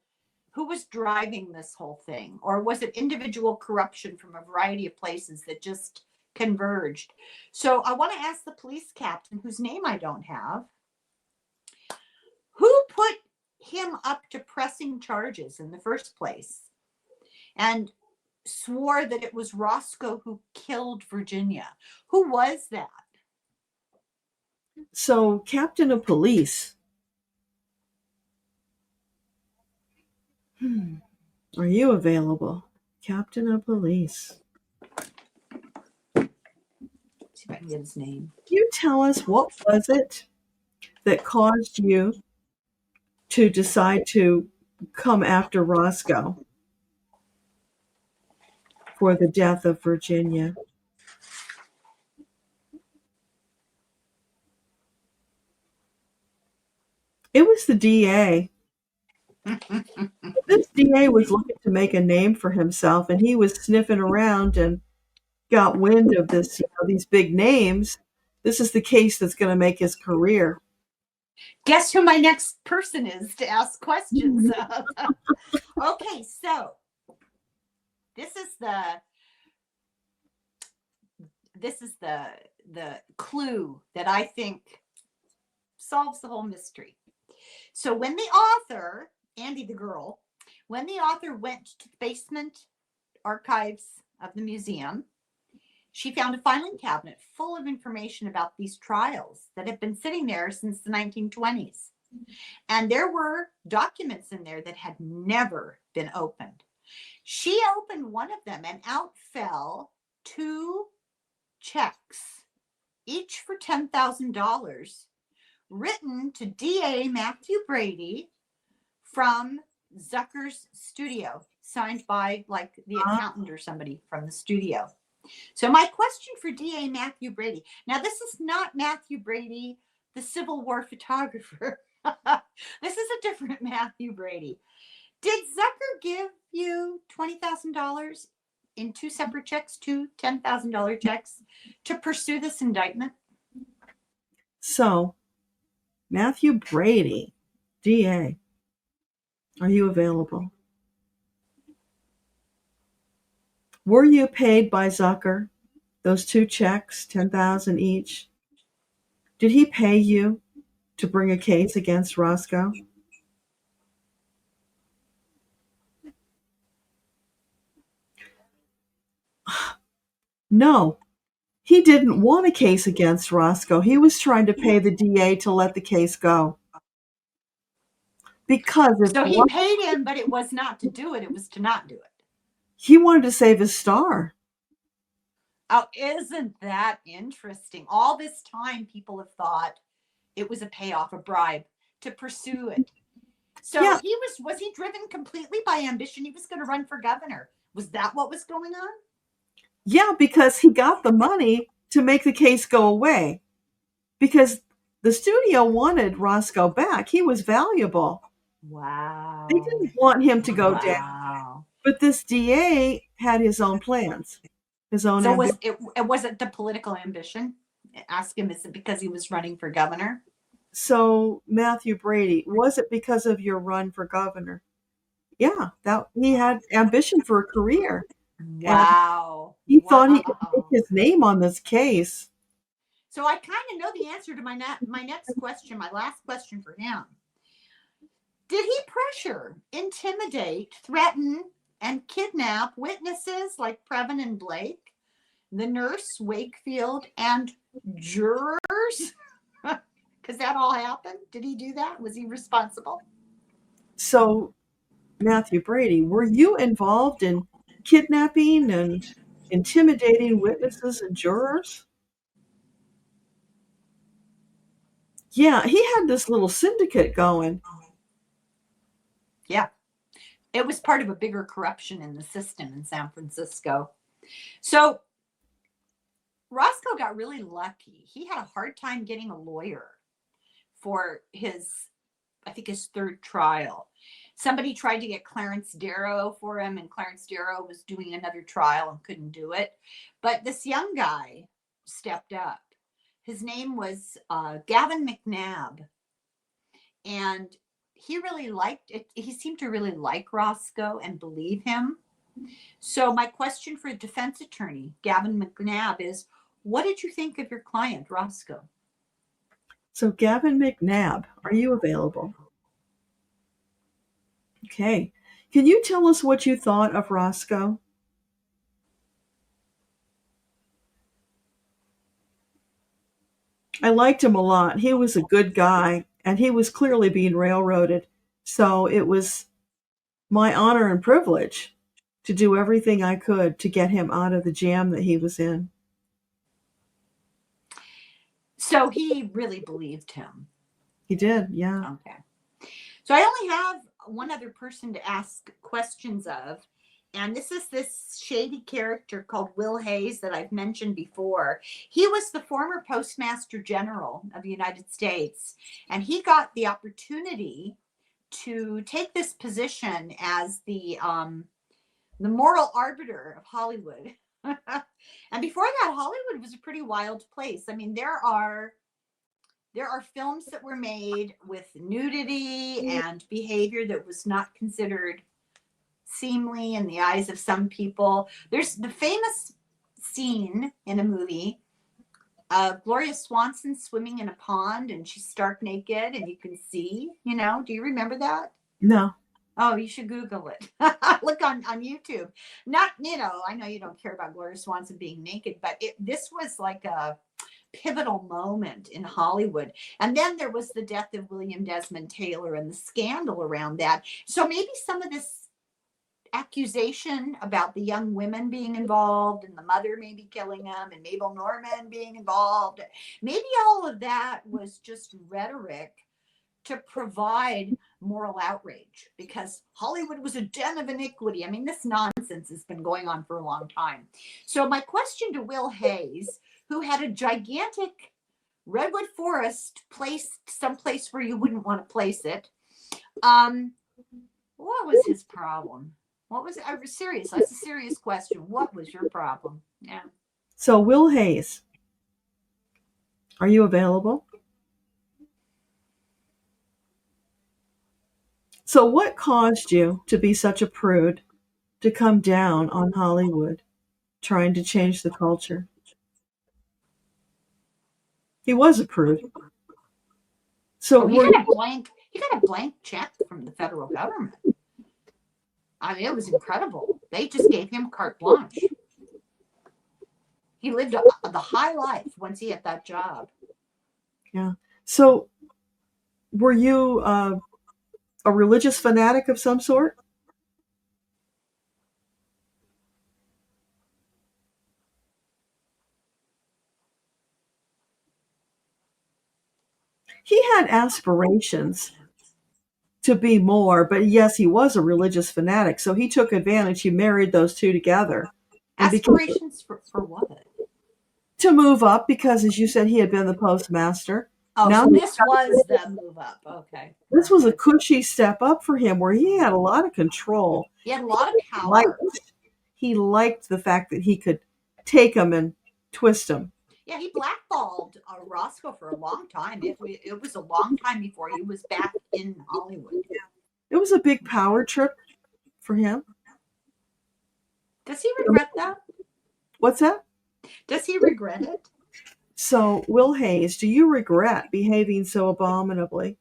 who was driving this whole thing, or was it individual corruption from a variety of places that just converged? So I want to ask the police captain, whose name I don't have, who put him up to pressing charges in the first place and swore that it was Roscoe who killed Virginia. Who was that?
So, captain of police, are you available? Captain of police.
See if I can get his name.
Can you tell us, what was it that caused you to decide to come after Roscoe for the death of Virginia? It was the DA. This DA was looking to make a name for himself, and he was sniffing around and got wind of this, these big names. This is the case that's going to make his career.
Guess who my next person is to ask questions of? Okay, so this is the clue that I think solves the whole mystery. So when the author, Andy the girl, when the author went to the basement archives of the museum, she found a filing cabinet full of information about these trials that had been sitting there since the 1920s. And there were documents in there that had never been opened. She opened one of them, and out fell 2 checks, each for $10,000, written to DA Matthew Brady from Zucker's studio, signed by like the accountant or somebody from the studio. So my question for DA Matthew Brady, now this is not Matthew Brady, the Civil War photographer. This is a different Matthew Brady. Did Zucker give you $20,000 in 2 separate checks, 2 $10,000 checks, to pursue this indictment?
So, Matthew Brady, DA, are you available? Were you paid by Zucker, those 2 checks, $10,000 each? Did he pay you to bring a case against Roscoe? No, he didn't want a case against Roscoe. He was trying to pay the DA to let the case go. Because
so he paid him, but it was not to do it. It was to not do it.
He wanted to save his star.
Oh, isn't that interesting? All this time, people have thought it was a payoff, a bribe to pursue it. So yeah. Was he driven completely by ambition? He was going to run for governor. Was that what was going on?
Yeah, because he got the money to make the case go away. Because the studio wanted Roscoe back. He was valuable.
Wow.
They didn't want him to go down. But this DA had his own plans. His own
ambition. Was it the political ambition? Ask him, is it because he was running for governor?
So, Matthew Brady, was it because of your run for governor? Yeah, that he had ambition for a career. And
Wow.
he thought he could make
Wow.
his name on this case.
So I kind of know the answer to my next question, my last question for him. Did he pressure, intimidate, threaten, and kidnap witnesses like Previn and Blake, the nurse Wakefield, and jurors? Because that all happened. Did he do that? Was he responsible?
So, Matthew Brady, were you involved in kidnapping and intimidating witnesses and jurors? Yeah, he had this little syndicate going.
Yeah. It was part of a bigger corruption in the system in San Francisco. So Roscoe got really lucky. He had a hard time getting a lawyer for I think his third trial. Somebody tried to get Clarence Darrow for him, and Clarence Darrow was doing another trial and couldn't do it. But this young guy stepped up. His name was Gavin McNabb. And he really liked it. He seemed to really like Roscoe and believe him. So my question for defense attorney Gavin McNabb is, what did you think of your client, Roscoe?
So, Gavin McNabb, are you available? Okay. Can you tell us what you thought of Roscoe? I liked him a lot. He was a good guy, and he was clearly being railroaded. So it was my honor and privilege to do everything I could to get him out of the jam that he was in.
So he really believed him.
He did, yeah.
Okay. So I only have one other person to ask questions of. And this is this shady character called Will Hayes that I've mentioned before. He was the former Postmaster General of the United States, and he got the opportunity to take this position as the moral arbiter of Hollywood. And before that, Hollywood was a pretty wild place. I mean, there are films that were made with nudity and behavior that was not considered seemly in the eyes of some people. There's the famous scene in a movie of Gloria Swanson swimming in a pond, and she's stark naked and you can see, do you remember that?
No.
Oh, you should Google it. Look on YouTube. Not, I know you don't care about Gloria Swanson being naked, but this was like a pivotal moment in Hollywood. And then there was the death of William Desmond Taylor and the scandal around that. So maybe some of this accusation about the young women being involved and the mother maybe killing them and Mabel Normand being involved, maybe all of that was just rhetoric to provide moral outrage, because Hollywood was a den of iniquity. I mean, this nonsense has been going on for a long time. So my question to Will Hayes, who had a gigantic redwood forest placed someplace where you wouldn't want to place it, what was his problem? What was it? I was serious. That's a serious question. What was your problem? Yeah.
So, Will Hayes, are you available? So, what caused you to be such a prude, to come down on Hollywood, trying to change the culture? He was a prude. So,
he got a blank check from the federal government. I mean, it was incredible. They just gave him carte blanche. He lived the high life once he had that job.
Yeah. So, were you a religious fanatic of some sort? He had aspirations to be more, but yes, he was a religious fanatic. So he took advantage. He married those two together. And
Aspirations for what?
To move up, because as you said, he had been the postmaster.
Oh, now, so this was the move up. Okay.
This was a cushy step up for him where he had a lot of control.
He had a lot of power.
He liked the fact that he could take them and twist them.
Yeah, he blackballed Roscoe for a long time. It was a long time before he was back in Hollywood.
It was a big power trip for him.
Does he regret that?
What's that?
Does he regret it?
So, Will Hayes, do you regret behaving so abominably?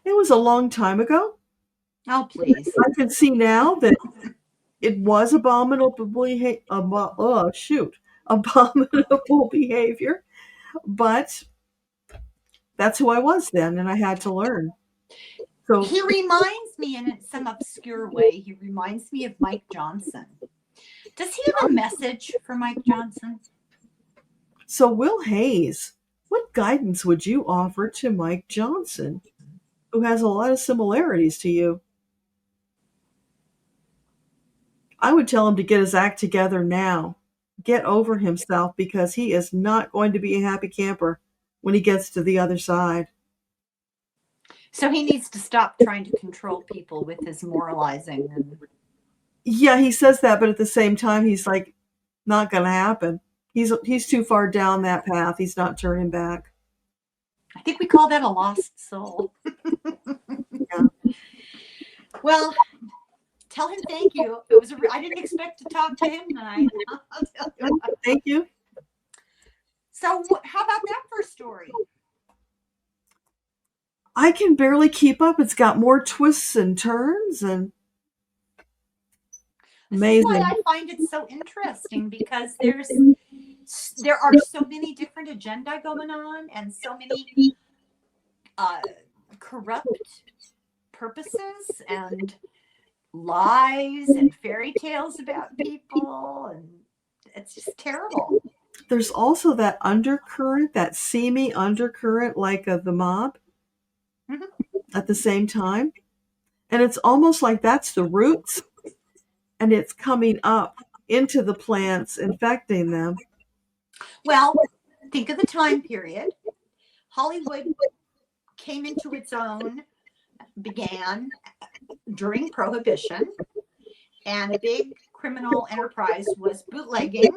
It was a long time ago.
Oh, please.
I can see now that it was abominably, abominable behavior, but that's who I was then, and I had to learn. So
He reminds me in some obscure way, he reminds me of Mike Johnson. Does he have a message for Mike Johnson?
So, Will Hayes, what guidance would you offer to Mike Johnson, who has a lot of similarities to you? I would tell him to get his act together now. Get over himself because he is not going to be a happy camper when he gets to the other side.
So he needs to stop trying to control people with his moralizing. And
Yeah, he says that, but at the same time, he's like, not going to happen. He's too far down that path. He's not turning back.
I think we call that a lost soul.
Yeah.
Well, tell him thank you. It was I didn't expect to talk to him tonight. I'll tell you what.
Thank you.
So how about that first story?
I can barely keep up. It's got more twists and turns and
This is why
amazing.
I find it so interesting, because there are so many different agenda going on and so many corrupt purposes and lies and fairy tales about people, and it's just terrible.
There's also that undercurrent, that seamy undercurrent like of the mob
Mhm.
at the same time. And it's almost like that's the roots and it's coming up into the plants, infecting them.
Well, think of the time period. Hollywood came into its own, began during Prohibition, and a big criminal enterprise was bootlegging.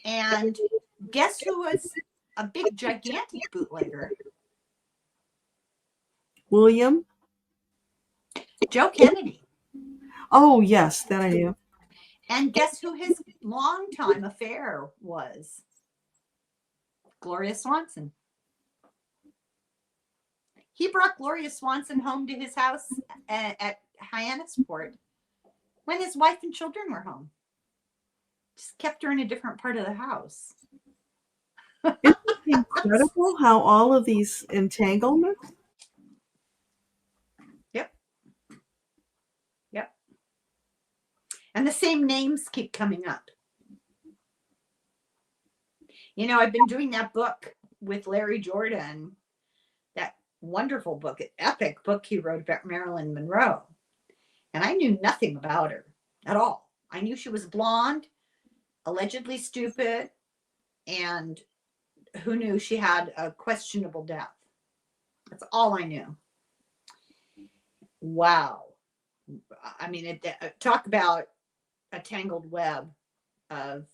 And guess who was a big, gigantic bootlegger?
William?
Joe Kennedy.
Oh, yes, that I knew.
And guess who his longtime affair was? Gloria Swanson. He brought Gloria Swanson home to his house at Hyannisport when his wife and children were home. Just kept her in a different part of the house.
Isn't it incredible how all of these entanglements?
Yep. Yep. And the same names keep coming up. You know, I've been doing that book with Larry Jordan, that wonderful book, epic book he wrote about Marilyn Monroe. And I knew nothing about her at all. I knew she was blonde, allegedly stupid, and who knew she had a questionable death. That's all I knew. Wow. I mean, talk about a tangled web of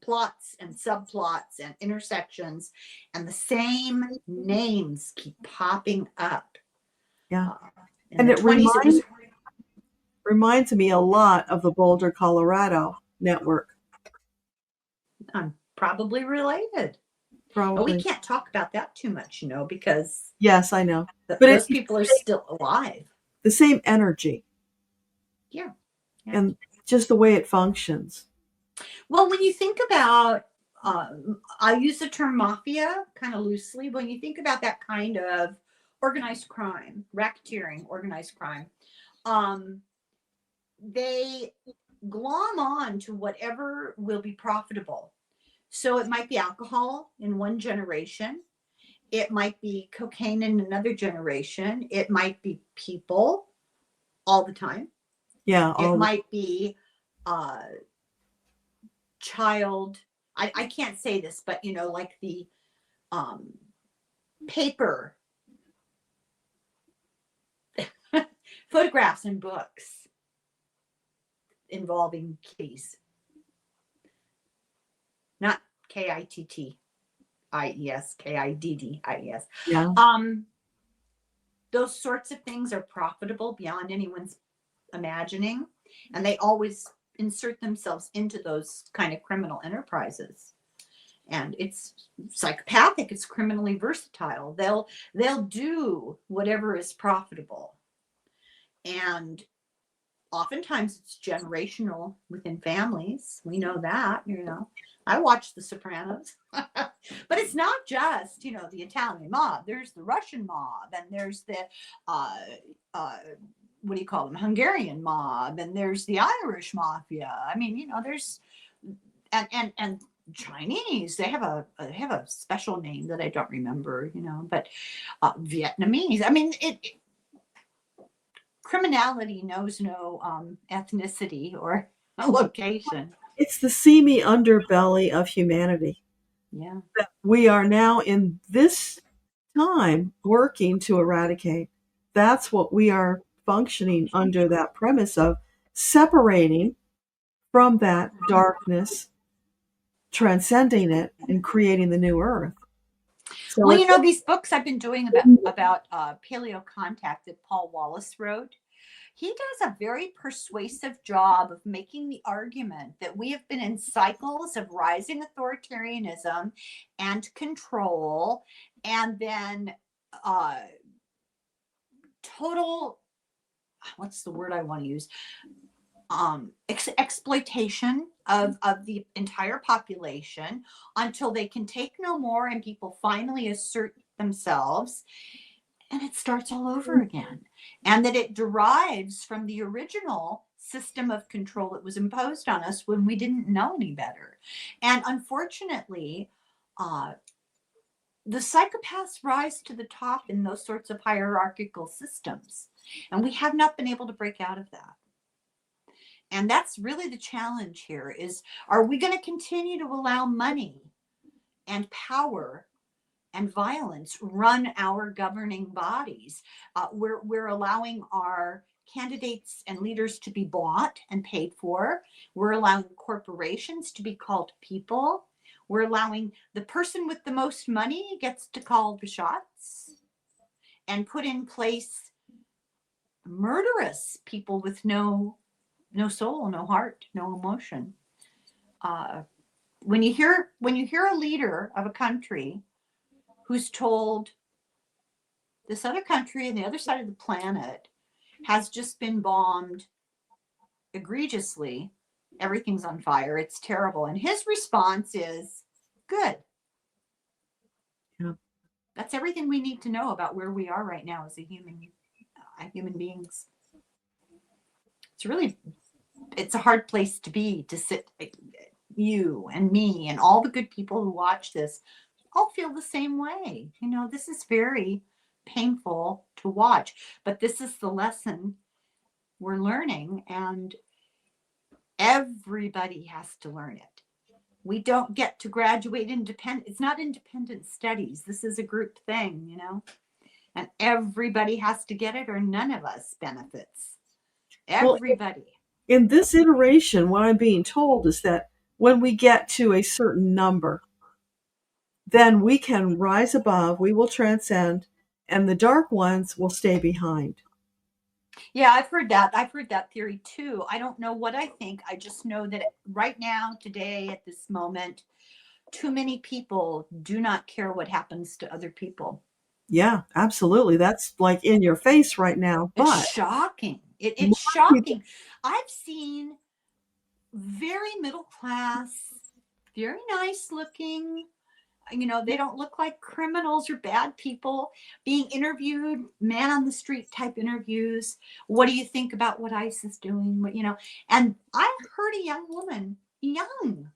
plots and subplots and intersections, and the same names keep popping up.
Yeah.
In
And
the
it
20s,
reminds me a lot of the Boulder, Colorado network.
I'm probably related.
Probably.
But we can't talk about that too much, you know, because
yes, I know. But
those people are still alive.
The same energy.
Yeah.
And just the way it functions.
Well, when you think about, I use the term mafia kind of loosely. When you think about that kind of organized crime, racketeering, organized crime, they glom on to whatever will be profitable. So it might be alcohol in one generation. It might be cocaine in another generation. It might be people all the time.
Yeah.
It might be child. I can't say this, but you know, like the paper photographs and books involving kitties. Not Kitties, Kiddies.
Yeah.
those sorts of things are profitable beyond anyone's imagining, and they always insert themselves into those kind of criminal enterprises. And it's psychopathic, it's criminally versatile. They'll do whatever is profitable. And oftentimes it's generational within families. We know that, I watch The Sopranos. But it's not just, the Italian mob. There's the Russian mob, and there's the what do you call them, Hungarian mob, and there's the Irish mafia. I mean, there's and Chinese. They have a special name that I don't remember, but Vietnamese. I mean, criminality knows no ethnicity or location.
It's the seamy underbelly of humanity.
Yeah.
That we are now in this time working to eradicate. That's what we are functioning under, that premise of separating from that darkness, transcending it, and creating the new earth. So
well, these books I've been doing about paleo contact that Paul Wallace wrote, he does a very persuasive job of making the argument that we have been in cycles of rising authoritarianism and control, and then total, what's the word I want to use? Exploitation of the entire population until they can take no more and people finally assert themselves, and it starts all over again. And that it derives from the original system of control that was imposed on us when we didn't know any better. And unfortunately, the psychopaths rise to the top in those sorts of hierarchical systems, and we have not been able to break out of that. And that's really the challenge here is, are we going to continue to allow money and power and violence run our governing bodies? We're allowing our candidates and leaders to be bought and paid for. We're allowing corporations to be called people. We're allowing the person with the most money gets to call the shots and put in place murderous people with no soul, no heart, no emotion. When you hear a leader of a country who's told this other country on the other side of the planet has just been bombed egregiously, everything's on fire, it's terrible, and his response is good.
Yeah.
That's everything we need to know about where we are right now as human beings. It's a hard place to be, to sit. You and me and all the good people who watch this all feel the same way. This is very painful to watch, but this is the lesson we're learning, and everybody has to learn it. We don't get to graduate independent. It's not independent studies. This is a group thing, and everybody has to get it or none of us benefits. Everybody.
Well, in this iteration, what I'm being told is that when we get to a certain number, then we can rise above, we will transcend, and the dark ones will stay behind.
Yeah, I've heard that theory too. I don't know what I think. I just know that right now, today, at this moment, too many people do not care what happens to other people.
Yeah, absolutely. That's like in your face right now. But
it's shocking. It's shocking. I've seen very middle class, very nice looking, they don't look like criminals or bad people, being interviewed, man on the street type interviews. What do you think about what ICE is doing? And I heard a young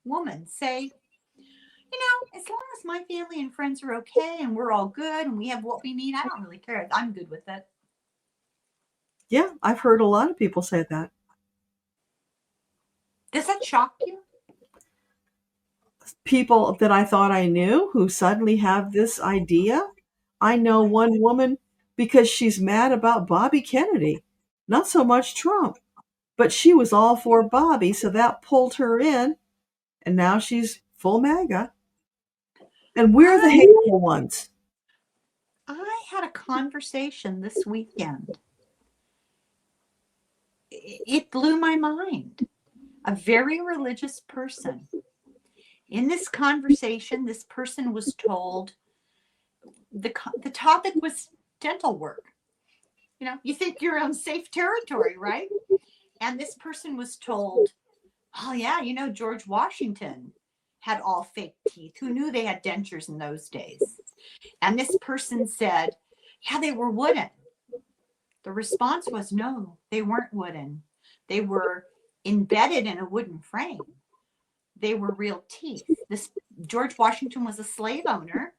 woman say, as long as my family and friends are okay and we're all good and we have what we need, I don't really care. I'm good with it.
Yeah, I've heard a lot of people say that.
Does that shock you?
People that I thought I knew who suddenly have this idea. I know one woman because she's mad about Bobby Kennedy, not so much Trump, but she was all for Bobby, so that pulled her in, and now she's full MAGA. And we're the hateful ones.
I had a conversation this weekend. It blew my mind. A very religious person. In this conversation, this person was told the topic was dental work. You know, you think you're on safe territory, right? And this person was told, oh yeah, you know, George Washington had all fake teeth. Who knew they had dentures in those days? And this person said, yeah, they were wooden. The response was, no, they weren't wooden. They were embedded in a wooden frame. They were real teeth. This George Washington was a slave owner.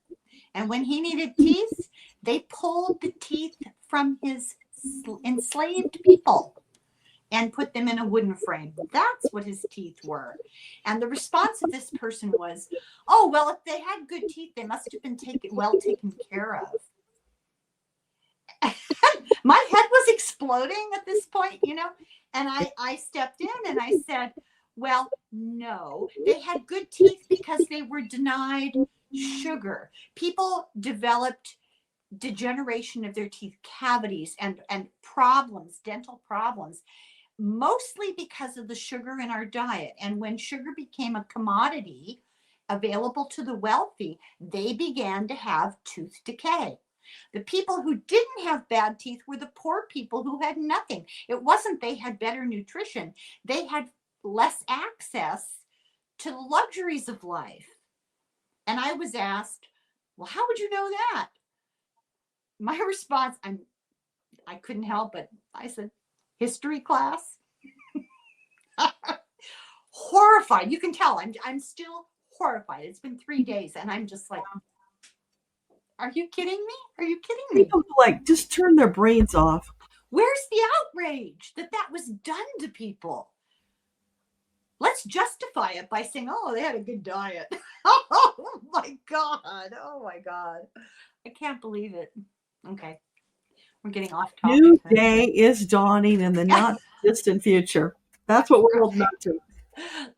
And when he needed teeth, they pulled the teeth from his enslaved people and put them in a wooden frame. That's what his teeth were. And the response of this person was, oh, well, if they had good teeth, they must have been well taken care of. My head was exploding at this point, you know, and I stepped in and I said, well, no, they had good teeth because they were denied sugar. People developed degeneration of their teeth cavities and problems, dental problems, mostly because of the sugar in our diet. And when sugar became a commodity available to the wealthy, they began to have tooth decay. The people who didn't have bad teeth were the poor people who had nothing. It wasn't they had better nutrition. They had less access to the luxuries of life. And I was asked, well, how would you know that? My response, I couldn't help it. I said, history class. Horrified. You can tell I'm still horrified. It's been 3 days and I'm just like, are you kidding me? Are you kidding me?
People like just turn their brains off.
Where's the outrage that was done to people? Let's justify it by saying, oh, they had a good diet. Oh my God. Oh my God. I can't believe it. Okay. We're getting off topic.
New day is dawning in the not distant future. That's what we're holding up to.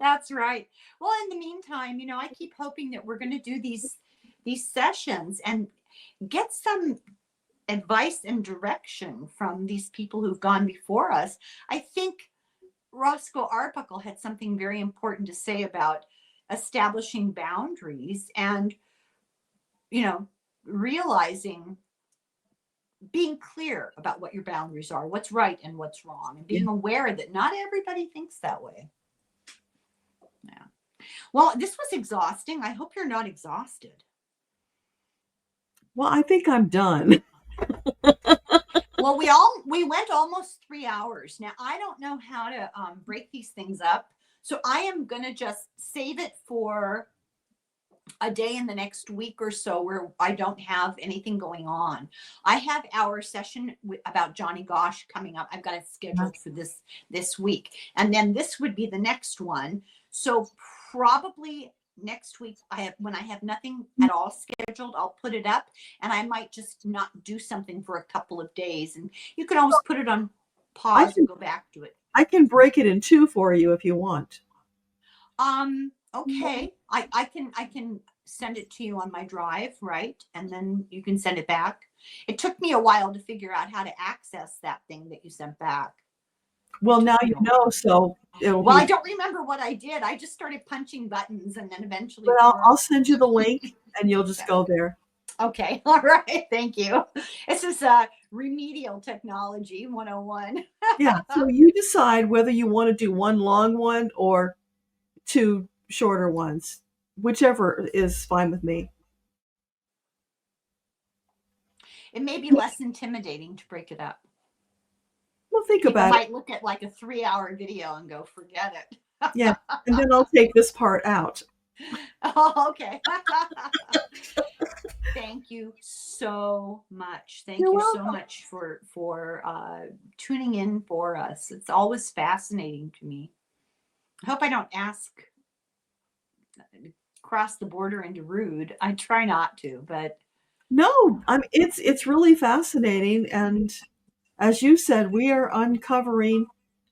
That's right. Well, in the meantime, you know, I keep hoping that we're going to do these sessions and get some advice and direction from these people who've gone before us. I think Roscoe Arbuckle had something very important to say about establishing boundaries and, you know, realizing, being clear about what your boundaries are, what's right and what's wrong, and being aware that not everybody thinks that way. Yeah. Well, this was exhausting. I hope you're not exhausted.
Well, I think I'm done.
Well, we went almost 3 hours. Now, I don't know how to break these things up. So I am going to just save it for a day in the next week or so where I don't have anything going on. I have our session about Johnny Gosh coming up. I've got it scheduled for this week. And then this would be the next one. So probably next week, when I have nothing at all scheduled, I'll put it up, and I might just not do something for a couple of days. And you can always put it on pause and go back to it.
I can break it in two for you if you want.
Okay. I can send it to you on my drive, right? And then you can send it back. It took me a while to figure out how to access that thing that you sent back.
Well, now you know, so
I don't remember what I did. I just started punching buttons and then eventually.
But I'll send you the link and you'll just go there.
Okay. All right. Thank you. This is remedial technology 101.
Yeah. So you decide whether you want to do one long one or two shorter ones. Whichever is fine with me.
It may be less intimidating to break it up.
Well, think about it.
Might look at like a 3-hour video and go, forget it.
Yeah. And then I'll take this part out.
Oh, okay. Thank you so much. Thank you so much for tuning in for us. It's always fascinating to me. I hope I don't cross the border into rude. I try not to, but
no, it's really fascinating. And as you said, we are uncovering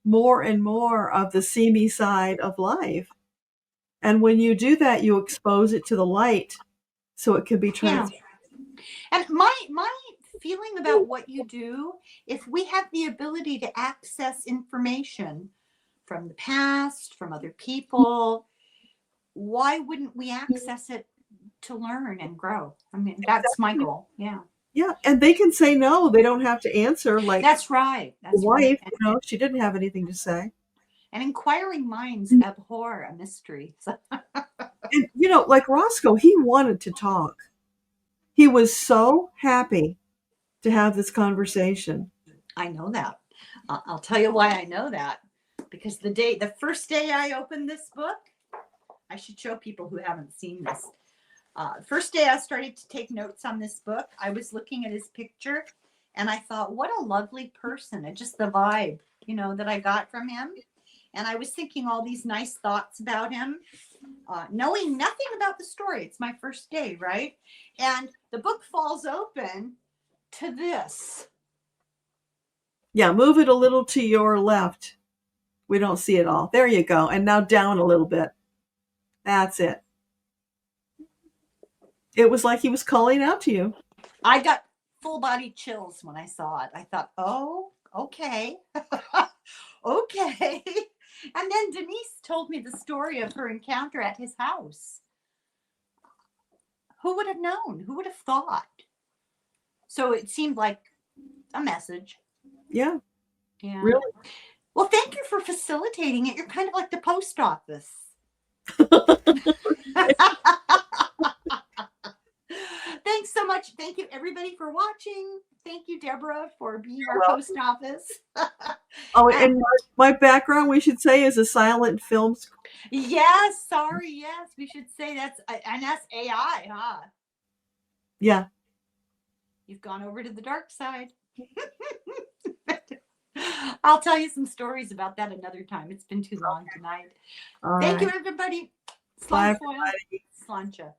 more and more of the seamy side of life. And when you do that, you expose it to the light so it can be transformed.
Yeah. And my feeling about what you do, if we have the ability to access information from the past, from other people, why wouldn't we access it to learn and grow? I mean, that's my goal. Yeah.
Yeah, and they can say no. They don't have to answer. Like
That's right.
the
That's right.
wife, you know, she didn't have anything to say.
And inquiring minds abhor a mystery.
And, you know, like Roscoe, he wanted to talk. He was so happy to have this conversation.
I know that. I'll tell you why I know that. Because the first day I opened this book, I should show people who haven't seen this. First day I started to take notes on this book, I was looking at his picture and I thought, what a lovely person. And just the vibe, you know, that I got from him. And I was thinking all these nice thoughts about him, knowing nothing about the story. It's my first day, right? And the book falls open to this.
Yeah, move it a little to your left. We don't see it all. There you go. And now down a little bit. That's it. It was like he was calling out to you.
I got full body chills when I saw it. I thought, oh, okay. Okay. And then Denise told me the story of her encounter at his house. Who would have known? Who would have thought? So it seemed like a message.
Yeah.
Yeah.
Really?
Well, thank you for facilitating it. You're kind of like the post office. Thanks so much. Thank you, everybody, for watching. Thank you, Deborah, for being our post office.
Oh, and my background, we should say, is a silent film.
Yes, sorry. Yes, we should say that's AI, huh?
Yeah.
You've gone over to the dark side. I'll tell you some stories about that another time. It's been too long tonight. Thank you, everybody.
Bye,
Slancha.